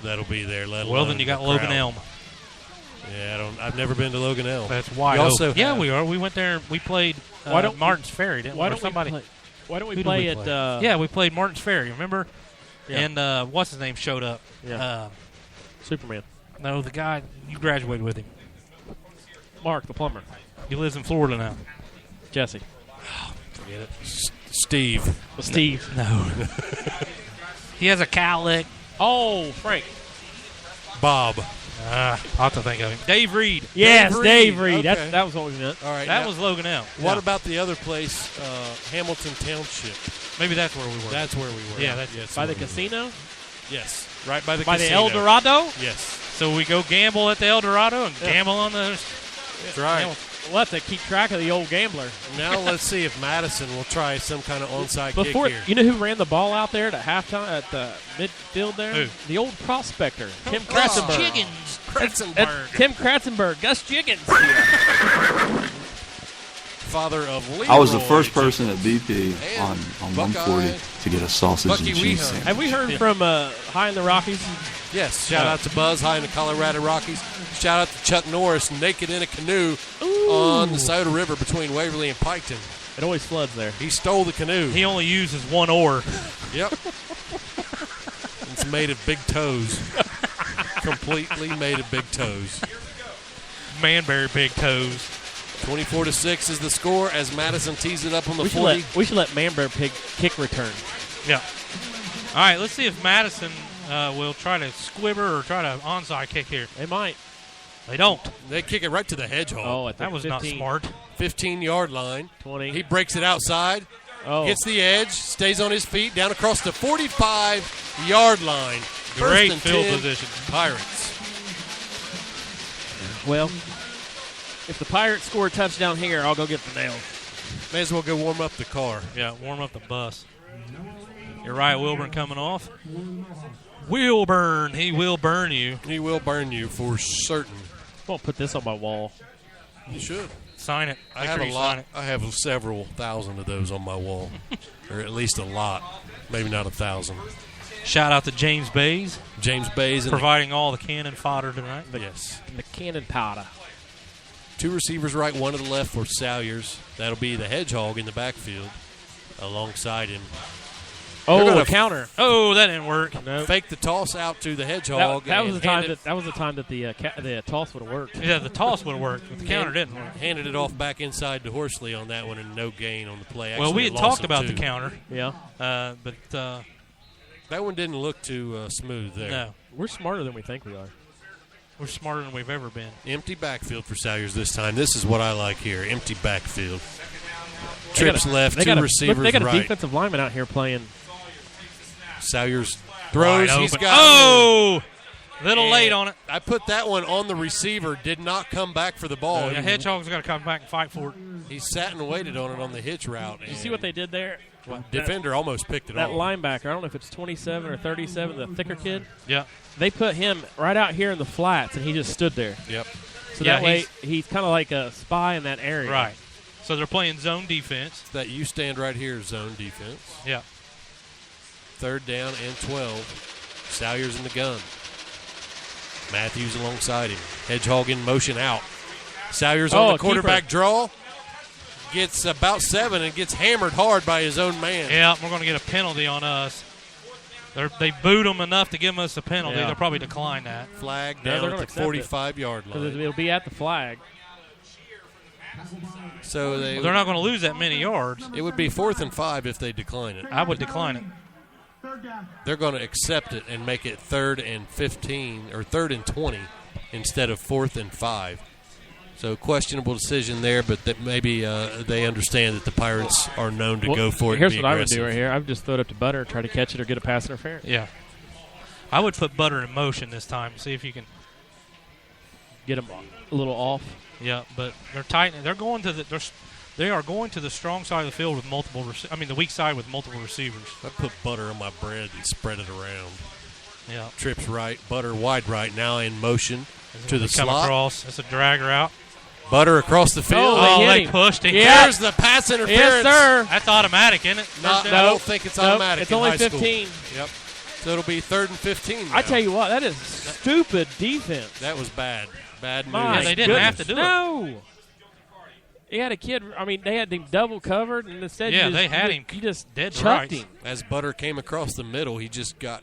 Speaker 5: that'll be there.
Speaker 6: Well, then you got Logan Elm.
Speaker 5: Yeah, I've never been to Logan Elm.
Speaker 6: That's wide open. Yeah, we are. We went there. We played Martin's Ferry, didn't we? Why don't we
Speaker 4: play at...
Speaker 6: yeah, we played Martin's Ferry, remember?
Speaker 4: Yeah.
Speaker 6: And what's his name showed up?
Speaker 4: Yeah. Superman.
Speaker 6: No, the guy, you graduated with him.
Speaker 4: Mark, the plumber.
Speaker 6: He lives in Florida now.
Speaker 4: Jesse.
Speaker 6: Forget it.
Speaker 5: Steve.
Speaker 4: Well, Steve.
Speaker 6: No. He has a cowlick.
Speaker 4: Oh, Frank.
Speaker 5: Bob.
Speaker 6: I'll have to think of him. Dave Reed.
Speaker 4: Yes, Dave Reed.
Speaker 5: Okay.
Speaker 4: That was what we meant.
Speaker 5: All right.
Speaker 6: That was Logan Elm.
Speaker 5: What about the other place, Hamilton Township?
Speaker 6: Maybe that's where we were.
Speaker 5: That's where we were.
Speaker 6: Yeah, that's
Speaker 4: by the casino?
Speaker 5: Yes, right by the
Speaker 6: by
Speaker 5: casino.
Speaker 6: the El Dorado?
Speaker 5: Yes.
Speaker 6: So we go gamble at the El Dorado and gamble on the...
Speaker 5: That's right.
Speaker 4: We'll have to keep track of the old gambler.
Speaker 5: Now let's see if Madison will try some kind of onside kick here.
Speaker 4: You know who ran the ball out there at halftime at the midfield there?
Speaker 6: Who?
Speaker 4: The old prospector, Tim
Speaker 6: Gus
Speaker 4: Kratzenberg.
Speaker 6: Jiggins.
Speaker 4: That's Tim Kratzenberg, Gus Jiggins.
Speaker 5: Father of Leroy.
Speaker 9: I was the first person at BP on
Speaker 5: Buckeye.
Speaker 9: 140 to get a sausage
Speaker 5: Bucky
Speaker 9: and cheese
Speaker 5: Weehan.
Speaker 9: sandwich.
Speaker 4: Have we heard from High in the Rockies?
Speaker 5: Yes. Shout out to Buzz High in the Colorado Rockies. Shout out to Chuck Norris, naked in a canoe on the Soda River between Waverly and Piketon.
Speaker 4: It always floods there.
Speaker 5: He stole the canoe.
Speaker 6: He only uses one oar.
Speaker 5: Yep. It's made of big toes. Completely made of big toes.
Speaker 6: Manberry big toes.
Speaker 5: 24-6 is the score as Madison tees it up on the
Speaker 4: We
Speaker 5: 40.
Speaker 4: should let Manbear kick return.
Speaker 6: Yeah. All right, let's see if Madison will try to squibber or try to onside kick here.
Speaker 4: They might.
Speaker 6: They don't.
Speaker 5: They kick it right to the hedgehog.
Speaker 4: Oh, at the
Speaker 6: that was
Speaker 4: 15.
Speaker 6: not smart.
Speaker 5: 15-yard line.
Speaker 4: 20.
Speaker 5: He breaks it outside.
Speaker 4: Oh.
Speaker 5: Gets the edge. Stays on his feet. Down across the 45-yard line.
Speaker 6: Great
Speaker 5: First and
Speaker 6: field
Speaker 5: 10,
Speaker 6: position.
Speaker 5: Pirates.
Speaker 4: Well, if the Pirates score a touchdown here, I'll go get the nail.
Speaker 5: May as well go warm up the car.
Speaker 6: Yeah, warm up the bus. You're right, Wilburn coming off. Wilburn, he will burn you.
Speaker 5: He will burn you for certain.
Speaker 4: I'll put this on my wall.
Speaker 5: You should.
Speaker 6: Sign it.
Speaker 5: I have a lot. I have several thousand of those on my wall, or at least a lot. Maybe not 1,000.
Speaker 6: Shout out to James Bays.
Speaker 5: James Bays.
Speaker 6: Providing all the cannon fodder tonight.
Speaker 5: Yes.
Speaker 4: The cannon powder.
Speaker 5: 2 receivers right, 1 to the left for Salyers. That'll be the hedgehog in the backfield alongside him.
Speaker 4: Oh, a counter.
Speaker 6: Oh, that didn't work.
Speaker 4: Nope.
Speaker 5: Fake the toss out to the hedgehog.
Speaker 4: That was the time that the toss would have worked.
Speaker 6: Yeah, the toss would have worked, but the counter didn't work.
Speaker 5: Handed it off back inside to Horsley on that one, and no gain on the play.
Speaker 6: Well, we had talked about the counter.
Speaker 4: Yeah.
Speaker 6: But
Speaker 5: that one didn't look too smooth there.
Speaker 6: No.
Speaker 4: We're smarter than we think we are.
Speaker 6: We're smarter than we've ever been.
Speaker 5: Empty backfield for Salyers this time. This is what I like here. Empty backfield. Trips left, 2 receivers right.
Speaker 4: They got a defensive lineman out here playing.
Speaker 5: Salyers throws. He's got.
Speaker 6: Oh! Little late on it.
Speaker 5: I put that one on the receiver. Did not come back for the ball.
Speaker 6: The Hedgehog's got to come back and fight for it.
Speaker 5: He sat and waited on it on the hitch route.
Speaker 4: Did you see what they did there?
Speaker 5: Defender almost picked it
Speaker 4: off. That
Speaker 5: off.
Speaker 4: linebacker, I don't know if it's 27 or 37, the thicker kid.
Speaker 6: Yeah.
Speaker 4: They put him right out here in the flats, and he just stood there.
Speaker 5: Yep.
Speaker 4: So that way, he's kind of like a spy in that area.
Speaker 6: Right. So they're playing zone defense.
Speaker 5: That you stand right here, zone defense.
Speaker 6: Yeah.
Speaker 5: 3rd down and 12. Salyers in the gun. Matthews alongside him. Hedgehog in motion out. Salyers on the quarterback draw. Gets about 7 and gets hammered hard by his own man.
Speaker 6: Yeah, we're going to get a penalty on us. They booed them enough to give us a penalty.
Speaker 4: Yeah.
Speaker 6: They'll probably decline that.
Speaker 5: Flag down at the 45-yard line.
Speaker 4: It'll be at the flag.
Speaker 5: So they're
Speaker 6: not going to lose that many yards.
Speaker 5: It would be 4th and 5 if they decline it.
Speaker 6: I would decline it.
Speaker 5: They're going to accept it and make it 3rd and 15 or 3rd and 20 instead of 4th and 5. So questionable decision there, but that maybe they understand that the Pirates are known to go for it.
Speaker 4: Here's
Speaker 5: and be
Speaker 4: what
Speaker 5: aggressive.
Speaker 4: I would do right here. I would just throw it up to Butter and try to catch it or get a pass interference.
Speaker 6: Yeah. I would put Butter in motion this time. See if you can
Speaker 4: get them a little off.
Speaker 6: Yeah, but they're tightening. They are going to the strong side of the field with multiple. The weak side with multiple receivers.
Speaker 5: I put butter on my bread and spread it around.
Speaker 6: Yeah.
Speaker 5: Trips right, butter wide right. Now in motion to the
Speaker 6: come
Speaker 5: slot.
Speaker 6: Across. That's a drag route.
Speaker 5: Butter across the field.
Speaker 6: They pushed it.
Speaker 4: Yeah.
Speaker 5: There's the pass interference.
Speaker 4: Yes, sir.
Speaker 6: That's automatic, isn't it?
Speaker 5: I don't think it's automatic.
Speaker 4: It's
Speaker 5: in
Speaker 4: only
Speaker 5: high
Speaker 4: 15.
Speaker 5: School. Yep. So it'll be 3rd and 15 now.
Speaker 4: I tell you what, that is stupid defense.
Speaker 5: That was bad. Bad news.
Speaker 6: Yeah, they didn't have to do it.
Speaker 4: No. He had a kid. They had him double covered, and instead,
Speaker 6: they had him.
Speaker 4: You just
Speaker 6: dead
Speaker 4: chucked
Speaker 6: right.
Speaker 4: him.
Speaker 5: As Butter came across the middle, he just got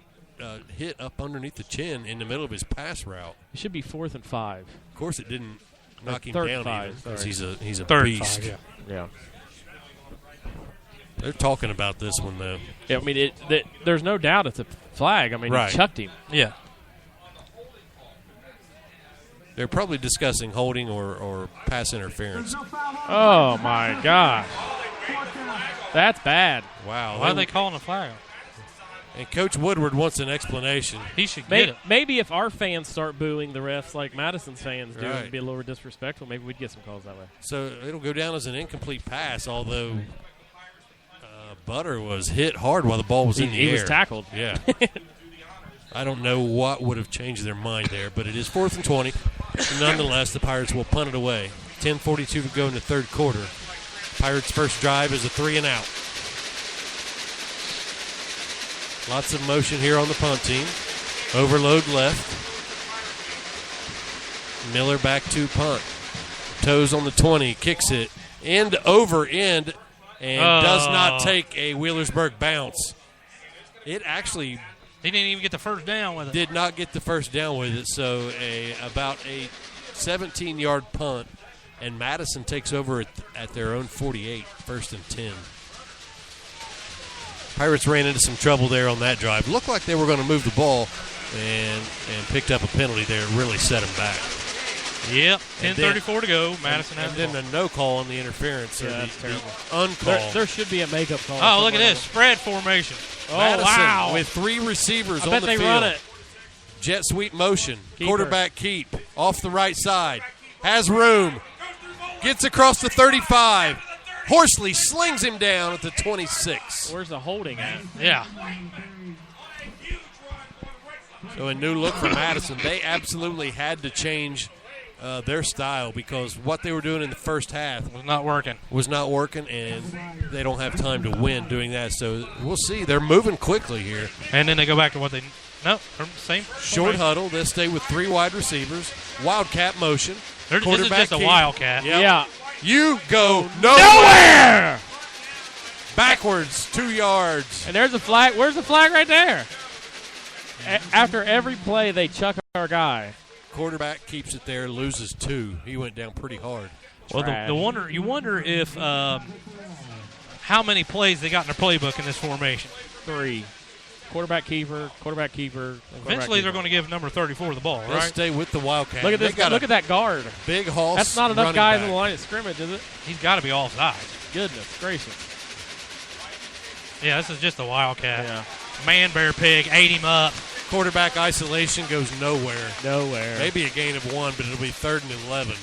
Speaker 5: hit up underneath the chin in the middle of his pass route.
Speaker 4: It should be 4th and 5.
Speaker 5: Of course, it didn't knock him
Speaker 4: 3rd
Speaker 5: down
Speaker 4: 5,
Speaker 5: because he's a
Speaker 6: Third
Speaker 5: beast.
Speaker 6: 5,
Speaker 4: yeah.
Speaker 5: They're talking about this one though.
Speaker 4: Yeah, there's no doubt it's a flag.
Speaker 5: Right.
Speaker 4: He chucked him.
Speaker 6: Yeah.
Speaker 5: They're probably discussing holding or pass interference.
Speaker 4: Oh my God, that's bad.
Speaker 5: Wow.
Speaker 6: Why are they calling a flag?
Speaker 5: And Coach Woodward wants an explanation.
Speaker 6: He should get it.
Speaker 4: Maybe if our fans start booing the refs like Madison's fans do,
Speaker 5: Right.
Speaker 4: it'd be a little disrespectful. Maybe we'd get some calls that way.
Speaker 5: So it'll go down as an incomplete pass, although Butter was hit hard while the ball was in the air.
Speaker 4: He was tackled.
Speaker 5: Yeah. I don't know what would have changed their mind there, but it is 4th and 20. Nonetheless, the Pirates will punt it away. 10:42 to go in the third quarter. Pirates' first drive is a 3-and-out. Lots of motion here on the punt team. Overload left. Miller back to punt. Toes on the 20, kicks it end over end, and does not take a Wheelersburg bounce. It actually
Speaker 6: He didn't even get the first down with it.
Speaker 5: did not get the first down with it, so about a 17-yard punt, and Madison takes over at their own 48, 1st and 10. Pirates ran into some trouble there on that drive. Looked like they were going to move the ball and picked up a penalty there and really set them back.
Speaker 6: Yep, 10:34 to go. Madison has
Speaker 5: and then a no call on the interference.
Speaker 4: Yeah, that's terrible.
Speaker 5: Uncall.
Speaker 4: There should be a makeup call.
Speaker 6: Oh, look at this. Spread formation.
Speaker 4: Oh,
Speaker 5: Madison
Speaker 4: wow.
Speaker 5: with 3 receivers
Speaker 4: I
Speaker 5: on
Speaker 4: bet
Speaker 5: the
Speaker 4: they
Speaker 5: field.
Speaker 4: run it.
Speaker 5: Jet sweep motion.
Speaker 4: Keeper.
Speaker 5: Quarterback keep. Off the right side. Has room. Gets across the 35. Horsley slings him down at the 26.
Speaker 4: Where's the holding at?
Speaker 6: Yeah.
Speaker 5: So a new look for Madison. They absolutely had to change their style because what they were doing in the first half
Speaker 6: was not working,
Speaker 5: and they don't have time to win doing that. So we'll see. They're moving quickly here.
Speaker 6: And then they go back to what they same
Speaker 5: short huddle. They stay with 3 wide receivers. Wildcat motion.
Speaker 6: This is just a
Speaker 5: keep.
Speaker 6: wildcat.
Speaker 5: Yep.
Speaker 4: Yeah.
Speaker 5: You go nowhere. Backwards 2 yards.
Speaker 4: And there's a flag. Where's the flag right there? After every play, they chuck our guy.
Speaker 5: Quarterback keeps it there, loses 2. He went down pretty hard.
Speaker 6: Well, you wonder if how many plays they got in their playbook in this formation.
Speaker 4: 3. Quarterback keeper.
Speaker 6: Eventually, they're going to give number 34 the ball,
Speaker 5: They'll
Speaker 6: right?
Speaker 5: stay with the Wildcat.
Speaker 4: Look at this. Look at that guard.
Speaker 5: Big Hoss.
Speaker 4: That's not enough guys
Speaker 5: back.
Speaker 4: on the line of scrimmage, is it?
Speaker 6: He's got to be offside.
Speaker 4: Goodness gracious.
Speaker 6: Yeah, this is just a wildcat.
Speaker 4: Yeah.
Speaker 6: Man, bear, pig, ate him up.
Speaker 5: Quarterback isolation goes nowhere.
Speaker 4: Nowhere.
Speaker 5: Maybe a gain of 1, but it'll be 3rd and 11.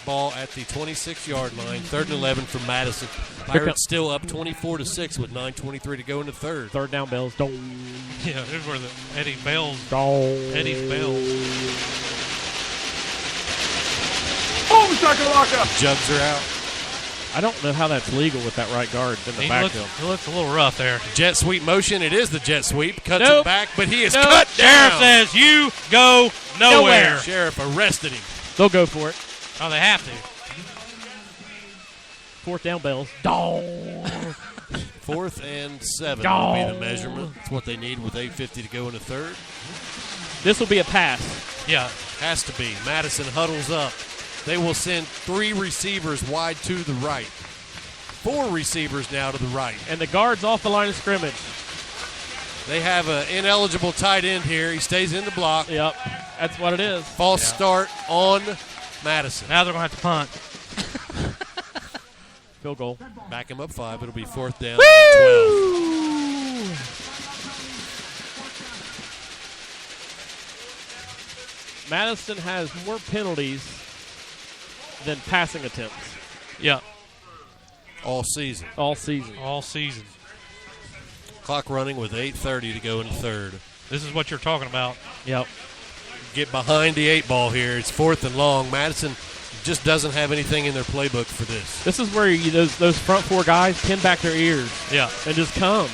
Speaker 5: Ball at the 26-yard line. 3rd and 11 from Madison. Pirates still up 24-6 with 9:23 to go in the third.
Speaker 4: Third down, Bells. Don't.
Speaker 6: Yeah, here's where the Eddie Bells.
Speaker 4: Eddie
Speaker 6: Bells.
Speaker 13: Boom shakalaka!
Speaker 5: Jugs are out.
Speaker 4: I don't know how that's legal with that right guard in the backfield.
Speaker 6: He looks a little rough there.
Speaker 5: Jet sweep motion. It is the jet sweep. Cuts
Speaker 4: Nope.
Speaker 5: it back, but he is
Speaker 4: Nope.
Speaker 5: cut down.
Speaker 6: Sheriff says you go nowhere.
Speaker 5: Sheriff arrested him.
Speaker 4: They'll go for it.
Speaker 6: Oh, they have to.
Speaker 4: 4th down, Bells. Dong.
Speaker 5: 4th and 7 will be the measurement. That's what they need with 8:50 to go in the third.
Speaker 4: This will be a pass.
Speaker 6: Yeah.
Speaker 5: Has to be. Madison huddles up. They will send 3 receivers wide to the right. 4 receivers now to the right.
Speaker 4: And the guard's off the line of scrimmage.
Speaker 5: They have an ineligible tight end here. He stays in the block.
Speaker 4: Yep. That's what it is.
Speaker 5: False start on Madison.
Speaker 6: Now they're going to have to punt.
Speaker 4: Field goal.
Speaker 5: Back him up 5. It'll be 4th down and 12.
Speaker 4: Madison has more penalties than passing attempts.
Speaker 6: Yeah.
Speaker 5: All season.
Speaker 4: All season.
Speaker 6: All season.
Speaker 5: Clock running with 8:30 to go in the third.
Speaker 6: This is what you're talking about.
Speaker 4: Yep.
Speaker 5: Get behind the 8 ball here. It's 4th and long. Madison just doesn't have anything in their playbook for this.
Speaker 4: This is where those front 4 guys pin back their ears.
Speaker 6: Yeah.
Speaker 4: And just come.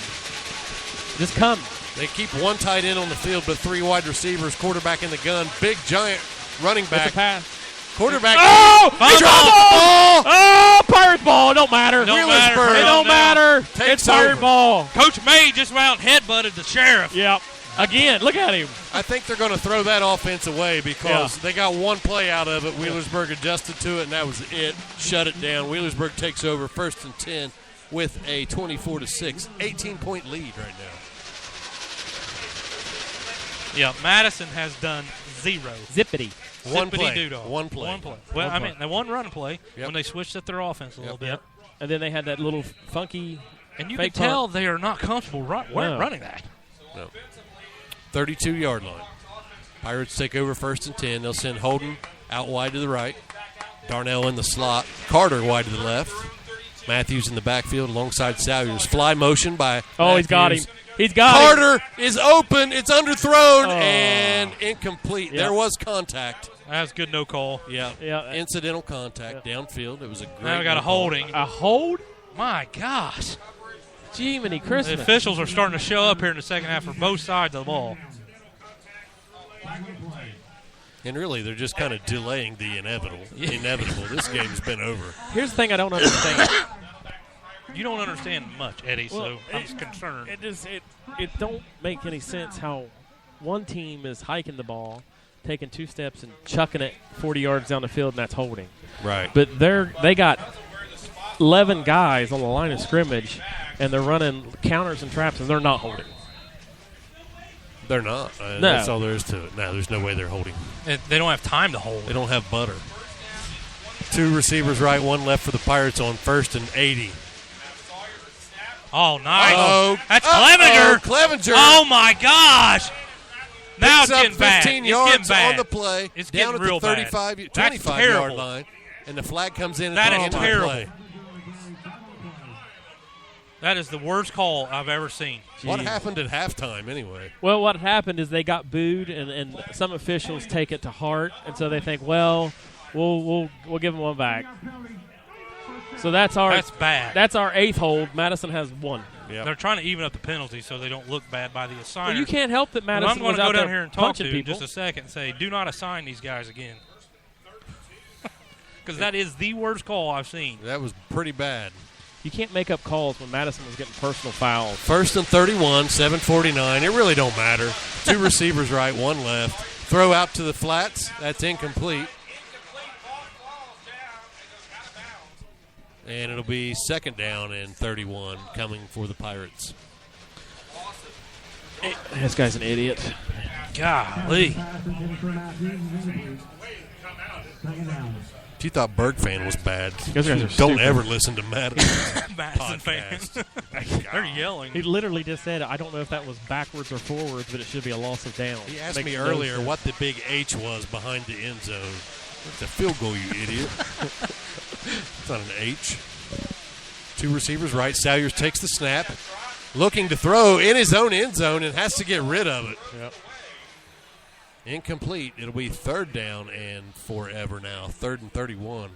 Speaker 4: Just come.
Speaker 5: They keep 1 tight end on the field, but 3 wide receivers, quarterback in the gun, big giant running back.
Speaker 4: It's a pass.
Speaker 5: Quarterback.
Speaker 4: Oh!
Speaker 5: He dropped the ball!
Speaker 4: Oh, Pirate ball. It don't matter.
Speaker 6: It don't matter.
Speaker 4: It don't matter. It's Pirate ball.
Speaker 6: Coach May just went out and headbutted the sheriff.
Speaker 4: Yep. Again, look at him.
Speaker 5: I think they're going to throw that offense away because they got 1 play out of it. Wheelersburg adjusted to it, and that was it. Shut it down. Wheelersburg takes over 1st and 10 with a 24-6, 18-point lead right now.
Speaker 6: Yeah, Madison has done 0.
Speaker 4: Zippity.
Speaker 5: One play.
Speaker 6: Doo-dah.
Speaker 5: One play.
Speaker 6: One play. Well, I mean, they one run play when they switched up their offense a little bit.
Speaker 4: And then they had that little funky
Speaker 6: And you can
Speaker 4: fake
Speaker 6: tell
Speaker 4: punt.
Speaker 6: they are not comfortable running that.
Speaker 5: No. 32-yard line. Pirates take over 1st and 10. They'll send Holden out wide to the right. Darnell in the slot. Carter wide to the left. Matthews in the backfield alongside Salyers. Fly motion by Matthews.
Speaker 4: He's got him. He's got him.
Speaker 5: Carter is open. It's underthrown and incomplete.
Speaker 4: Yep.
Speaker 5: There was contact.
Speaker 6: That's good no call.
Speaker 5: Yeah. Incidental contact downfield. It was a great
Speaker 6: Now we got a holding.
Speaker 4: A hold?
Speaker 6: My gosh.
Speaker 4: Jiminy Christmas.
Speaker 6: The officials are starting to show up here in the second half for both sides of the ball.
Speaker 5: And really, they're just kind of delaying the inevitable. This game's been over.
Speaker 4: Here's the thing I don't understand.
Speaker 6: You don't understand much, Eddie,
Speaker 4: Well,
Speaker 6: so I'm concerned.
Speaker 4: It don't make any sense how one team is hiking the ball, taking 2 steps and chucking it 40 yards down the field, and that's holding.
Speaker 5: Right.
Speaker 4: But they got 11 guys on the line of scrimmage, and they're running counters and traps, and they're not holding.
Speaker 5: They're not.
Speaker 4: No.
Speaker 5: That's all there is to it. No, there's no way they're holding.
Speaker 6: They don't have time to hold.
Speaker 5: They don't have butter. 2 receivers right, 1 left for the Pirates on 1st and 80.
Speaker 6: Oh, nice.
Speaker 5: Uh-oh.
Speaker 6: That's Clevenger.
Speaker 5: Clevenger.
Speaker 6: Oh, my gosh. Now
Speaker 5: Picks
Speaker 6: it's getting
Speaker 5: up
Speaker 6: bad.
Speaker 5: 15
Speaker 6: It's
Speaker 5: yards
Speaker 6: getting bad.
Speaker 5: on the play.
Speaker 6: It's
Speaker 5: down
Speaker 6: getting
Speaker 5: at
Speaker 6: real
Speaker 5: the 35,
Speaker 6: bad. That's
Speaker 5: 25-yard
Speaker 6: terrible.
Speaker 5: line. And the flag comes in
Speaker 6: That
Speaker 5: at the
Speaker 6: is
Speaker 5: end of
Speaker 6: terrible.
Speaker 5: the play.
Speaker 6: That is the worst call I've ever seen.
Speaker 5: What happened at halftime anyway?
Speaker 4: Well, what happened is they got booed, and some officials take it to heart, and so they think, well, we'll give them one back. So that's
Speaker 6: bad.
Speaker 4: That's our 8th hold. Madison has 1.
Speaker 5: Yep.
Speaker 6: They're trying to even up the penalties so they don't look bad by the assigner.
Speaker 4: Well, you can't help that Madison
Speaker 6: I'm going
Speaker 4: was
Speaker 6: to go
Speaker 4: out
Speaker 6: down
Speaker 4: there
Speaker 6: here and talk
Speaker 4: punching
Speaker 6: to
Speaker 4: people.
Speaker 6: just a second and say, do not assign these guys again. Because that is the worst call I've seen.
Speaker 5: That was pretty bad.
Speaker 4: You can't make up calls when Madison was getting personal fouls.
Speaker 5: 1st and 31, 7:49. It really don't matter. 2 receivers right, 1 left. Throw out to the flats. That's incomplete. And it'll be 2nd down and 31 coming for the Pirates.
Speaker 4: This guy's an idiot.
Speaker 6: Golly.
Speaker 5: If you thought Burg fan was bad,
Speaker 4: guys are
Speaker 5: don't
Speaker 4: stupid.
Speaker 5: ever listen to Madison.
Speaker 6: Madison fans. They're yelling.
Speaker 4: He literally just said, I don't know if that was backwards or forwards, but it should be a loss of down.
Speaker 5: He asked
Speaker 4: Makes
Speaker 5: me
Speaker 4: no
Speaker 5: earlier
Speaker 4: sense.
Speaker 5: what the big H was behind the end zone. It's a field goal, you idiot. It's not an H. 2 receivers right. Salyers takes the snap, looking to throw in his own end zone and has to get rid of it.
Speaker 4: Yep.
Speaker 5: Incomplete. It'll be 3rd down and forever now. 3rd and 31.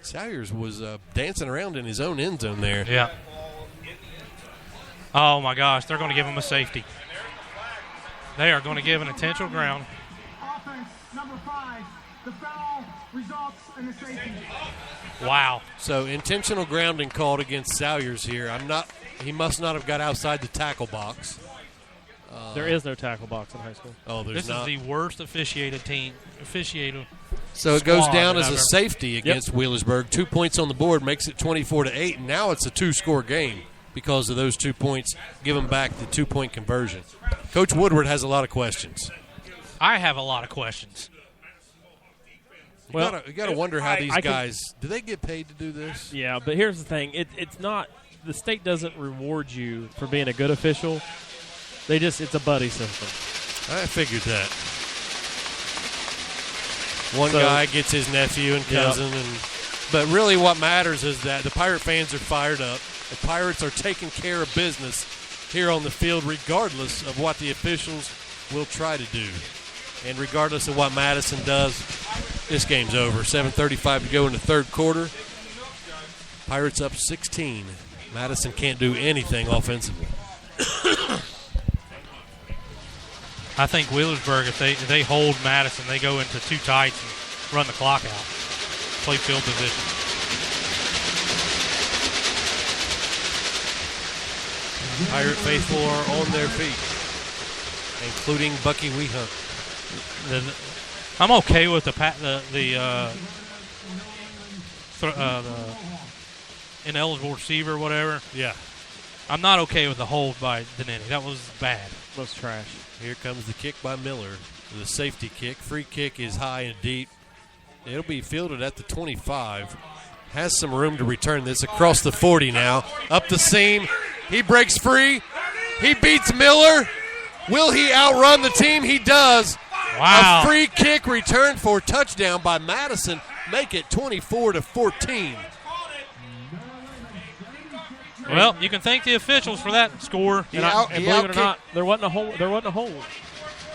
Speaker 5: Salyers was dancing around in his own end zone there.
Speaker 6: Yeah. Oh, my gosh. They're going to give him a safety. They are going to give an intentional ground.
Speaker 3: Offense, number 5. The foul results in the safety.
Speaker 6: Wow.
Speaker 5: So intentional grounding called against Salyers here. He must not have got outside the tackle box.
Speaker 4: There is no tackle box in high school.
Speaker 5: Oh, there's
Speaker 6: This
Speaker 5: not.
Speaker 6: is the worst officiated team.
Speaker 5: So it goes
Speaker 6: squad
Speaker 5: down
Speaker 6: that
Speaker 5: as
Speaker 6: I've
Speaker 5: a
Speaker 6: ever-
Speaker 5: safety against Wheelersburg. 2 points on the board makes it 24-8, and now it's a 2-score game because of those 2 points. Give them back the 2-point conversion. Coach Woodward has a lot of questions.
Speaker 6: I have a lot of questions.
Speaker 5: You got to wonder how these
Speaker 4: I can-
Speaker 5: guys do they get paid to do this?
Speaker 4: Yeah, but here's the thing. It's not – the state doesn't reward you for being a good official. It's a buddy system.
Speaker 5: I figured that. One guy gets his nephew and cousin, but really what matters is that the Pirate fans are fired up. The Pirates are taking care of business here on the field regardless of what the officials will try to do. And regardless of what Madison does, this game's over. 7:35 to go in the third quarter. Pirates up 16. Madison can't do anything offensively.
Speaker 6: I think Wheelersburg, if they hold Madison, they go into two tights and run the clock out. Play field position.
Speaker 5: Pirate faithful are on their feet, including Bucky Wehunt.
Speaker 6: I'm okay with the ineligible receiver, whatever.
Speaker 5: Yeah.
Speaker 6: I'm not okay with the hold by Denetti. That was bad.
Speaker 4: That was trash.
Speaker 5: Here comes the kick by Miller. The safety kick. Free kick is high and deep. It'll be fielded at the 25. Has some room to return this across the 40 now. Up the seam. He breaks free. He beats Miller. Will he outrun the team? He does.
Speaker 6: Wow.
Speaker 5: A free kick returned for touchdown by Madison. Make it 24-14.
Speaker 6: Well, you can thank the officials for that score.
Speaker 4: And believe it or not, there wasn't a hold.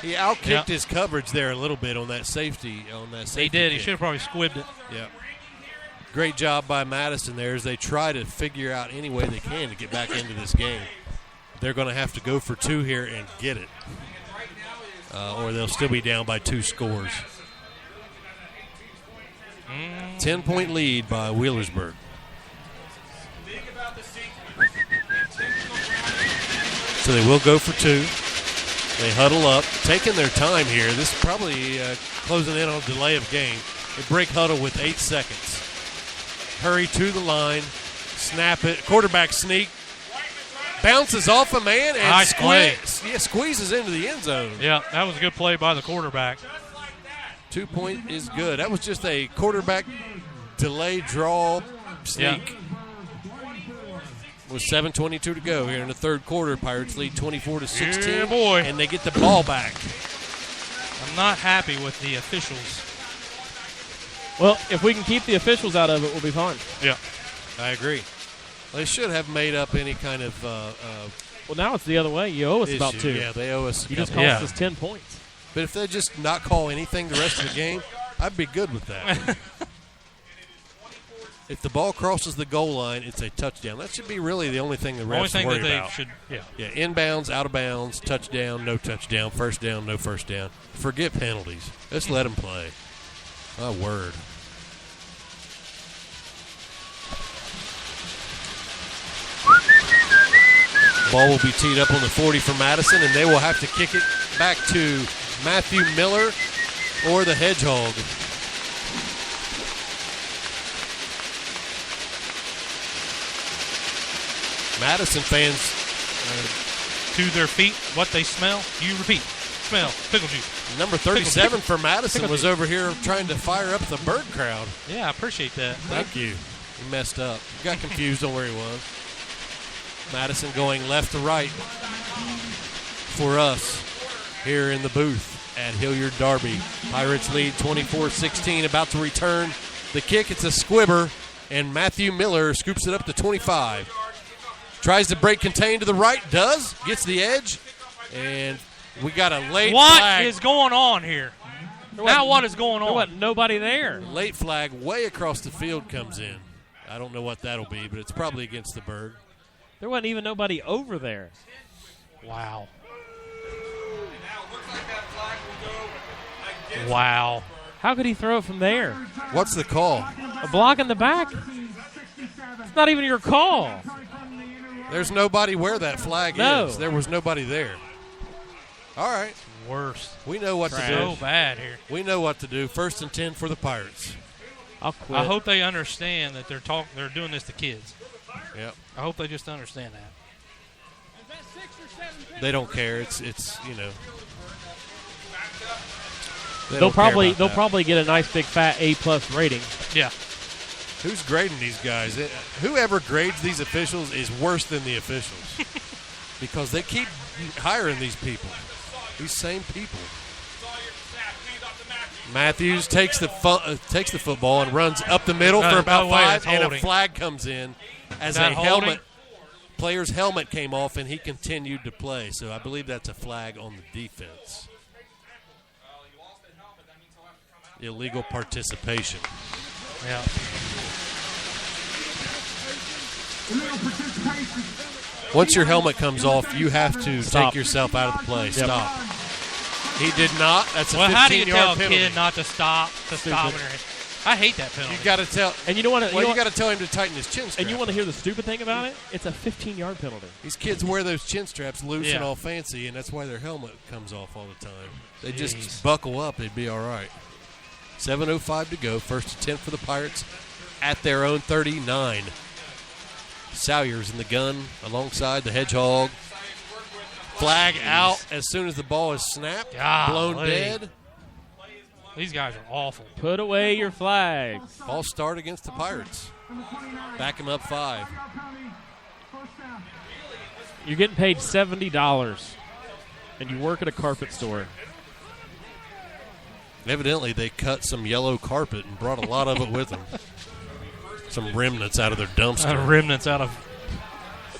Speaker 5: He outkicked his coverage there a little bit on that safety.
Speaker 6: He did.
Speaker 5: Kick.
Speaker 6: He should have probably squibbed it.
Speaker 5: Yeah. Great job by Madison there as they try to figure out any way they can to get back into this game. They're going to have to go for two here and get it, or they'll still be down by 2 scores. 10-point lead by Wheelersburg. So they will go for 2. They huddle up, taking their time here. This is probably closing in on a delay of game. They break huddle with 8 seconds. Hurry to the line, snap it, quarterback sneak, bounces off a man and squeezes into the end zone.
Speaker 6: Yeah, that was a good play by the quarterback.
Speaker 5: 2-point is good. That was just a quarterback delay draw sneak.
Speaker 6: Yeah.
Speaker 5: With 7:22 to go here in the third quarter, Pirates lead 24-16.
Speaker 6: Yeah, boy.
Speaker 5: And they get the ball back.
Speaker 6: I'm not happy with the officials.
Speaker 4: Well, if we can keep the officials out of it, we'll be fine.
Speaker 6: Yeah.
Speaker 5: I agree. They should have made up any kind of
Speaker 4: well, now it's the other way. You owe us about 2.
Speaker 5: Yeah, they owe us.
Speaker 4: You just cost us 10 points.
Speaker 5: But if they just not call anything the rest of the game, I'd be good with that. If the ball crosses the goal line, it's a touchdown. That should be really the only thing the refs worry about. Yeah, inbounds, out of bounds, touchdown, no touchdown, first down, no first down. Forget penalties. Let's let them play. My word. Ball will be teed up on the 40 for Madison, and they will have to kick it back to Matthew Miller or the Hedgehog. Madison fans
Speaker 6: to their feet, what they smell, you repeat. Smell, pickle juice.
Speaker 5: Number 37 for Madison was over here trying to fire up the Burg crowd.
Speaker 6: Yeah, I appreciate that.
Speaker 5: Thank you. He messed up. Got confused on where he was. Madison going left to right for us here in the booth at Hilliard Derby. Pirates lead 24-16, about to return the kick. It's a squibber, and Matthew Miller scoops it up to 25. Tries to break contain to the right, does, gets the edge, and we got a late flag.
Speaker 6: What is going on here? Now what is going on?
Speaker 4: There wasn't nobody there.
Speaker 5: Late flag way across the field comes in. I don't know what that'll be, but it's probably against the Burg.
Speaker 4: There wasn't even nobody over there.
Speaker 6: Wow. Wow.
Speaker 4: How could he throw it from there?
Speaker 5: What's the call?
Speaker 4: A block in the back? It's not even your call.
Speaker 5: There's nobody where that flag is. There was nobody there. All right.
Speaker 6: Worst.
Speaker 5: We know what to do.
Speaker 6: So bad here.
Speaker 5: We know what to do. 1st and 10 for the Pirates.
Speaker 4: I'll quit.
Speaker 6: I hope they understand that they're doing this to kids.
Speaker 5: Yep.
Speaker 6: I hope they just understand that.
Speaker 5: They don't care. It's you know.
Speaker 4: They'll probably get a nice big fat A+ rating.
Speaker 6: Yeah.
Speaker 5: Who's grading these guys? Whoever grades these officials is worse than the officials because they keep hiring these people, these same people. Matthews takes the football and runs up the middle for about 5, and a flag comes in as a player's helmet came off, and he continued to play. So I believe that's a flag on the defense. Illegal participation.
Speaker 6: Yeah.
Speaker 5: Once your helmet comes off, you have to take yourself out of the play. Yep. Stop. He did not. That's a 15-yard penalty.
Speaker 6: Well, how do you tell a kid not to stop? I hate that penalty.
Speaker 5: You got to tell.
Speaker 4: And you don't want to.
Speaker 5: Well, you got to tell him to tighten his chin strap.
Speaker 4: And you want to hear the stupid thing about it? It's a 15-yard penalty.
Speaker 5: These kids wear those chin straps loose and all fancy, and that's why their helmet comes off all the time. They just buckle up; they'd be all right. 7:05 to go. 1st and 10 for the Pirates at their own 39. Salyers in the gun alongside the Hedgehog. Flag out as soon as the ball is snapped. Blown dead.
Speaker 6: These guys are awful.
Speaker 4: Put away your flag.
Speaker 5: False start against the Pirates. Back them up 5.
Speaker 4: You're getting paid $70, and you work at a carpet store.
Speaker 5: Evidently, they cut some yellow carpet and brought a lot of it with them. Some remnants out of their dumpster.
Speaker 6: Remnants out of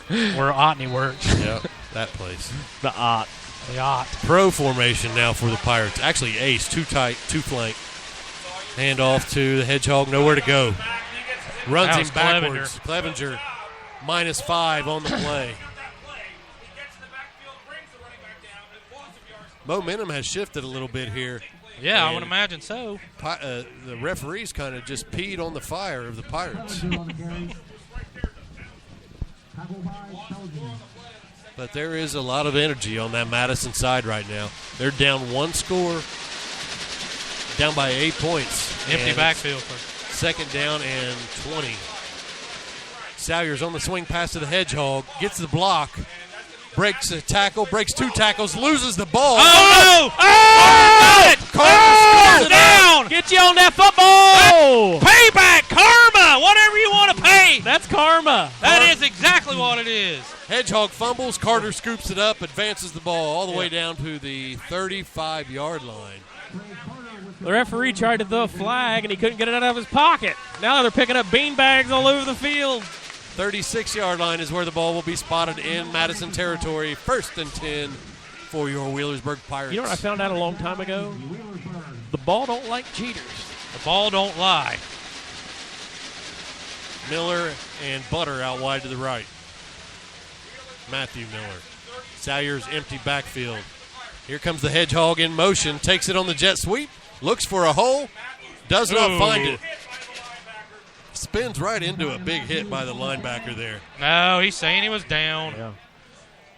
Speaker 6: where Otney works.
Speaker 5: Yeah, that place.
Speaker 4: The Ott.
Speaker 6: The Ott.
Speaker 5: Pro formation now for the Pirates. Actually, ace, too tight, too flank. Hand off to the Hedgehog, nowhere to go. Runs him backwards. Clevenger -5 on the play. Momentum has shifted a little bit here.
Speaker 6: Yeah, I would imagine so.
Speaker 5: The referees kind of just peed on the fire of the Pirates. But there is a lot of energy on that Madison side right now. They're down 1 score, down by 8 points.
Speaker 6: Empty backfield.
Speaker 5: 2nd down and 20. Salyers on the swing pass to the Hedgehog, gets the block. Breaks a tackle, breaks 2 tackles, loses the ball.
Speaker 6: Oh!
Speaker 5: Carter
Speaker 6: down!
Speaker 4: Get you on that football!
Speaker 6: Payback! Karma! Whatever you want to pay!
Speaker 4: That's karma.
Speaker 6: That is exactly what it is.
Speaker 5: Hedgehog fumbles, Carter scoops it up, advances the ball all the way down to the 35-yard line.
Speaker 4: The referee tried to throw a flag, and he couldn't get it out of his pocket. Now they're picking up beanbags all over the field.
Speaker 5: 36-yard line is where the ball will be spotted in Madison territory. 1st and 10 for your Wheelersburg Pirates.
Speaker 4: You know what I found out a long time ago? The ball don't like cheaters.
Speaker 6: The ball don't lie.
Speaker 5: Miller and Butter out wide to the right. Matthew Miller. Salyers empty backfield. Here comes the Hedgehog in motion. Takes it on the jet sweep. Looks for a hole. Does not find it. Spins right into a big hit by the linebacker there.
Speaker 6: No, he's saying he was down.
Speaker 4: Yeah.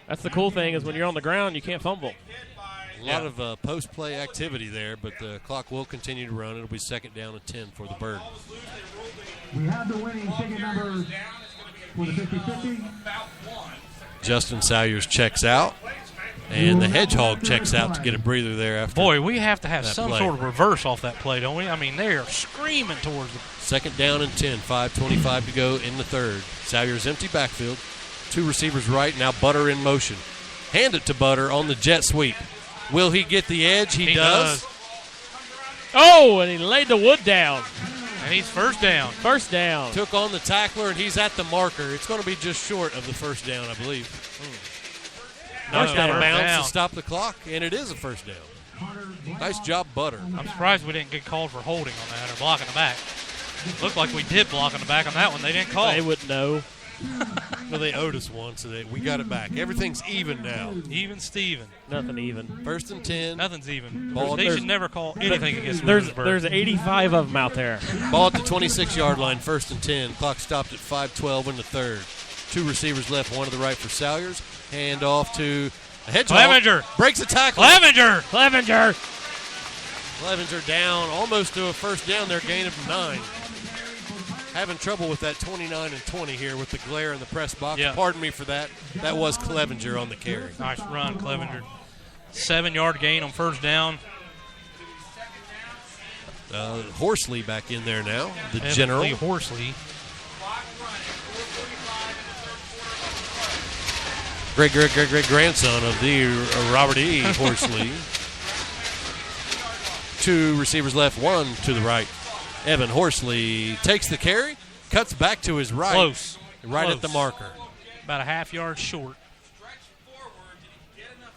Speaker 4: That's the cool thing is when you're on the ground, you can't fumble.
Speaker 5: A lot of post-play activity there, but the clock will continue to run. It'll be 2nd down and 10 for the Burg.
Speaker 3: We have the winning ticket number for the 50-50.
Speaker 5: Justin Salyers checks out, and the Hedgehog checks out to get a breather there after.
Speaker 6: Boy, we have to have some
Speaker 5: play.
Speaker 6: sort of reverse off that play, don't we? I mean, they are screaming towards the
Speaker 5: 2nd down and 10, 5:25 to go in the 3rd. Salyers empty backfield. 2 receivers right, now Butter in motion. Hand it to Butter on the jet sweep. Will he get the edge? He does.
Speaker 4: Oh, and he laid the wood down.
Speaker 6: And he's 1st down.
Speaker 4: 1st down.
Speaker 5: Took on the tackler, and he's at the marker. It's going to be just short of the 1st down, I believe. Knocked out of bounds to stop the clock, and it is a 1st down. Nice job, Butter.
Speaker 6: I'm surprised we didn't get called for holding on that or blocking the back. Looked like we did block on the back on that one. They didn't call.
Speaker 4: They wouldn't know.
Speaker 5: Well, they owed us one, so we got it back. Everything's even now.
Speaker 6: Even Steven.
Speaker 4: Nothing even.
Speaker 5: 1st and 10.
Speaker 6: Nothing's even.
Speaker 5: Ball
Speaker 6: They should never call anything against
Speaker 4: There's
Speaker 6: Wheelersburg.
Speaker 4: 85 of them out there.
Speaker 5: Ball at the 26-yard line, 1st and 10. Clock stopped at 5:12 in the 3rd. 2 receivers left, 1 to the right for Salyers. Hand off to a Hedgehog.
Speaker 6: Clevenger.
Speaker 5: Breaks a tackle.
Speaker 6: Clevenger.
Speaker 5: Clevenger down almost to a 1st down there, gain of 9. Having trouble with that 29 and 20 here with the glare in the press box.
Speaker 6: Yeah.
Speaker 5: Pardon me for that. That was Clevenger on the carry.
Speaker 6: Nice run, Clevenger. 7-yard gain on 1st down.
Speaker 5: Horsley back in there now, the
Speaker 6: Evidently
Speaker 5: general.
Speaker 6: Horsley. Great
Speaker 5: Great grandson of the Robert E. Horsley. 2 receivers left, 1 to the right. Evan Horsley takes the carry, cuts back to his right.
Speaker 6: Close.
Speaker 5: Right at the marker.
Speaker 6: About a half yard short.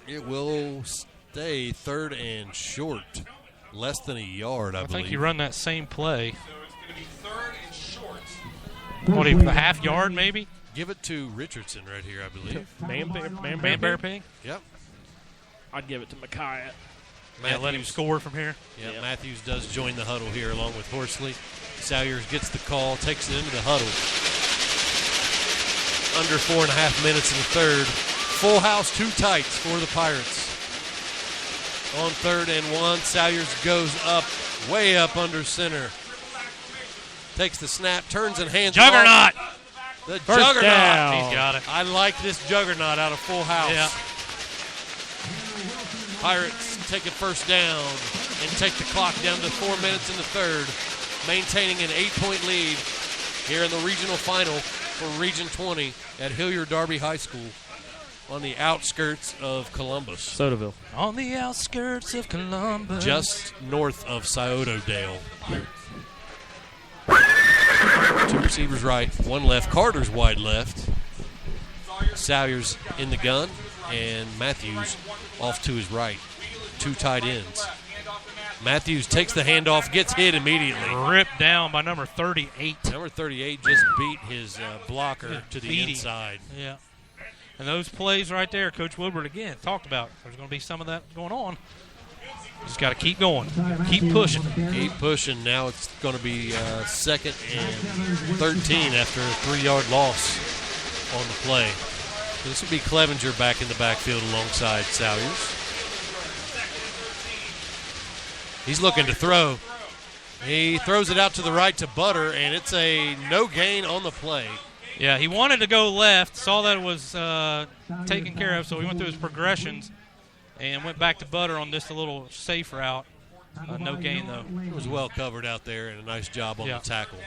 Speaker 5: It will stay 3rd and short. Less than a yard, I believe.
Speaker 6: I think you run that same play. What, a half yard maybe?
Speaker 5: Give it to Richardson right here, I believe.
Speaker 6: Man Bear Pig?
Speaker 5: Yep.
Speaker 4: I'd give it to Micaiah.
Speaker 6: Yeah, let him score from here.
Speaker 5: Yeah, Matthews does join the huddle here along with Horsley. Salyers gets the call, takes it into the huddle. Under 4.5 minutes in the third. Full house, 2 tights for the Pirates. On 3rd and 1, Salyers goes up, way up under center. Takes the snap, turns and hands
Speaker 6: Juggernaut!
Speaker 5: off. The
Speaker 4: First
Speaker 5: Juggernaut.
Speaker 4: down.
Speaker 6: He's got it.
Speaker 5: I like this Juggernaut out of Full House.
Speaker 6: Yeah.
Speaker 5: Pirates take a first down and take the clock down to 4 minutes in the third, maintaining an 8-point lead here in the regional final for Region 20 at Hilliard Darby High School on the outskirts of Columbus.
Speaker 4: Sodaville.
Speaker 6: On the outskirts of Columbus.
Speaker 5: Just north of Scioto Dale. 2 receivers right, 1 left. Carter's wide left. Salyers in the gun, and Matthews off to his right. 2 tight ends. Matthews takes the handoff, gets hit immediately.
Speaker 6: Ripped down by number 38.
Speaker 5: Number 38 just beat his blocker to the inside.
Speaker 6: Yeah. And those plays right there, Coach Woodward, again, talked about. There's going to be some of that going on. Just got to keep going. Keep pushing.
Speaker 5: Keep pushing. Now it's going to be 2nd and 13 after a 3-yard loss on the play. This would be Clevenger back in the backfield alongside Salyers. He's looking to throw. He throws it out to the right to Butter, and it's a no gain on the play.
Speaker 6: Yeah, he wanted to go left, saw that it was taken care of, so he went through his progressions and went back to Butter on just a little safe route. No gain, though.
Speaker 5: It was well covered out there, and a nice job on the tackle.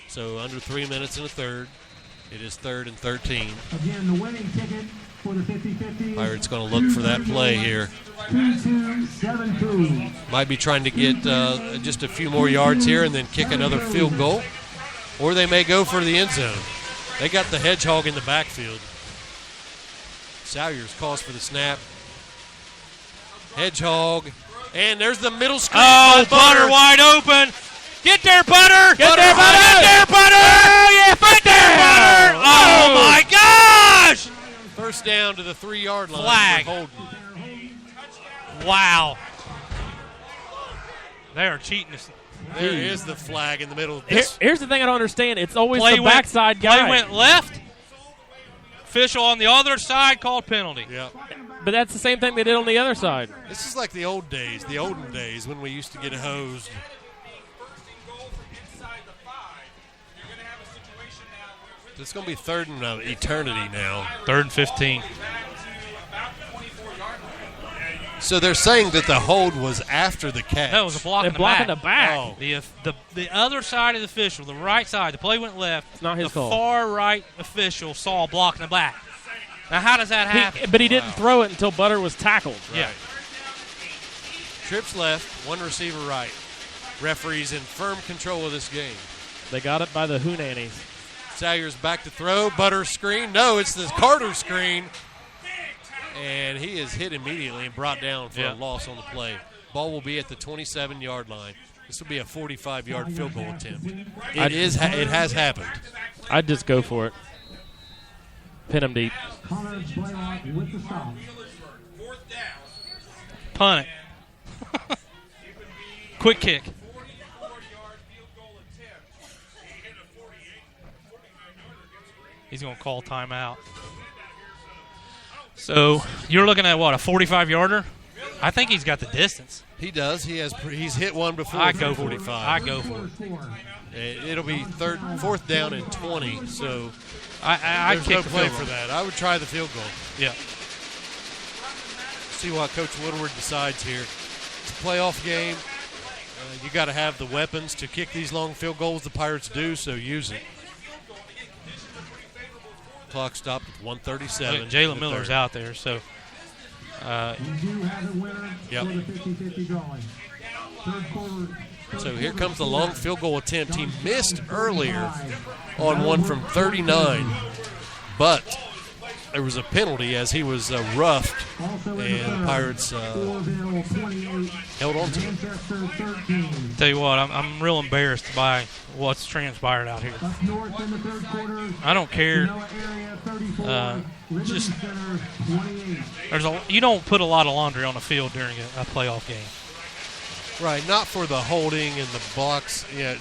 Speaker 5: So under 3 minutes in the third. It is 3rd and 13.
Speaker 3: Again, the winning ticket for the 50-50.
Speaker 5: Pirates going to look for that play here.
Speaker 3: 2-2-7-2.
Speaker 5: Might be trying to get just a few more yards here and then kick another field goal. Or they may go for the end zone. They got the Hedgehog in the backfield. Salyers calls for the snap. Hedgehog. And there's the middle screen.
Speaker 6: Oh, Butter wide open. Get there, Butter!
Speaker 4: Get there, Butter!
Speaker 6: Get there, Butter! Oh, yeah, get there, Butter! Oh, my gosh!
Speaker 5: First down to the 3-yard line.
Speaker 6: Flag.
Speaker 5: For Holden.
Speaker 6: Wow. They are cheating us.
Speaker 5: There is the flag in the middle.
Speaker 4: Here's the thing I don't understand. It's always the backside guy.
Speaker 6: Play went left. Official on the other side called penalty.
Speaker 5: Yeah.
Speaker 4: But that's the same thing they did on the other side.
Speaker 5: This is like the old days, the olden days when we used to get hosed. It's going to be 3rd and eternity now.
Speaker 6: 3rd and 15.
Speaker 5: So they're saying that the hold was after the catch.
Speaker 6: No, it was a block in the
Speaker 4: blocking
Speaker 6: back.
Speaker 4: the back.
Speaker 5: Oh.
Speaker 6: The other side of the official, the right side, the play went left.
Speaker 4: It's not his call.
Speaker 6: The far right official saw a block in the back. Now, how does that happen?
Speaker 4: But he didn't throw it until Butter was tackled.
Speaker 6: Yeah.
Speaker 5: Trips left, 1 receiver right. Referees in firm control of this game.
Speaker 4: They got it by the Hoonannies.
Speaker 5: Salyers back to throw. Butter screen. No, it's the Carter screen. And he is hit immediately and brought down for a loss on the play. Ball will be at the 27-yard line. This will be a 45-yard field goal attempt. It has happened.
Speaker 4: I'd just go for it. Pin him deep.
Speaker 6: Punt it. Quick kick. He's going to call timeout. So you're looking at what, a 45-yarder? I think he's got the distance.
Speaker 5: He does. He's hit one before.
Speaker 6: I go for
Speaker 5: 45.
Speaker 6: it. I go for it.
Speaker 5: It'll be 4th down and 20. So
Speaker 6: I
Speaker 5: there's
Speaker 6: kick
Speaker 5: no
Speaker 6: the
Speaker 5: play
Speaker 6: field
Speaker 5: for
Speaker 6: goal.
Speaker 5: that. I would try the field goal.
Speaker 6: Yeah.
Speaker 5: See what Coach Woodward decides here. It's a playoff game. You got to have the weapons to kick these long field goals. The Pirates do, so use it. Clock stopped at 1:37.
Speaker 6: Jalen Miller's out there, so.
Speaker 3: We do have a winner for the 50-50 drawing.
Speaker 5: So here comes the long field goal attempt. He missed earlier on one from 39, but there was a penalty as he was roughed, and the Pirates held on to it.
Speaker 6: Tell you what, I'm real embarrassed by what's transpired out here. I don't care. You don't put a lot of laundry on the field during a playoff game.
Speaker 5: Right, not for the holding and the blocks. Yeah,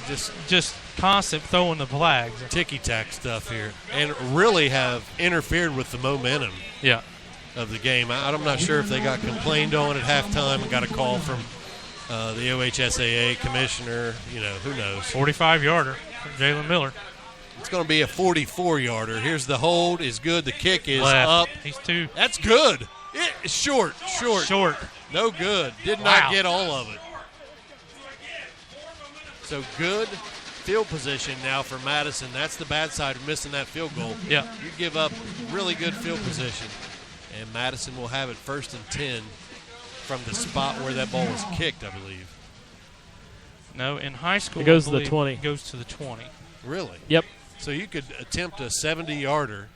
Speaker 6: just constant throwing the flags.
Speaker 5: Ticky-tack stuff here. And really have interfered with the momentum of the game. I'm not sure if they got complained on at halftime and got a call from the OHSAA commissioner. Who knows.
Speaker 6: 45-yarder from Jalen Miller.
Speaker 5: It's going to be a 44-yarder. Here's the hold is good. The kick is
Speaker 6: left.
Speaker 5: Up.
Speaker 6: He's two.
Speaker 5: That's good. Short. No good. Did not get all of it. So good field position now for Madison. That's the bad side of missing that field goal.
Speaker 6: Yeah.
Speaker 5: You give up really good field position, and Madison will have it 1st and 10 from the spot where that ball was kicked, I believe.
Speaker 6: No, in high school,
Speaker 4: it goes to the 20.
Speaker 6: It goes to the 20.
Speaker 5: Really?
Speaker 4: Yep.
Speaker 5: So you could attempt a 70-yarder.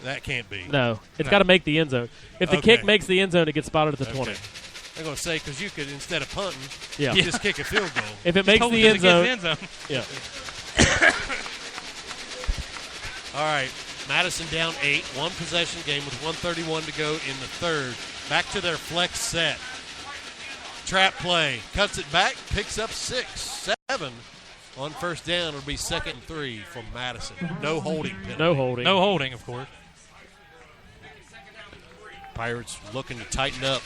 Speaker 5: That can't be.
Speaker 4: No. It's got to make the end zone. If the kick makes the end zone, it gets spotted at the 20.
Speaker 5: I'm going to say, because you could, instead of punting,
Speaker 4: you
Speaker 5: just kick a field goal.
Speaker 4: If it makes the end zone. Yeah.
Speaker 5: All right. Madison down 8. One possession game with 1:31 to go in the third. Back to their flex set. Trap play. Cuts it back. Picks up 6, 7. On first down, it'll be 2nd and 3 from Madison. No holding penalty.
Speaker 4: No holding.
Speaker 6: No holding, of course.
Speaker 5: Pirates looking to tighten up.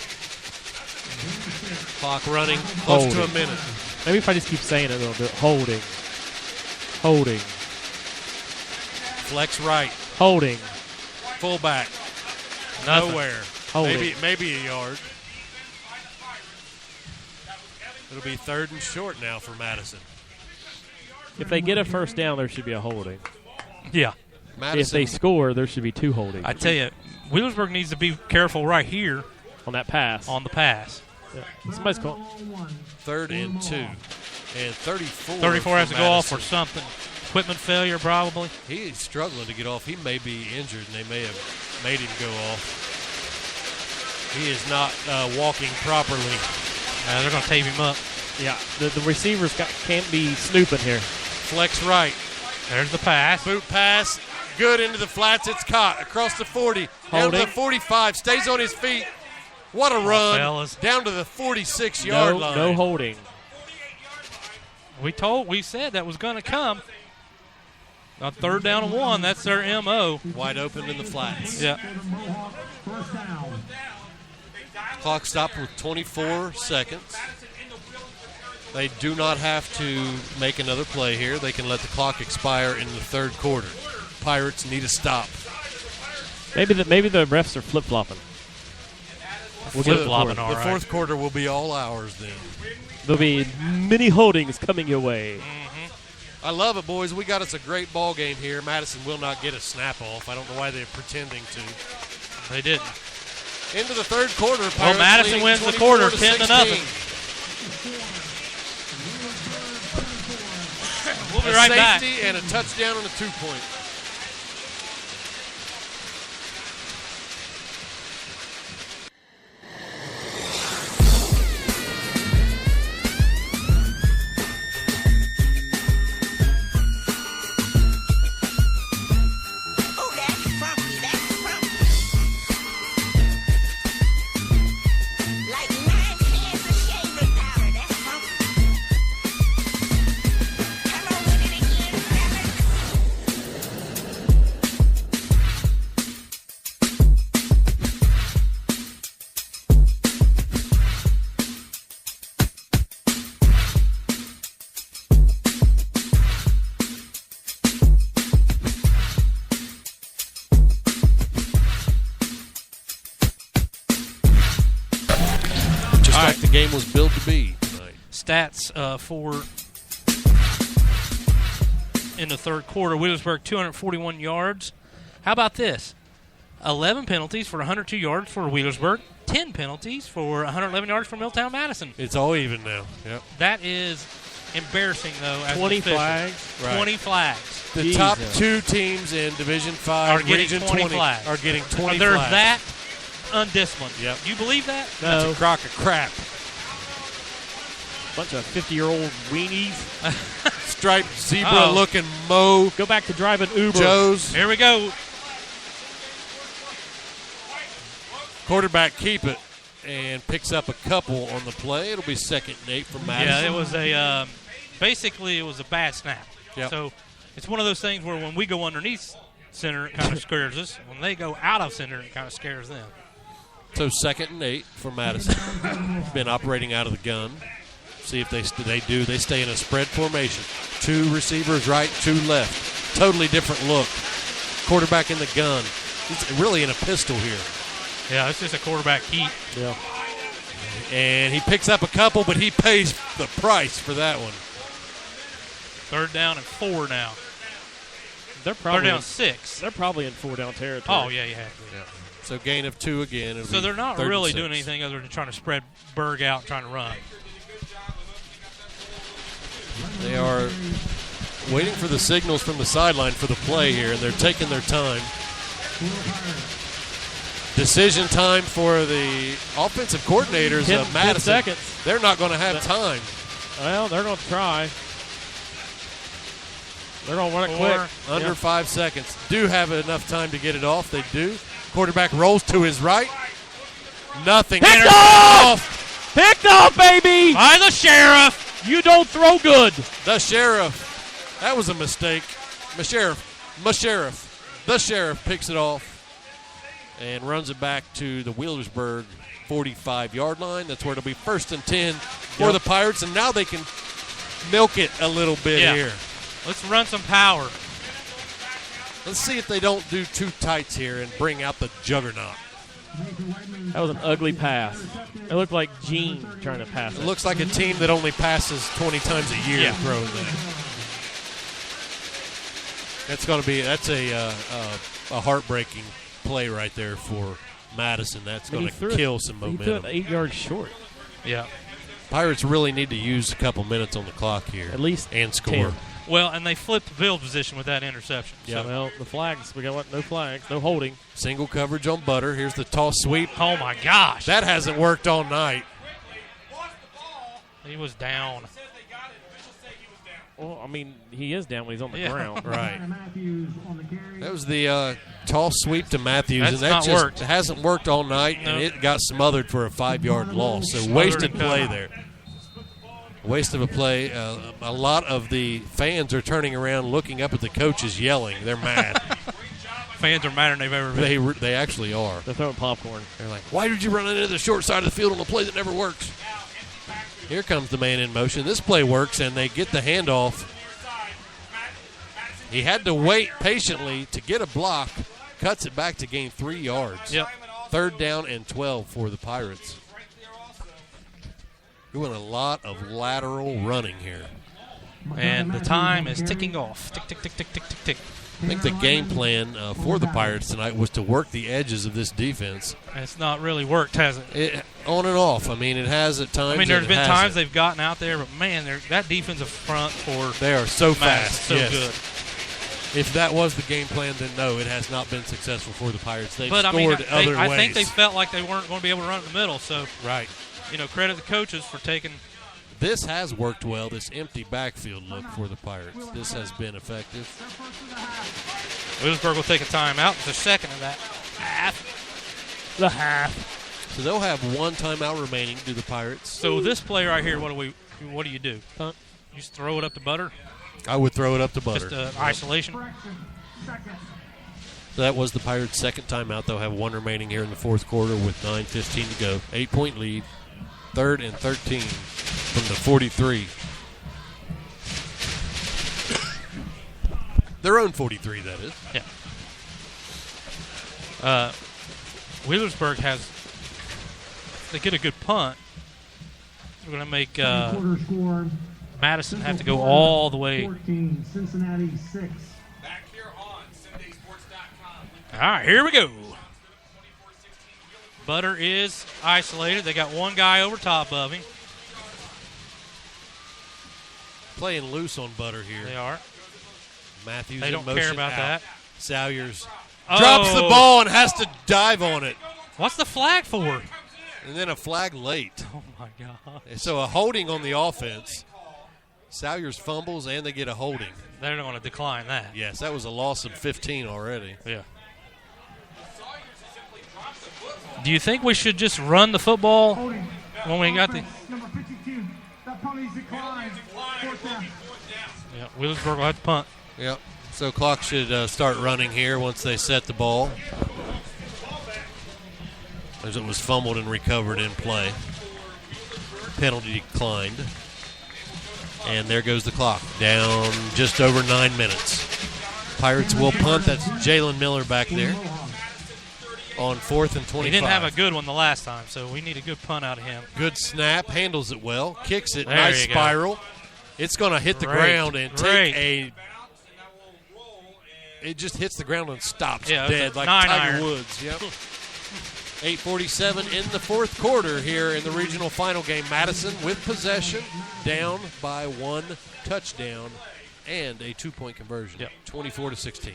Speaker 5: Clock running close to a minute.
Speaker 4: Maybe if I just keep saying it a little bit. Holding.
Speaker 5: Flex right.
Speaker 4: Holding.
Speaker 5: Fullback.
Speaker 6: Nothing.
Speaker 5: Nowhere.
Speaker 4: Holding.
Speaker 5: Maybe a yard. It'll be 3rd and short now for Madison.
Speaker 4: If they get a first down, there should be a holding.
Speaker 6: Yeah.
Speaker 5: Madison,
Speaker 4: if they score, there should be 2 holdings.
Speaker 6: I tell you, Wheelersburg needs to be careful right here.
Speaker 4: On that pass.
Speaker 6: On the pass.
Speaker 4: Yeah. Somebody's called.
Speaker 5: 3rd and 2. And 34.
Speaker 6: 34 has to go off or something. Equipment failure, probably.
Speaker 5: He's struggling to get off. He may be injured, and they may have made him go off. He is not walking properly.
Speaker 6: They're going to tape him up.
Speaker 4: Yeah, the receivers can't be snooping here.
Speaker 5: Flex right.
Speaker 6: There's the pass.
Speaker 5: Boot pass. Good into the flats. It's caught. Across the 40. Down to the 45. Stays on his feet. What a run.
Speaker 6: Fellas.
Speaker 5: Down to the 46-yard line.
Speaker 4: No holding.
Speaker 6: We said that was going to come. On 3rd down and 1, that's their M.O.
Speaker 5: Wide open in the flats.
Speaker 6: Yeah.
Speaker 5: Clock stopped with 24 seconds. They do not have to make another play here. They can let the clock expire in the 3rd quarter. Pirates need a stop.
Speaker 4: Maybe the refs are flip-flopping.
Speaker 5: The 4th quarter will be all ours then.
Speaker 4: There'll be many holdings coming your way.
Speaker 5: I love it, boys. We got us a great ball game here. Madison will not get a snap off. I don't know why they're pretending to.
Speaker 6: They didn't.
Speaker 5: Into the 3rd quarter.
Speaker 6: Well, Madison wins the quarter 10-0. We'll be right back.
Speaker 5: A safety and a touchdown on a 2-point. The game was built to be tonight.
Speaker 6: Stats for in the 3rd quarter. Wheelersburg 241 yards. How about this? 11 penalties for 102 yards for Wheelersburg, 10 penalties for 111 yards for Milltown Madison.
Speaker 5: It's all even now. Yep.
Speaker 6: That is embarrassing, though. As
Speaker 4: 20
Speaker 6: an official.
Speaker 4: flags.
Speaker 5: Right.
Speaker 6: 20 flags.
Speaker 5: The
Speaker 4: Jesus.
Speaker 5: top 2 teams in Division 5,
Speaker 6: Are getting
Speaker 5: Region
Speaker 6: 20 flags.
Speaker 5: are getting 20
Speaker 6: They're
Speaker 5: flags.
Speaker 6: that undisciplined.
Speaker 5: Yep.
Speaker 6: You believe that?
Speaker 4: No.
Speaker 5: That's a crock of crap.
Speaker 4: Bunch of 50-year-old weenies.
Speaker 5: Striped zebra-looking Mo
Speaker 4: Go back to driving Uber.
Speaker 5: Joes.
Speaker 6: Here we go.
Speaker 5: Quarterback keep it and picks up a couple on the play. It'll be 2nd and 8 from Madison.
Speaker 6: Yeah, it was a basically it was a bad snap.
Speaker 5: Yep.
Speaker 6: So it's one of those things where when we go underneath center, it kind of scares us. When they go out of center, it kind of scares them.
Speaker 5: So 2nd and 8 for Madison. Been operating out of the gun. See if they stay in a spread formation. 2 receivers right, 2 left. Totally different look. Quarterback in the gun. He's really in a pistol here.
Speaker 6: Yeah, it's just a quarterback keep.
Speaker 4: Yeah.
Speaker 5: And he picks up a couple, but he pays the price for that one.
Speaker 6: 3rd down and 4 now.
Speaker 4: They're probably
Speaker 6: 3rd down 6.
Speaker 4: They're probably in 4-down territory.
Speaker 6: Oh, yeah, you have to.
Speaker 5: Yeah. So gain of 2 again.
Speaker 6: So they're not
Speaker 5: 3rd
Speaker 6: really
Speaker 5: and 6.
Speaker 6: doing anything other than trying to spread Burg out and trying to run.
Speaker 5: They are waiting for the signals from the sideline for the play here, and they're taking their time. Decision time for the offensive coordinators of
Speaker 4: 10
Speaker 5: Madison.
Speaker 4: seconds.
Speaker 5: They're not going to have time.
Speaker 4: Well, they're going to try. They're going to run it quick.
Speaker 5: Under 5 seconds. Do have enough time to get it off. They do. Quarterback rolls to his right. Nothing.
Speaker 4: Picked off! Picked off, baby!
Speaker 6: By the sheriff!
Speaker 4: You don't throw good.
Speaker 5: The sheriff. That was a mistake. The sheriff picks it off and runs it back to the Wheelersburg 45-yard line. That's where it'll be 1st and 10 for the Pirates, and now they can milk it a little bit here.
Speaker 6: Let's run some power.
Speaker 5: Let's see if they don't do 2 tights here and bring out the juggernaut.
Speaker 4: That was an ugly pass. It looked like Gene trying to pass it.
Speaker 5: It looks like a team that only passes 20 times a year throwing that. That's a heartbreaking play right there for Madison. That's going to kill some momentum.
Speaker 4: He threw it 8 yards short.
Speaker 6: Yeah.
Speaker 5: Pirates really need to use a couple minutes on the clock here.
Speaker 4: At least
Speaker 5: and score.
Speaker 4: 10.
Speaker 6: Well, and they flipped field position with that interception.
Speaker 4: Yeah.
Speaker 6: So.
Speaker 4: Well, the flags. We got no flags, no holding.
Speaker 5: Single coverage on Butter. Here's the toss sweep.
Speaker 6: Oh my gosh.
Speaker 5: That hasn't worked all night.
Speaker 6: He was down.
Speaker 4: Well, I mean, he is down when he's on the ground.
Speaker 5: Right. That was the toss sweep to Matthews, and that
Speaker 6: not
Speaker 5: just
Speaker 6: worked.
Speaker 5: hasn't worked all night, and it got smothered for a 5-yard loss. So wasted play there. Waste of a play. A lot of the fans are turning around, looking up at the coaches, yelling. They're mad.
Speaker 6: Fans are madder than they've ever been.
Speaker 5: They actually are.
Speaker 4: They're throwing popcorn.
Speaker 5: They're like, why did you run into the short side of the field on a play that never works? Here comes the man in motion. This play works, and they get the handoff. He had to wait patiently to get a block. Cuts it back to gain 3 yards.
Speaker 6: Yep.
Speaker 5: 3rd down and 12 for the Pirates. Doing a lot of lateral running here.
Speaker 6: And the time is ticking off. Tick, tick, tick, tick, tick, tick, tick.
Speaker 5: I think the game plan for the Pirates tonight was to work the edges of this defense.
Speaker 6: It's not really worked, has it?
Speaker 5: On and off. I mean, it has at times.
Speaker 6: I mean, there's been times they've gotten out there, but man, that defensive front for
Speaker 5: they are so fast,
Speaker 6: so good.
Speaker 5: If that was the game plan, then no, it has not been successful for the Pirates. They've
Speaker 6: but
Speaker 5: scored
Speaker 6: I mean,
Speaker 5: other ways.
Speaker 6: I think they felt like they weren't going to be able to run it in the middle. So,
Speaker 5: right.
Speaker 6: Credit the coaches for taking.
Speaker 5: This has worked well, this empty backfield look for the Pirates. This has been effective.
Speaker 6: Wheelersburg will take a timeout. It's the 2nd of that half.
Speaker 4: The half.
Speaker 5: So they'll have 1 timeout remaining, do the Pirates.
Speaker 6: So this play right here, what do you do? You just throw it up to Butter?
Speaker 5: I would throw it up to Butter.
Speaker 6: Just isolation?
Speaker 5: So that was the Pirates' 2nd timeout. They'll have 1 remaining here in the 4th quarter with 9:15 to go. 8-point lead. 3rd and 13 from the 43. Their own 43, that is.
Speaker 6: Yeah. Wheelersburg they get a good punt. We're going to make Madison have to go all the way.
Speaker 3: 14, Cincinnati 6.
Speaker 6: All right, here we go. Butter is isolated. They got one guy over top of him.
Speaker 5: Playing loose on Butter here.
Speaker 6: They are.
Speaker 5: Matthews
Speaker 6: They
Speaker 5: in
Speaker 6: don't
Speaker 5: motion
Speaker 6: care about
Speaker 5: out.
Speaker 6: that.
Speaker 5: Salyers drops the ball and has to dive on it.
Speaker 6: What's the flag for?
Speaker 5: And then a flag late.
Speaker 6: Oh, my God.
Speaker 5: So a holding on the offense. Salyers fumbles and they get a holding.
Speaker 6: They're not going to decline that.
Speaker 5: Yes, that was a loss of 15 already.
Speaker 6: Yeah. Do you think we should just run the football when we got the...
Speaker 3: Number 52. That penalty's declined. Fourth down.
Speaker 6: Yeah, Wheelersburg will have to punt.
Speaker 5: Yep. So clock should start running here once they set the ball. As it was fumbled and recovered in play. Penalty declined. And there goes the clock. Down just over 9 minutes. Pirates will punt. That's Jalen Miller back there. On 4th and 25.
Speaker 6: He didn't have a good one the last time, so we need a good punt out of him.
Speaker 5: Good snap. Handles it well. Kicks it.
Speaker 6: There
Speaker 5: Nice
Speaker 6: you go.
Speaker 5: spiral. It's going to hit the ground and take a... It just hits the ground and stops dead like Tiger Woods. Yep. 8:47 in the fourth quarter here in the regional final game. Madison with possession, down by 1 touchdown and a 2-point conversion. 24-16.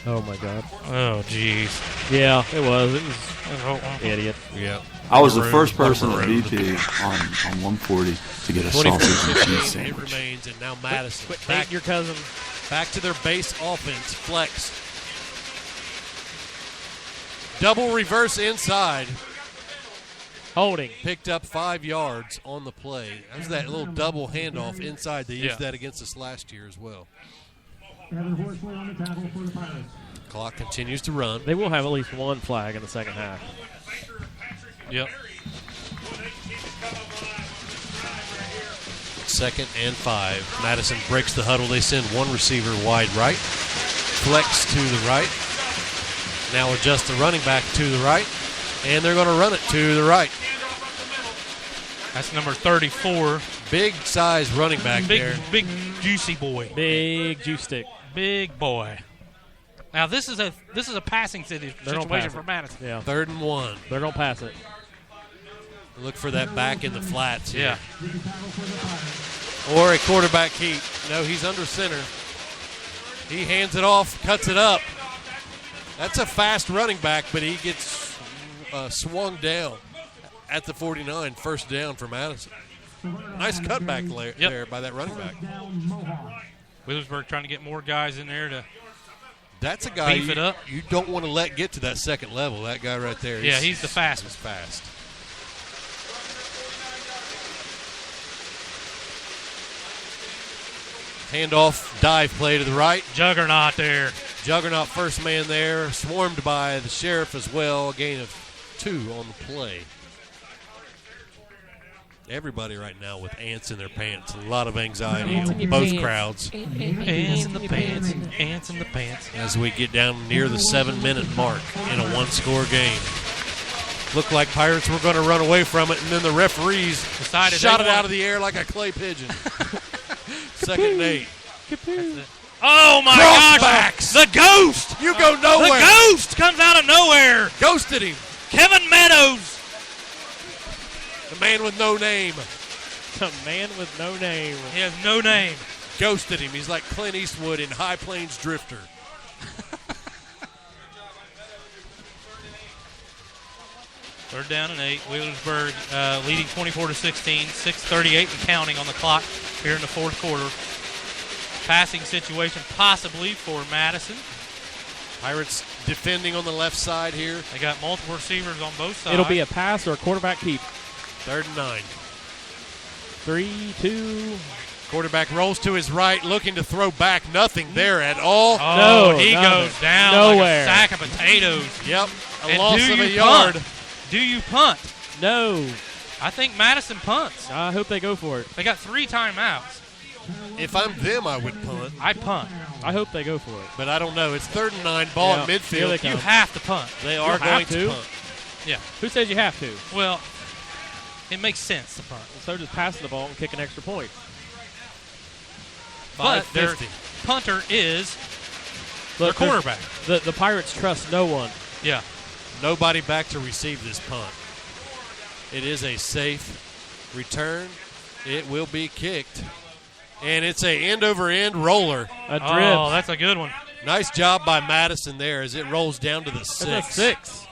Speaker 4: Oh, my God.
Speaker 6: Oh, jeez.
Speaker 4: Yeah, it was. It was idiot.
Speaker 5: Yeah.
Speaker 9: I was the first person at BP on 140 to get a sausage and cheese
Speaker 5: It
Speaker 9: sandwich.
Speaker 5: remains, and now Madison.
Speaker 4: Quit hating your cousin.
Speaker 5: Back to their base offense. Flex. Double reverse inside.
Speaker 4: Holding.
Speaker 5: Picked up 5 yards on the play. That was that little double handoff inside. They used that against us last year as well. Clock continues to run.
Speaker 4: They will have at least one flag in the second half.
Speaker 6: Yep.
Speaker 5: 2nd and 5. Madison breaks the huddle. They send one receiver wide right. Flex to the right. Now adjust the running back to the right. And they're going to run it to the right.
Speaker 6: That's number 34.
Speaker 5: Big size running back there.
Speaker 6: Big juicy boy.
Speaker 4: Big juice stick.
Speaker 6: Big boy. Now this is a passing situation for Madison.
Speaker 4: Yeah.
Speaker 5: 3rd and 1.
Speaker 4: They're going to pass it.
Speaker 5: Look for that back in the flats here.
Speaker 6: Yeah.
Speaker 5: Or a quarterback keep. No, he's under center. He hands it off, cuts it up. That's a fast running back, but he gets swung down at the 49. First down for Madison. Nice cutback there by that running back.
Speaker 6: Wheelersburg trying to get more guys in there to
Speaker 5: That's a guy
Speaker 6: beef it up.
Speaker 5: You don't want to let get to that second level. That guy right there.
Speaker 6: Yeah, he's the fastest.
Speaker 5: Fast. Handoff, dive play to the right.
Speaker 6: Juggernaut there.
Speaker 5: Juggernaut first man there. Swarmed by the Sheriff as well. A gain of 2 on the play. Everybody right now with ants in their pants. A lot of anxiety on both crowds.
Speaker 6: Ants in the pants. Ants in the pants.
Speaker 5: As we get down near the 7-minute mark in a 1-score game. Looked like Pirates were going to run away from it, and then the referees
Speaker 6: decided
Speaker 5: shot it out of the air like a clay pigeon. 2nd and 8.
Speaker 6: Oh, my
Speaker 5: Crossbacks.
Speaker 6: gosh. The ghost.
Speaker 5: You go nowhere.
Speaker 6: The ghost comes out of nowhere.
Speaker 5: Ghosted him.
Speaker 6: Kevin Meadows.
Speaker 5: The man with no name.
Speaker 4: The man with no name.
Speaker 6: He has no name.
Speaker 5: Ghosted him. He's like Clint Eastwood in High Plains Drifter.
Speaker 6: Third down and 8. Wheelersburg leading 24-16. 6:38 and counting on the clock here in the fourth quarter. Passing situation possibly for Madison.
Speaker 5: Pirates defending on the left side here.
Speaker 6: They got multiple receivers on both sides.
Speaker 4: It'll be a pass or a quarterback keep.
Speaker 5: 3rd and 9.
Speaker 4: 3, 2.
Speaker 5: Quarterback rolls to his right, looking to throw back. Nothing there at all.
Speaker 6: Oh,
Speaker 4: no,
Speaker 6: he goes down
Speaker 4: nowhere.
Speaker 6: like a sack of potatoes.
Speaker 5: Yep, a
Speaker 6: And
Speaker 5: loss
Speaker 6: do
Speaker 5: of a
Speaker 6: you
Speaker 5: yard.
Speaker 6: punt? Do you punt?
Speaker 4: No.
Speaker 6: I think Madison punts.
Speaker 4: I hope they go for it.
Speaker 6: They got 3 timeouts.
Speaker 5: If I'm them, I would punt.
Speaker 6: I punt.
Speaker 4: I hope they go for it.
Speaker 5: But I don't know. It's 3rd and 9, ball
Speaker 4: Yeah,
Speaker 5: in
Speaker 4: here
Speaker 5: midfield.
Speaker 4: they come.
Speaker 6: You have to punt.
Speaker 5: They are
Speaker 4: You
Speaker 5: going
Speaker 4: have
Speaker 5: to
Speaker 4: to?
Speaker 5: punt.
Speaker 6: Yeah.
Speaker 4: Who says you have to?
Speaker 6: Well, it makes sense to punt.
Speaker 4: So just passing the ball and kick an extra point.
Speaker 6: But their
Speaker 5: 5:50.
Speaker 6: punter is Their cornerback.
Speaker 4: The Pirates trust no one.
Speaker 6: Yeah.
Speaker 5: Nobody back to receive this punt. It is a safe return. It will be kicked. And it's a end-over-end roller.
Speaker 4: A drip.
Speaker 6: Oh, that's a good one.
Speaker 5: Nice job by Madison there as it rolls down to the 6.
Speaker 4: That's a 6.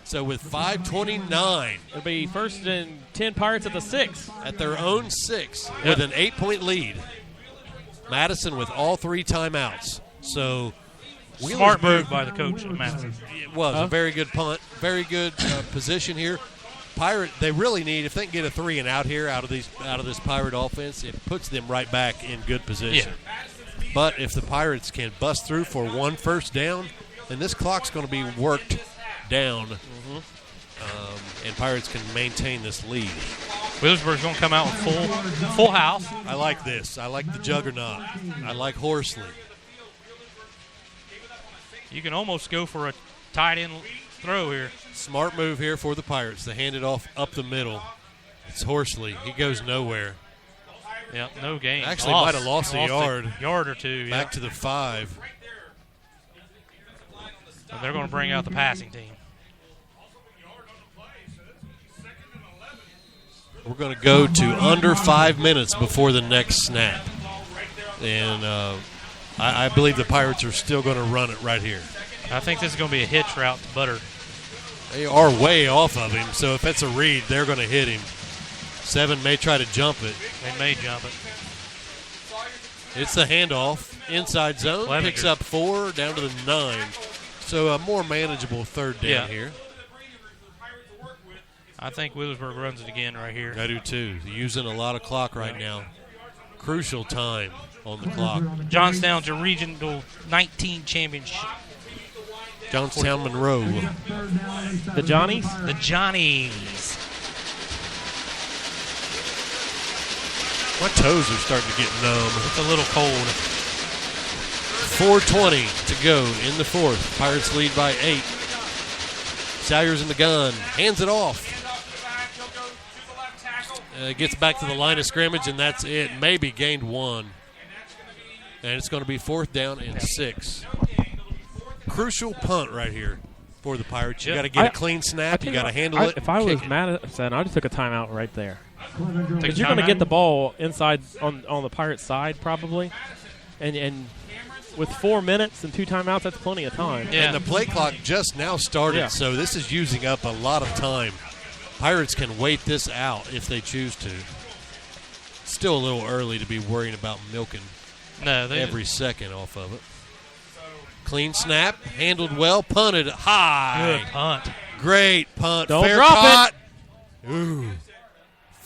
Speaker 5: So with 5:29.
Speaker 4: It'll be 1st and 10 Pirates at the 6.
Speaker 5: At their own 6 with an 8-point lead. Madison with all 3 timeouts. So
Speaker 6: smart move by the coach of Madison.
Speaker 5: It was a very good punt. Very good position here. Pirate, they really need, if they can get a 3 and out here out of this Pirate offense, it puts them right back in good position.
Speaker 6: Yeah.
Speaker 5: But if the Pirates can bust through for 1 first down, then this clock's going to be worked down, and Pirates can maintain this lead.
Speaker 6: Williamsburg's going to come out with full house.
Speaker 5: I like this. I like the juggernaut. I like Horsley.
Speaker 6: You can almost go for a tight end throw here.
Speaker 5: Smart move here for the Pirates. They hand it off up the middle. It's Horsley. He goes nowhere.
Speaker 6: Yep, no gain.
Speaker 5: Actually might have lost a yard.
Speaker 6: Yard or two.
Speaker 5: Back to the 5.
Speaker 6: And they're going to bring out the passing team.
Speaker 5: We're going to go to under 5 minutes before the next snap. And I believe the Pirates are still going to run it right here.
Speaker 6: I think this is going to be a hitch route to Butter.
Speaker 5: They are way off of him, so if it's a read, they're going to hit him. 7 may try to jump it.
Speaker 6: They may jump it.
Speaker 5: It's the handoff. Inside zone.
Speaker 6: Clevenger.
Speaker 5: Picks up 4 down to the 9. So a more manageable 3rd down here.
Speaker 6: I think Williamsburg runs it again right here.
Speaker 5: I do too. They're using a lot of clock right now. Crucial time on the clock.
Speaker 6: Johnstown's your regional 19 championship.
Speaker 5: Johnstown Monroe.
Speaker 4: The Johnnies?
Speaker 6: The Johnnies.
Speaker 5: My toes are starting to get numb.
Speaker 6: It's a little cold.
Speaker 5: 4:20 to go in the 4th. Pirates lead by 8. Salyers in the gun. Hands it off. Gets back to the line of scrimmage, and that's it. Maybe gained 1. And it's going to be 4th down and 6. Crucial punt right here for the Pirates. You got to get a clean snap. You got to handle it.
Speaker 4: If I was Madison, I just took a timeout right there. Because you're
Speaker 6: timeout?
Speaker 4: going to get the ball inside on the Pirates' side probably, and with 4 minutes and 2 timeouts, that's plenty of time.
Speaker 5: Yeah. And the play clock just now started, so this is using up a lot of time. Pirates can wait this out if they choose to. Still a little early to be worrying about milking every second off of it. Clean snap, handled well, punted high.
Speaker 6: Good punt.
Speaker 5: Great punt.
Speaker 4: Don't
Speaker 5: Fair
Speaker 4: drop
Speaker 5: caught. Ooh.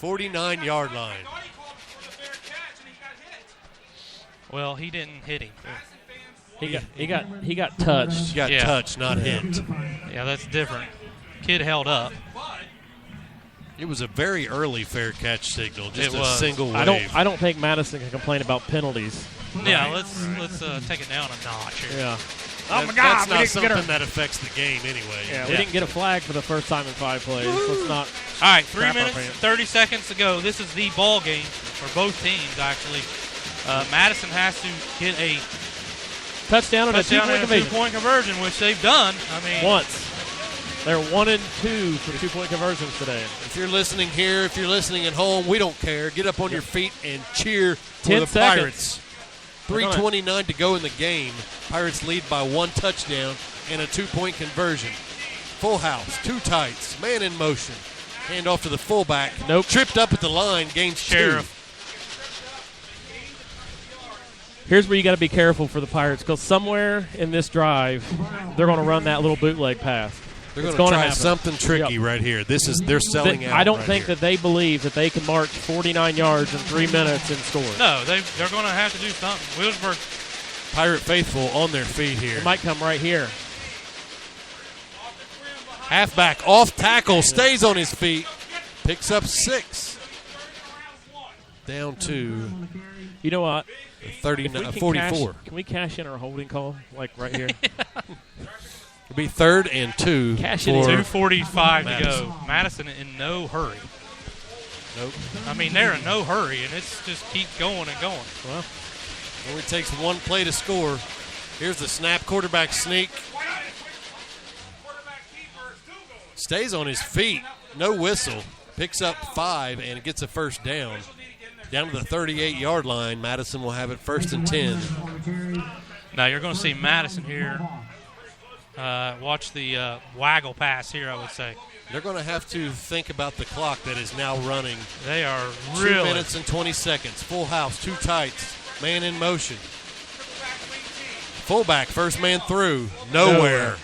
Speaker 5: 49-yard line.
Speaker 6: Well, he didn't hit him.
Speaker 4: He got touched.
Speaker 5: He got touched, not hit.
Speaker 6: Yeah, that's different. Kid held up.
Speaker 5: It was a very early fair catch signal, just
Speaker 6: It
Speaker 5: a
Speaker 6: was.
Speaker 5: single wave.
Speaker 4: I don't think Madison can complain about penalties.
Speaker 6: Yeah, let's take it down a notch here.
Speaker 4: Yeah.
Speaker 5: Oh my God! That's not something that affects the game anyway.
Speaker 4: Yeah, we didn't get a flag for the first time in 5 plays. Let's not.
Speaker 6: All right, 3
Speaker 4: crap our
Speaker 6: minutes,
Speaker 4: pants.
Speaker 6: 30 seconds to go. This is the ball game for both teams, actually. Madison has to get a
Speaker 4: Touchdown and a 2-point conversion.
Speaker 6: two-point conversion, which they've done. I mean,
Speaker 4: Once. They're 1 and 2 for 2-point conversions today.
Speaker 5: If you're listening here, if you're listening at home, we don't care. Get up on your feet and cheer for
Speaker 4: 10
Speaker 5: the
Speaker 4: seconds.
Speaker 5: Pirates. 3:29 to go in the game. Pirates lead by 1 touchdown and a 2-point conversion. Full house, 2 tights, man in motion. Hand off to the fullback.
Speaker 4: Nope.
Speaker 5: Tripped up at the line, gains
Speaker 6: Sheriff.
Speaker 5: 2.
Speaker 4: Here's where you got to be careful for the Pirates, because somewhere in this drive, they're going to run that little bootleg pass.
Speaker 5: They're going to try something tricky right here. They're selling out.
Speaker 4: I don't
Speaker 5: right
Speaker 4: think
Speaker 5: here.
Speaker 4: that they believe that they can march 49 yards in 3 minutes and score.
Speaker 6: No, they're going to have to do something. Williamsburg.
Speaker 5: Pirate faithful on their feet here.
Speaker 4: It might come right here.
Speaker 5: Halfback off tackle, stays on his feet, picks up 6. Down to
Speaker 4: You know what?
Speaker 5: 44.
Speaker 4: Can we cash in our holding call, like right here?
Speaker 5: It'll be 3rd and 2.
Speaker 4: Cash
Speaker 5: for
Speaker 4: it in.
Speaker 6: 2:45 to
Speaker 5: Madison.
Speaker 6: go. Madison in no hurry.
Speaker 5: Nope.
Speaker 6: I mean, they're in no hurry, and it's just keep going and going.
Speaker 4: Well,
Speaker 5: only takes 1 play to score. Here's the snap, quarterback sneak. Stays on his feet, no whistle. Picks up 5 and gets a first down. Down to the 38-yard line. Madison will have it 1st and 10.
Speaker 6: Now you're going to see Madison here. Watch the waggle pass here, I would say.
Speaker 5: They're going to have to think about the clock that is now running.
Speaker 6: They are
Speaker 5: 2
Speaker 6: really.
Speaker 5: minutes and 20 seconds. Full house, 2 tights. Man in motion. Fullback, first man through. Nowhere.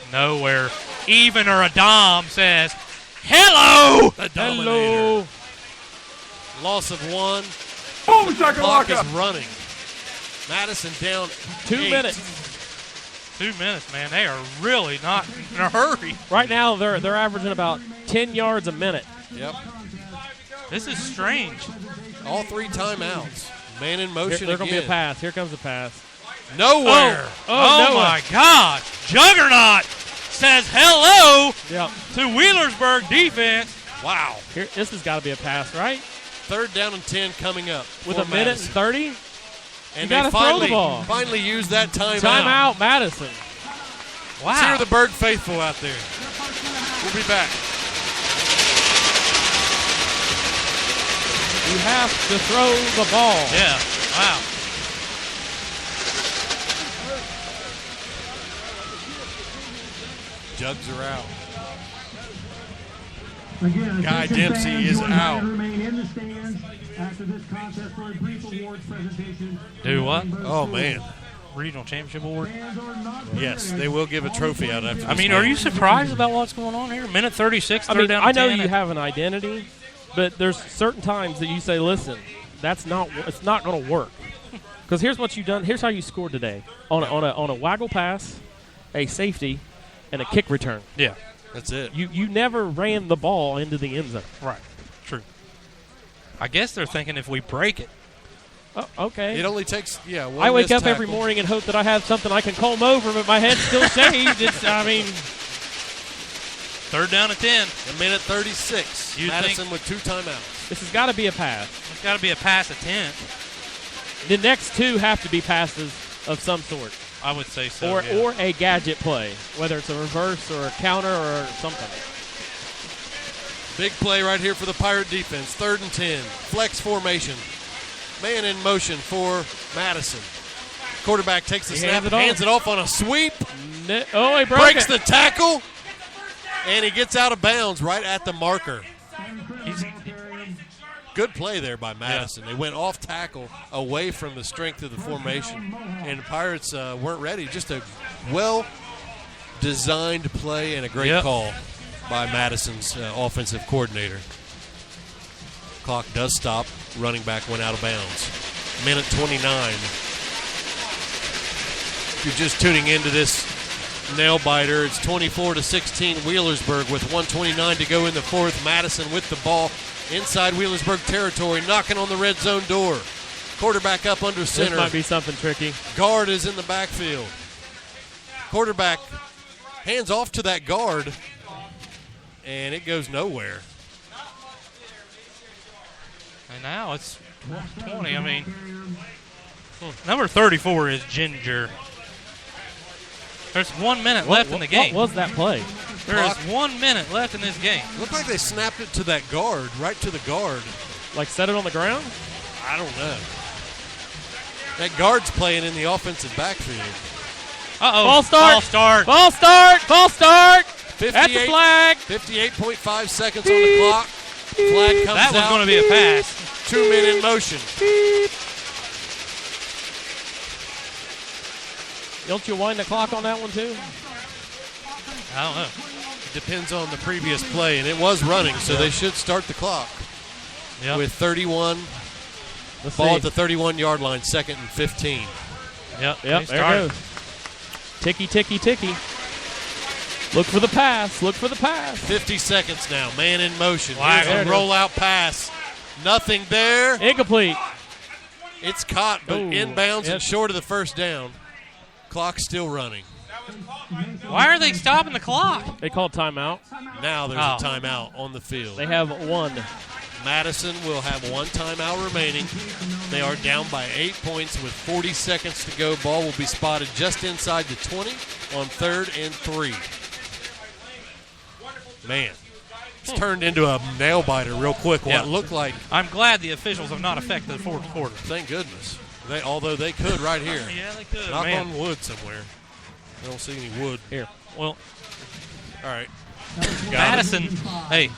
Speaker 6: Even or Adam says, hello.
Speaker 5: The Dominator. Loss of 1.
Speaker 13: Boom,
Speaker 5: Clock is
Speaker 13: shakalaka.
Speaker 5: running. Madison down
Speaker 4: 2
Speaker 5: 8.
Speaker 4: minutes.
Speaker 6: 2 minutes, man. They are really not in a hurry.
Speaker 4: Right now, they're averaging about 10 yards a minute.
Speaker 5: Yep.
Speaker 6: This is strange.
Speaker 5: All 3 timeouts. Man in motion
Speaker 4: They're going to be a
Speaker 5: again.
Speaker 4: pass. Here comes a pass.
Speaker 5: Nowhere.
Speaker 6: Oh my God. Juggernaut says hello
Speaker 4: Yep.
Speaker 6: to Wheelersburg defense.
Speaker 5: Wow.
Speaker 4: This has got to be a pass, right?
Speaker 5: 3rd down and 10 coming up.
Speaker 4: With
Speaker 5: for
Speaker 4: a minute
Speaker 5: Madison.
Speaker 4: and 30?
Speaker 5: And
Speaker 4: You gotta
Speaker 5: they
Speaker 4: throw the ball.
Speaker 5: finally used that timeout.
Speaker 4: Timeout, Madison.
Speaker 5: Let's hear the Burg faithful out there. We'll be back.
Speaker 4: You have to throw the ball.
Speaker 6: Yeah. Wow.
Speaker 5: Jugs are out.
Speaker 3: Again,
Speaker 5: Guy
Speaker 3: attention
Speaker 5: Dempsey
Speaker 3: fans,
Speaker 5: is
Speaker 3: you are invited
Speaker 5: out.
Speaker 3: to remain in the stands after this contest for a brief awards presentation.
Speaker 6: Do what?
Speaker 5: Oh, man.
Speaker 6: Regional Championship Award.
Speaker 5: Yes, they will give a trophy out after this
Speaker 6: I mean,
Speaker 5: game.
Speaker 6: are you surprised about what's going on here? Minute 36, third down
Speaker 4: I know
Speaker 6: 10.
Speaker 4: you have an identity, but there's certain times that you say, listen, it's not going to work. Because here's what you've done. Here's how you scored today. On a waggle pass, a safety, and a kick return.
Speaker 6: Yeah.
Speaker 5: That's it.
Speaker 4: You never ran the ball into the end zone.
Speaker 6: Right. True. I guess they're thinking if we break it.
Speaker 4: Oh, okay.
Speaker 5: It only takes, one
Speaker 4: I wake
Speaker 5: missed
Speaker 4: up every
Speaker 5: tackle.
Speaker 4: morning and hope that I have something I can comb over, but my head's still shaved.
Speaker 6: Third down and 10.
Speaker 5: A minute 36.
Speaker 6: You'd
Speaker 5: Madison with 2 timeouts.
Speaker 4: This has got to be a pass.
Speaker 6: It's got to be a pass attempt.
Speaker 4: The next 2 have to be passes of some sort.
Speaker 6: I would say so.
Speaker 4: Or a gadget play, whether it's a reverse or a counter or something.
Speaker 5: Big play right here for the Pirate defense. 3rd and 10. Flex formation. Man in motion for Madison. Quarterback takes the snap, hands it off on a sweep.
Speaker 4: He broke
Speaker 5: breaks
Speaker 4: it.
Speaker 5: the tackle, and he gets out of bounds right at the marker. Good play there by Madison. They went off tackle away from the strength of the formation, and the Pirates weren't ready. Just a well-designed play and a great call by Madison's offensive coordinator. Clock does stop. Running back went out of bounds. Minute 29. If you're just tuning into this nail biter, it's 24-16 Wheelersburg with 1:29 to go in the 4th. Madison with the ball inside Wheelersburg territory, knocking on the red zone door. Quarterback up under center.
Speaker 4: This might be something tricky.
Speaker 5: Guard is in the backfield. Quarterback hands off to that guard, and it goes nowhere.
Speaker 6: And now it's 20. I mean, number 34 is Ginger. There's 1 minute left in the game.
Speaker 4: What was that play?
Speaker 6: There is 1 minute left in this game.
Speaker 5: Looked like they snapped it to that guard, right to the guard.
Speaker 4: Like set it on the ground?
Speaker 5: I don't know. That guard's playing in the offensive backfield.
Speaker 6: Uh-oh.
Speaker 4: Ball start.
Speaker 6: Ball start.
Speaker 4: Ball start. Ball start. That's the flag.
Speaker 5: 58.5 seconds on the clock. Flag comes
Speaker 6: That was
Speaker 5: out.
Speaker 6: going to be a pass.
Speaker 5: 2 men in motion.
Speaker 4: Don't you wind the clock on that one too?
Speaker 6: I don't know.
Speaker 5: It depends on the previous play, and it was running, so they should start the clock. With 31. Ball at the 31-yard line, 2nd and 15.
Speaker 6: Yep,
Speaker 4: there it goes. Ticky, ticky, ticky. Look for the pass. Look for the pass.
Speaker 5: 50 seconds now. Man in motion.
Speaker 6: Wow.
Speaker 5: Here's a rollout pass. Nothing there.
Speaker 4: Incomplete.
Speaker 5: It's caught, but inbounds and short of the first down. Clock still running.
Speaker 6: Why are they stopping the clock?
Speaker 4: They called timeout.
Speaker 5: Now there's a timeout on the field.
Speaker 4: They have one.
Speaker 5: Madison will have 1 timeout remaining. They are down by 8 points with 40 seconds to go. Ball will be spotted just inside the 20 on 3rd and 3. Man, it's turned into a nail biter real quick. What looked like.
Speaker 6: I'm glad the officials have not affected the fourth quarter.
Speaker 5: Thank goodness. Although they could right here.
Speaker 6: Yeah, they could.
Speaker 5: Knock on wood somewhere. I don't see any wood.
Speaker 4: Here.
Speaker 6: Well,
Speaker 5: all right.
Speaker 6: Madison, hey,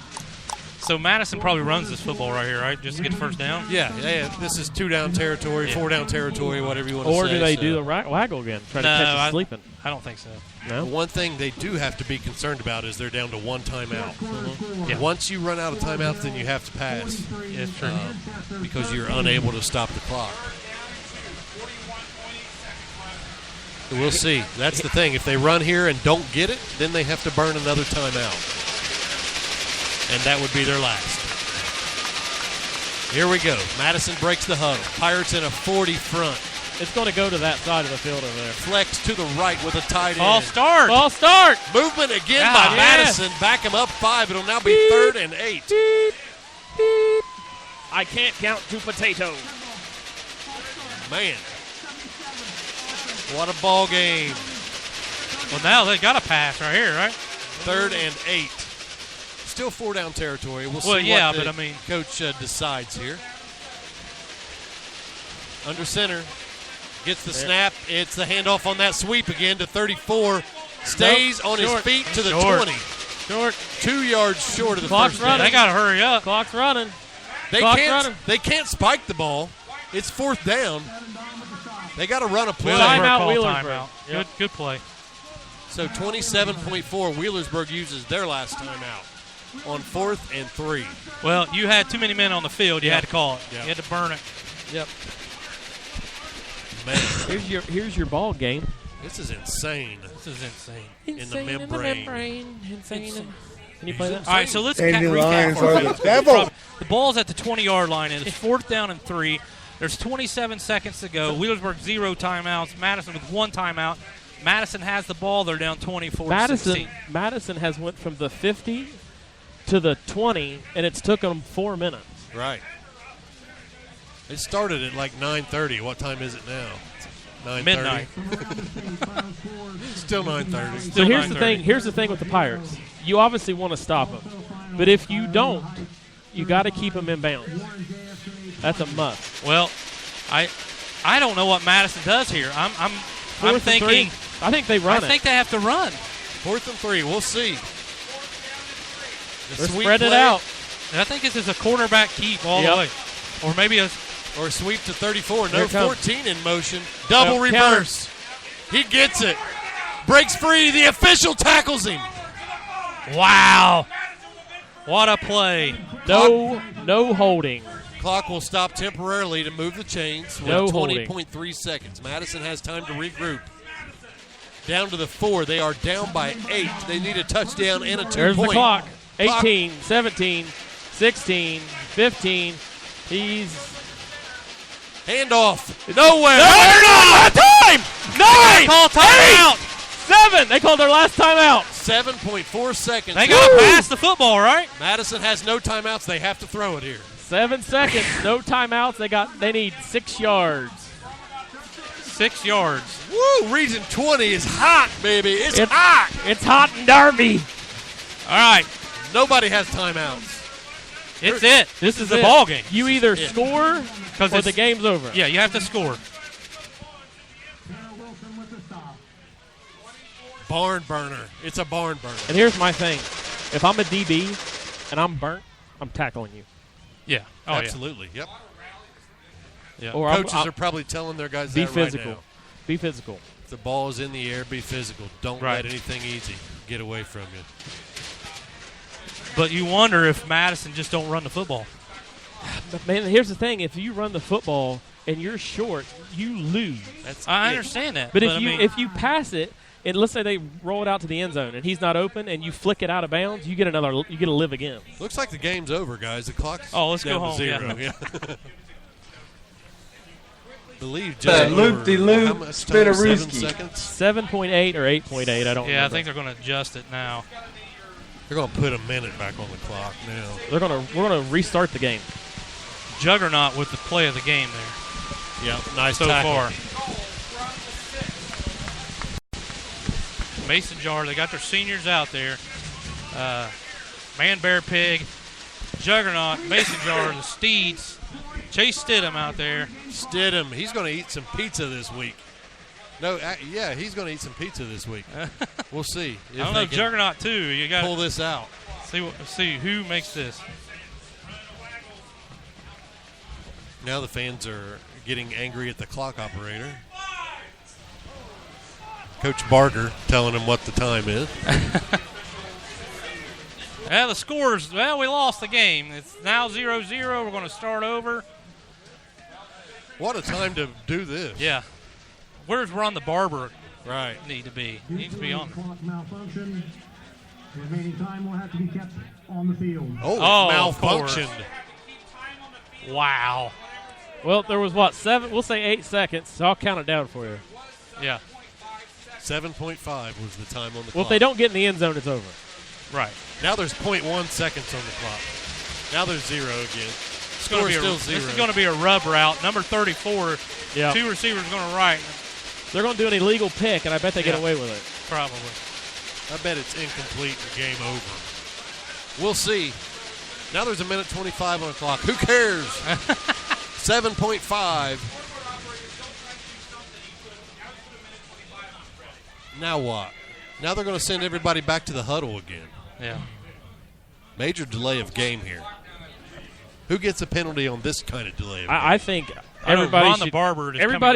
Speaker 6: so Madison probably runs this football right here, right? Just to get the first down?
Speaker 5: Yeah. This is 2-down territory, 4-down territory, whatever you want to say.
Speaker 4: Or do they do the waggle again? Try to catch us sleeping?
Speaker 6: I don't think so.
Speaker 4: No?
Speaker 5: The one thing they do have to be concerned about is they're down to 1 timeout. Yeah. Once you run out of timeouts, then you have to pass.
Speaker 6: Yeah, it's true.
Speaker 5: Because you're unable to stop the clock. We'll see. That's the thing. If they run here and don't get it, then they have to burn another timeout. And that would be their last. Here we go. Madison breaks the huddle. Pirates in a 40 front.
Speaker 4: It's going to go to that side of the field over there.
Speaker 5: Flex to the right with a tight end.
Speaker 6: Ball start.
Speaker 4: Ball start.
Speaker 5: Movement again by Madison. Back him up 5. It'll now be 3rd and 8.
Speaker 4: I can't count 2 potatoes.
Speaker 5: Man. What a ball game.
Speaker 6: Well, now they got a pass right here, right?
Speaker 5: 3rd and 8. Still 4-down territory. We'll see
Speaker 6: what
Speaker 5: the coach decides here. Under center. Gets the snap. It's the handoff on that sweep again to 34. Stays on his feet to the 20.
Speaker 4: Short.
Speaker 5: 2 yards short of the
Speaker 4: Clock's
Speaker 5: first
Speaker 4: running.
Speaker 5: down.
Speaker 6: They got to hurry up.
Speaker 4: Clock's running.
Speaker 5: They can't spike the ball. It's 4th down. They got to run a play.
Speaker 4: Timeout, Wheelersburg.
Speaker 6: Timeout.
Speaker 4: Yep.
Speaker 6: Good play.
Speaker 5: So 27.4, Wheelersburg uses their last timeout on 4th and 3.
Speaker 6: Well, you had too many men on the field. You had to call it.
Speaker 5: Yep.
Speaker 6: You had to burn it.
Speaker 5: Yep. Man.
Speaker 4: Here's your ball game.
Speaker 5: This is insane.
Speaker 6: This is insane.
Speaker 5: In the membrane.
Speaker 4: Insane. Can you play that?
Speaker 6: All right, so let's
Speaker 15: Lions
Speaker 6: recap.
Speaker 15: are the devil.
Speaker 6: The ball's at the 20-yard line, and it's 4th down and 3. There's 27 seconds to go. Wheelersburg 0 timeouts. Madison with 1 timeout. Madison has the ball. They're down 24-16.
Speaker 4: Madison has went from the 50 to the 20, and it's took them 4 minutes.
Speaker 5: Right. It started at like 9:30. What time is it now? 9:30.
Speaker 6: Midnight.
Speaker 5: Still 9:30.
Speaker 4: So here's the thing. Here's the thing with the Pirates. You obviously want to stop them, but if you don't, you got to keep them in bounds. That's a must.
Speaker 6: Well, I don't know what Madison does here. I'm thinking.
Speaker 4: I think they run it.
Speaker 6: I think they have to run.
Speaker 5: 4th and 3. We'll see.
Speaker 4: They're spread it out.
Speaker 6: And I think this is a quarterback keep all the way, or maybe a
Speaker 5: sweep to 34. No, 14 in motion.
Speaker 4: Double
Speaker 5: Double reverse. He gets it. Breaks free. The official tackles him.
Speaker 6: Wow. What a play.
Speaker 4: No holding.
Speaker 5: Clock will stop temporarily to move the chains with 20.3 seconds. Madison has time to regroup. Down to the 4. They are down by 8. They need a touchdown and a 2-point.
Speaker 4: There's the clock. 18, 17, 16, 15. He's
Speaker 5: handoff. Nowhere.
Speaker 4: No, time. 9.
Speaker 6: Call timeout.
Speaker 4: 7. They called their last timeout.
Speaker 5: 7.4 seconds.
Speaker 6: They got to pass the football, right?
Speaker 5: Madison has no timeouts. They have to throw it here.
Speaker 4: 7 seconds. No timeouts. They need 6 yards.
Speaker 6: 6 yards.
Speaker 5: Woo! Region 20 is hot, baby. It's hot.
Speaker 4: It's hot in Derby.
Speaker 6: All right.
Speaker 5: Nobody has timeouts.
Speaker 6: It's it.
Speaker 4: This is
Speaker 6: the ball game.
Speaker 4: You either score or the game's over.
Speaker 6: Yeah, you have to score.
Speaker 5: Barn burner. It's a barn burner.
Speaker 4: And here's my thing. If I'm a DB and I'm burnt, I'm tackling you.
Speaker 6: Yeah. Oh,
Speaker 5: absolutely.
Speaker 6: Yeah.
Speaker 5: Yep.
Speaker 6: Yeah.
Speaker 5: Or Coaches are probably telling their guys
Speaker 4: be
Speaker 5: that
Speaker 4: physical.
Speaker 5: Right now.
Speaker 4: Be physical.
Speaker 5: If the ball is in the air, be physical. Don't let anything easy get away from you.
Speaker 6: But you wonder if Madison just don't run the football.
Speaker 4: But man, here's the thing: if you run the football and you're short, you lose.
Speaker 6: I understand that.
Speaker 4: But if you pass it, and let's say they roll it out to the end zone and he's not open, and you flick it out of bounds, you get to live again.
Speaker 5: Looks like the game's over, guys. The clock's
Speaker 6: let's
Speaker 5: down
Speaker 6: go home.
Speaker 5: to 0.
Speaker 6: Yeah.
Speaker 5: Believe
Speaker 15: that loop-de-loop spinnerooski.
Speaker 4: 7.8 or 8.8. I don't know.
Speaker 6: Yeah, I think they're going to adjust it now.
Speaker 5: They're going to put a minute back on the clock now.
Speaker 4: We're going to restart the game.
Speaker 6: Juggernaut with the play of the game there.
Speaker 5: Yep, nice
Speaker 6: so
Speaker 5: tackle.
Speaker 6: far. Mason Jar, they got their seniors out there. Man, Bear, Pig, Juggernaut, Mason Jar, the Steeds, Chase Stidham out there.
Speaker 5: Stidham, he's going to eat some pizza this week. No, yeah, he's going to eat some pizza this week. We'll see.
Speaker 6: I don't know, Juggernaut too. You got
Speaker 5: pull this out.
Speaker 6: See who makes this.
Speaker 5: Now the fans are getting angry at the clock operator. Coach Barger telling him what the time is.
Speaker 6: The scores, we lost the game. It's now 0-0. We're going to start over.
Speaker 5: What a time to do this.
Speaker 6: Yeah. Where's Ron the Barber
Speaker 5: need
Speaker 6: to be? Needs to be on.
Speaker 3: Clock malfunction. Remaining time will have to be kept on the field.
Speaker 5: Malfunctioned.
Speaker 6: Wow.
Speaker 4: Well, there was, 8 seconds, so I'll count it down for you.
Speaker 6: Yeah.
Speaker 5: 7.5 was the time on the clock.
Speaker 4: Well, if they don't get in the end zone, it's over.
Speaker 6: Right.
Speaker 5: Now there's 0.1 seconds on the clock. Now there's 0 again. Score still 0.
Speaker 6: This is going to be a rub route. Number 34,
Speaker 4: yep.
Speaker 6: 2 receivers going to right.
Speaker 4: They're going to do an illegal pick, and I bet they get away with it.
Speaker 6: Probably.
Speaker 5: I bet it's incomplete and game over. We'll see. Now there's 1:25 on the clock. Who cares? 7.5. Now what? Now they're going to send everybody back to the huddle again.
Speaker 6: Yeah.
Speaker 5: Major delay of game here. Who gets a penalty on this kind of delay of game?
Speaker 4: I think everybody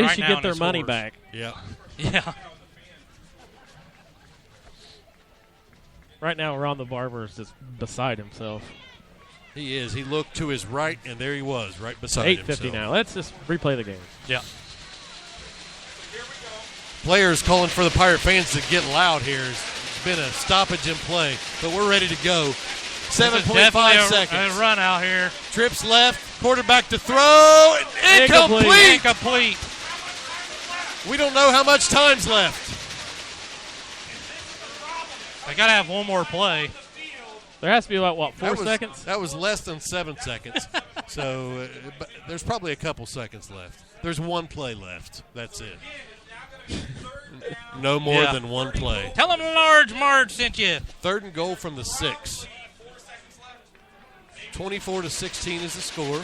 Speaker 4: should get their money back.
Speaker 5: Yeah.
Speaker 6: Yeah.
Speaker 4: Right now, Ron the Barber is just beside himself.
Speaker 5: He is. He looked to his right, and there he was, right beside himself.
Speaker 4: 8:50 now. Let's just replay the game.
Speaker 6: Yeah.
Speaker 5: Players calling for the Pirate fans to get loud here. It's been a stoppage in play, but we're ready to go. 7.5 seconds.
Speaker 6: A run out here.
Speaker 5: Trips left, quarterback to throw.
Speaker 6: Incomplete.
Speaker 5: We don't know how much time's left.
Speaker 6: They got to have one more play.
Speaker 4: There has to be about, 4 seconds?
Speaker 5: That was less than 7 seconds. So but there's probably a couple seconds left. There's one play left. That's it. No more than one play.
Speaker 6: Tell them Large Marge sent you.
Speaker 5: 3rd and goal from the 6. 24-16 is the score.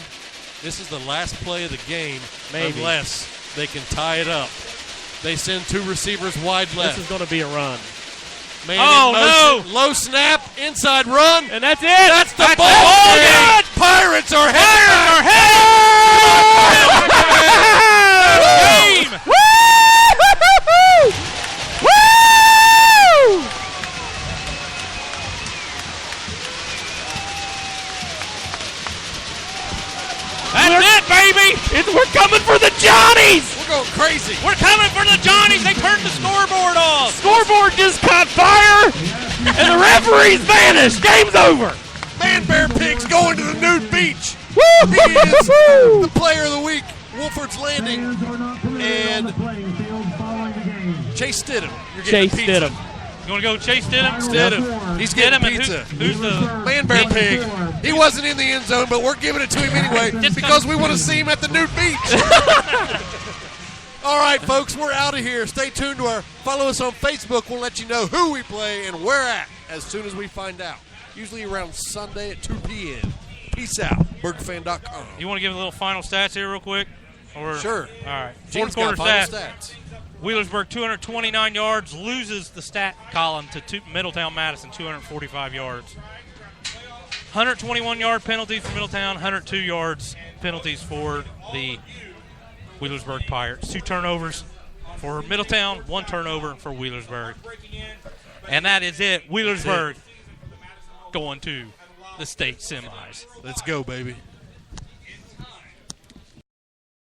Speaker 5: This is the last play of the game, unless they can tie it up. They send 2 receivers wide left.
Speaker 4: This is going to be a run.
Speaker 5: Man in motion, low snap, inside run.
Speaker 4: And that's it.
Speaker 5: That's the ball game. Pirates are headed.
Speaker 6: Game.
Speaker 4: Woo!
Speaker 6: That's it, baby.
Speaker 4: We're coming for the Johnnies.
Speaker 5: We're going crazy.
Speaker 6: We're coming for the Johnnies. They turned the scoreboard off.
Speaker 4: Scoreboard just caught fire, and the referees vanished. Game's over.
Speaker 5: Man, Bear Pig's going to the nude beach.
Speaker 4: Woo!
Speaker 5: He is the player of the week. Wolford's Landing and Chase Stidham. You're getting
Speaker 4: Chase
Speaker 5: pizza.
Speaker 4: Stidham.
Speaker 6: You want to go Chase Stidham?
Speaker 5: Stidham. He's getting pizza.
Speaker 6: Who's the
Speaker 5: Man, Bear Pig. He wasn't in the end zone, but we're giving it to him anyway because we want to see him at the nude beach. All right, folks, we're out of here. Stay tuned to follow us on Facebook. We'll let you know who we play and where at as soon as we find out. Usually around Sunday at 2 p.m. Peace out. BurgFan.com.
Speaker 6: You want to give a little final stats here real quick?
Speaker 5: Sure.
Speaker 6: All right.
Speaker 5: Gene's
Speaker 6: Fourth quarter
Speaker 5: got final stats.
Speaker 6: Wheelersburg 229 yards, loses the stat column to Middletown Madison 245 yards. 121-yard penalty for Middletown, 102 yards penalties for the Wheelersburg Pirates. 2 turnovers for Middletown, 1 turnover for Wheelersburg. And that is it. Wheelersburg going to the state semis.
Speaker 5: Let's go, baby.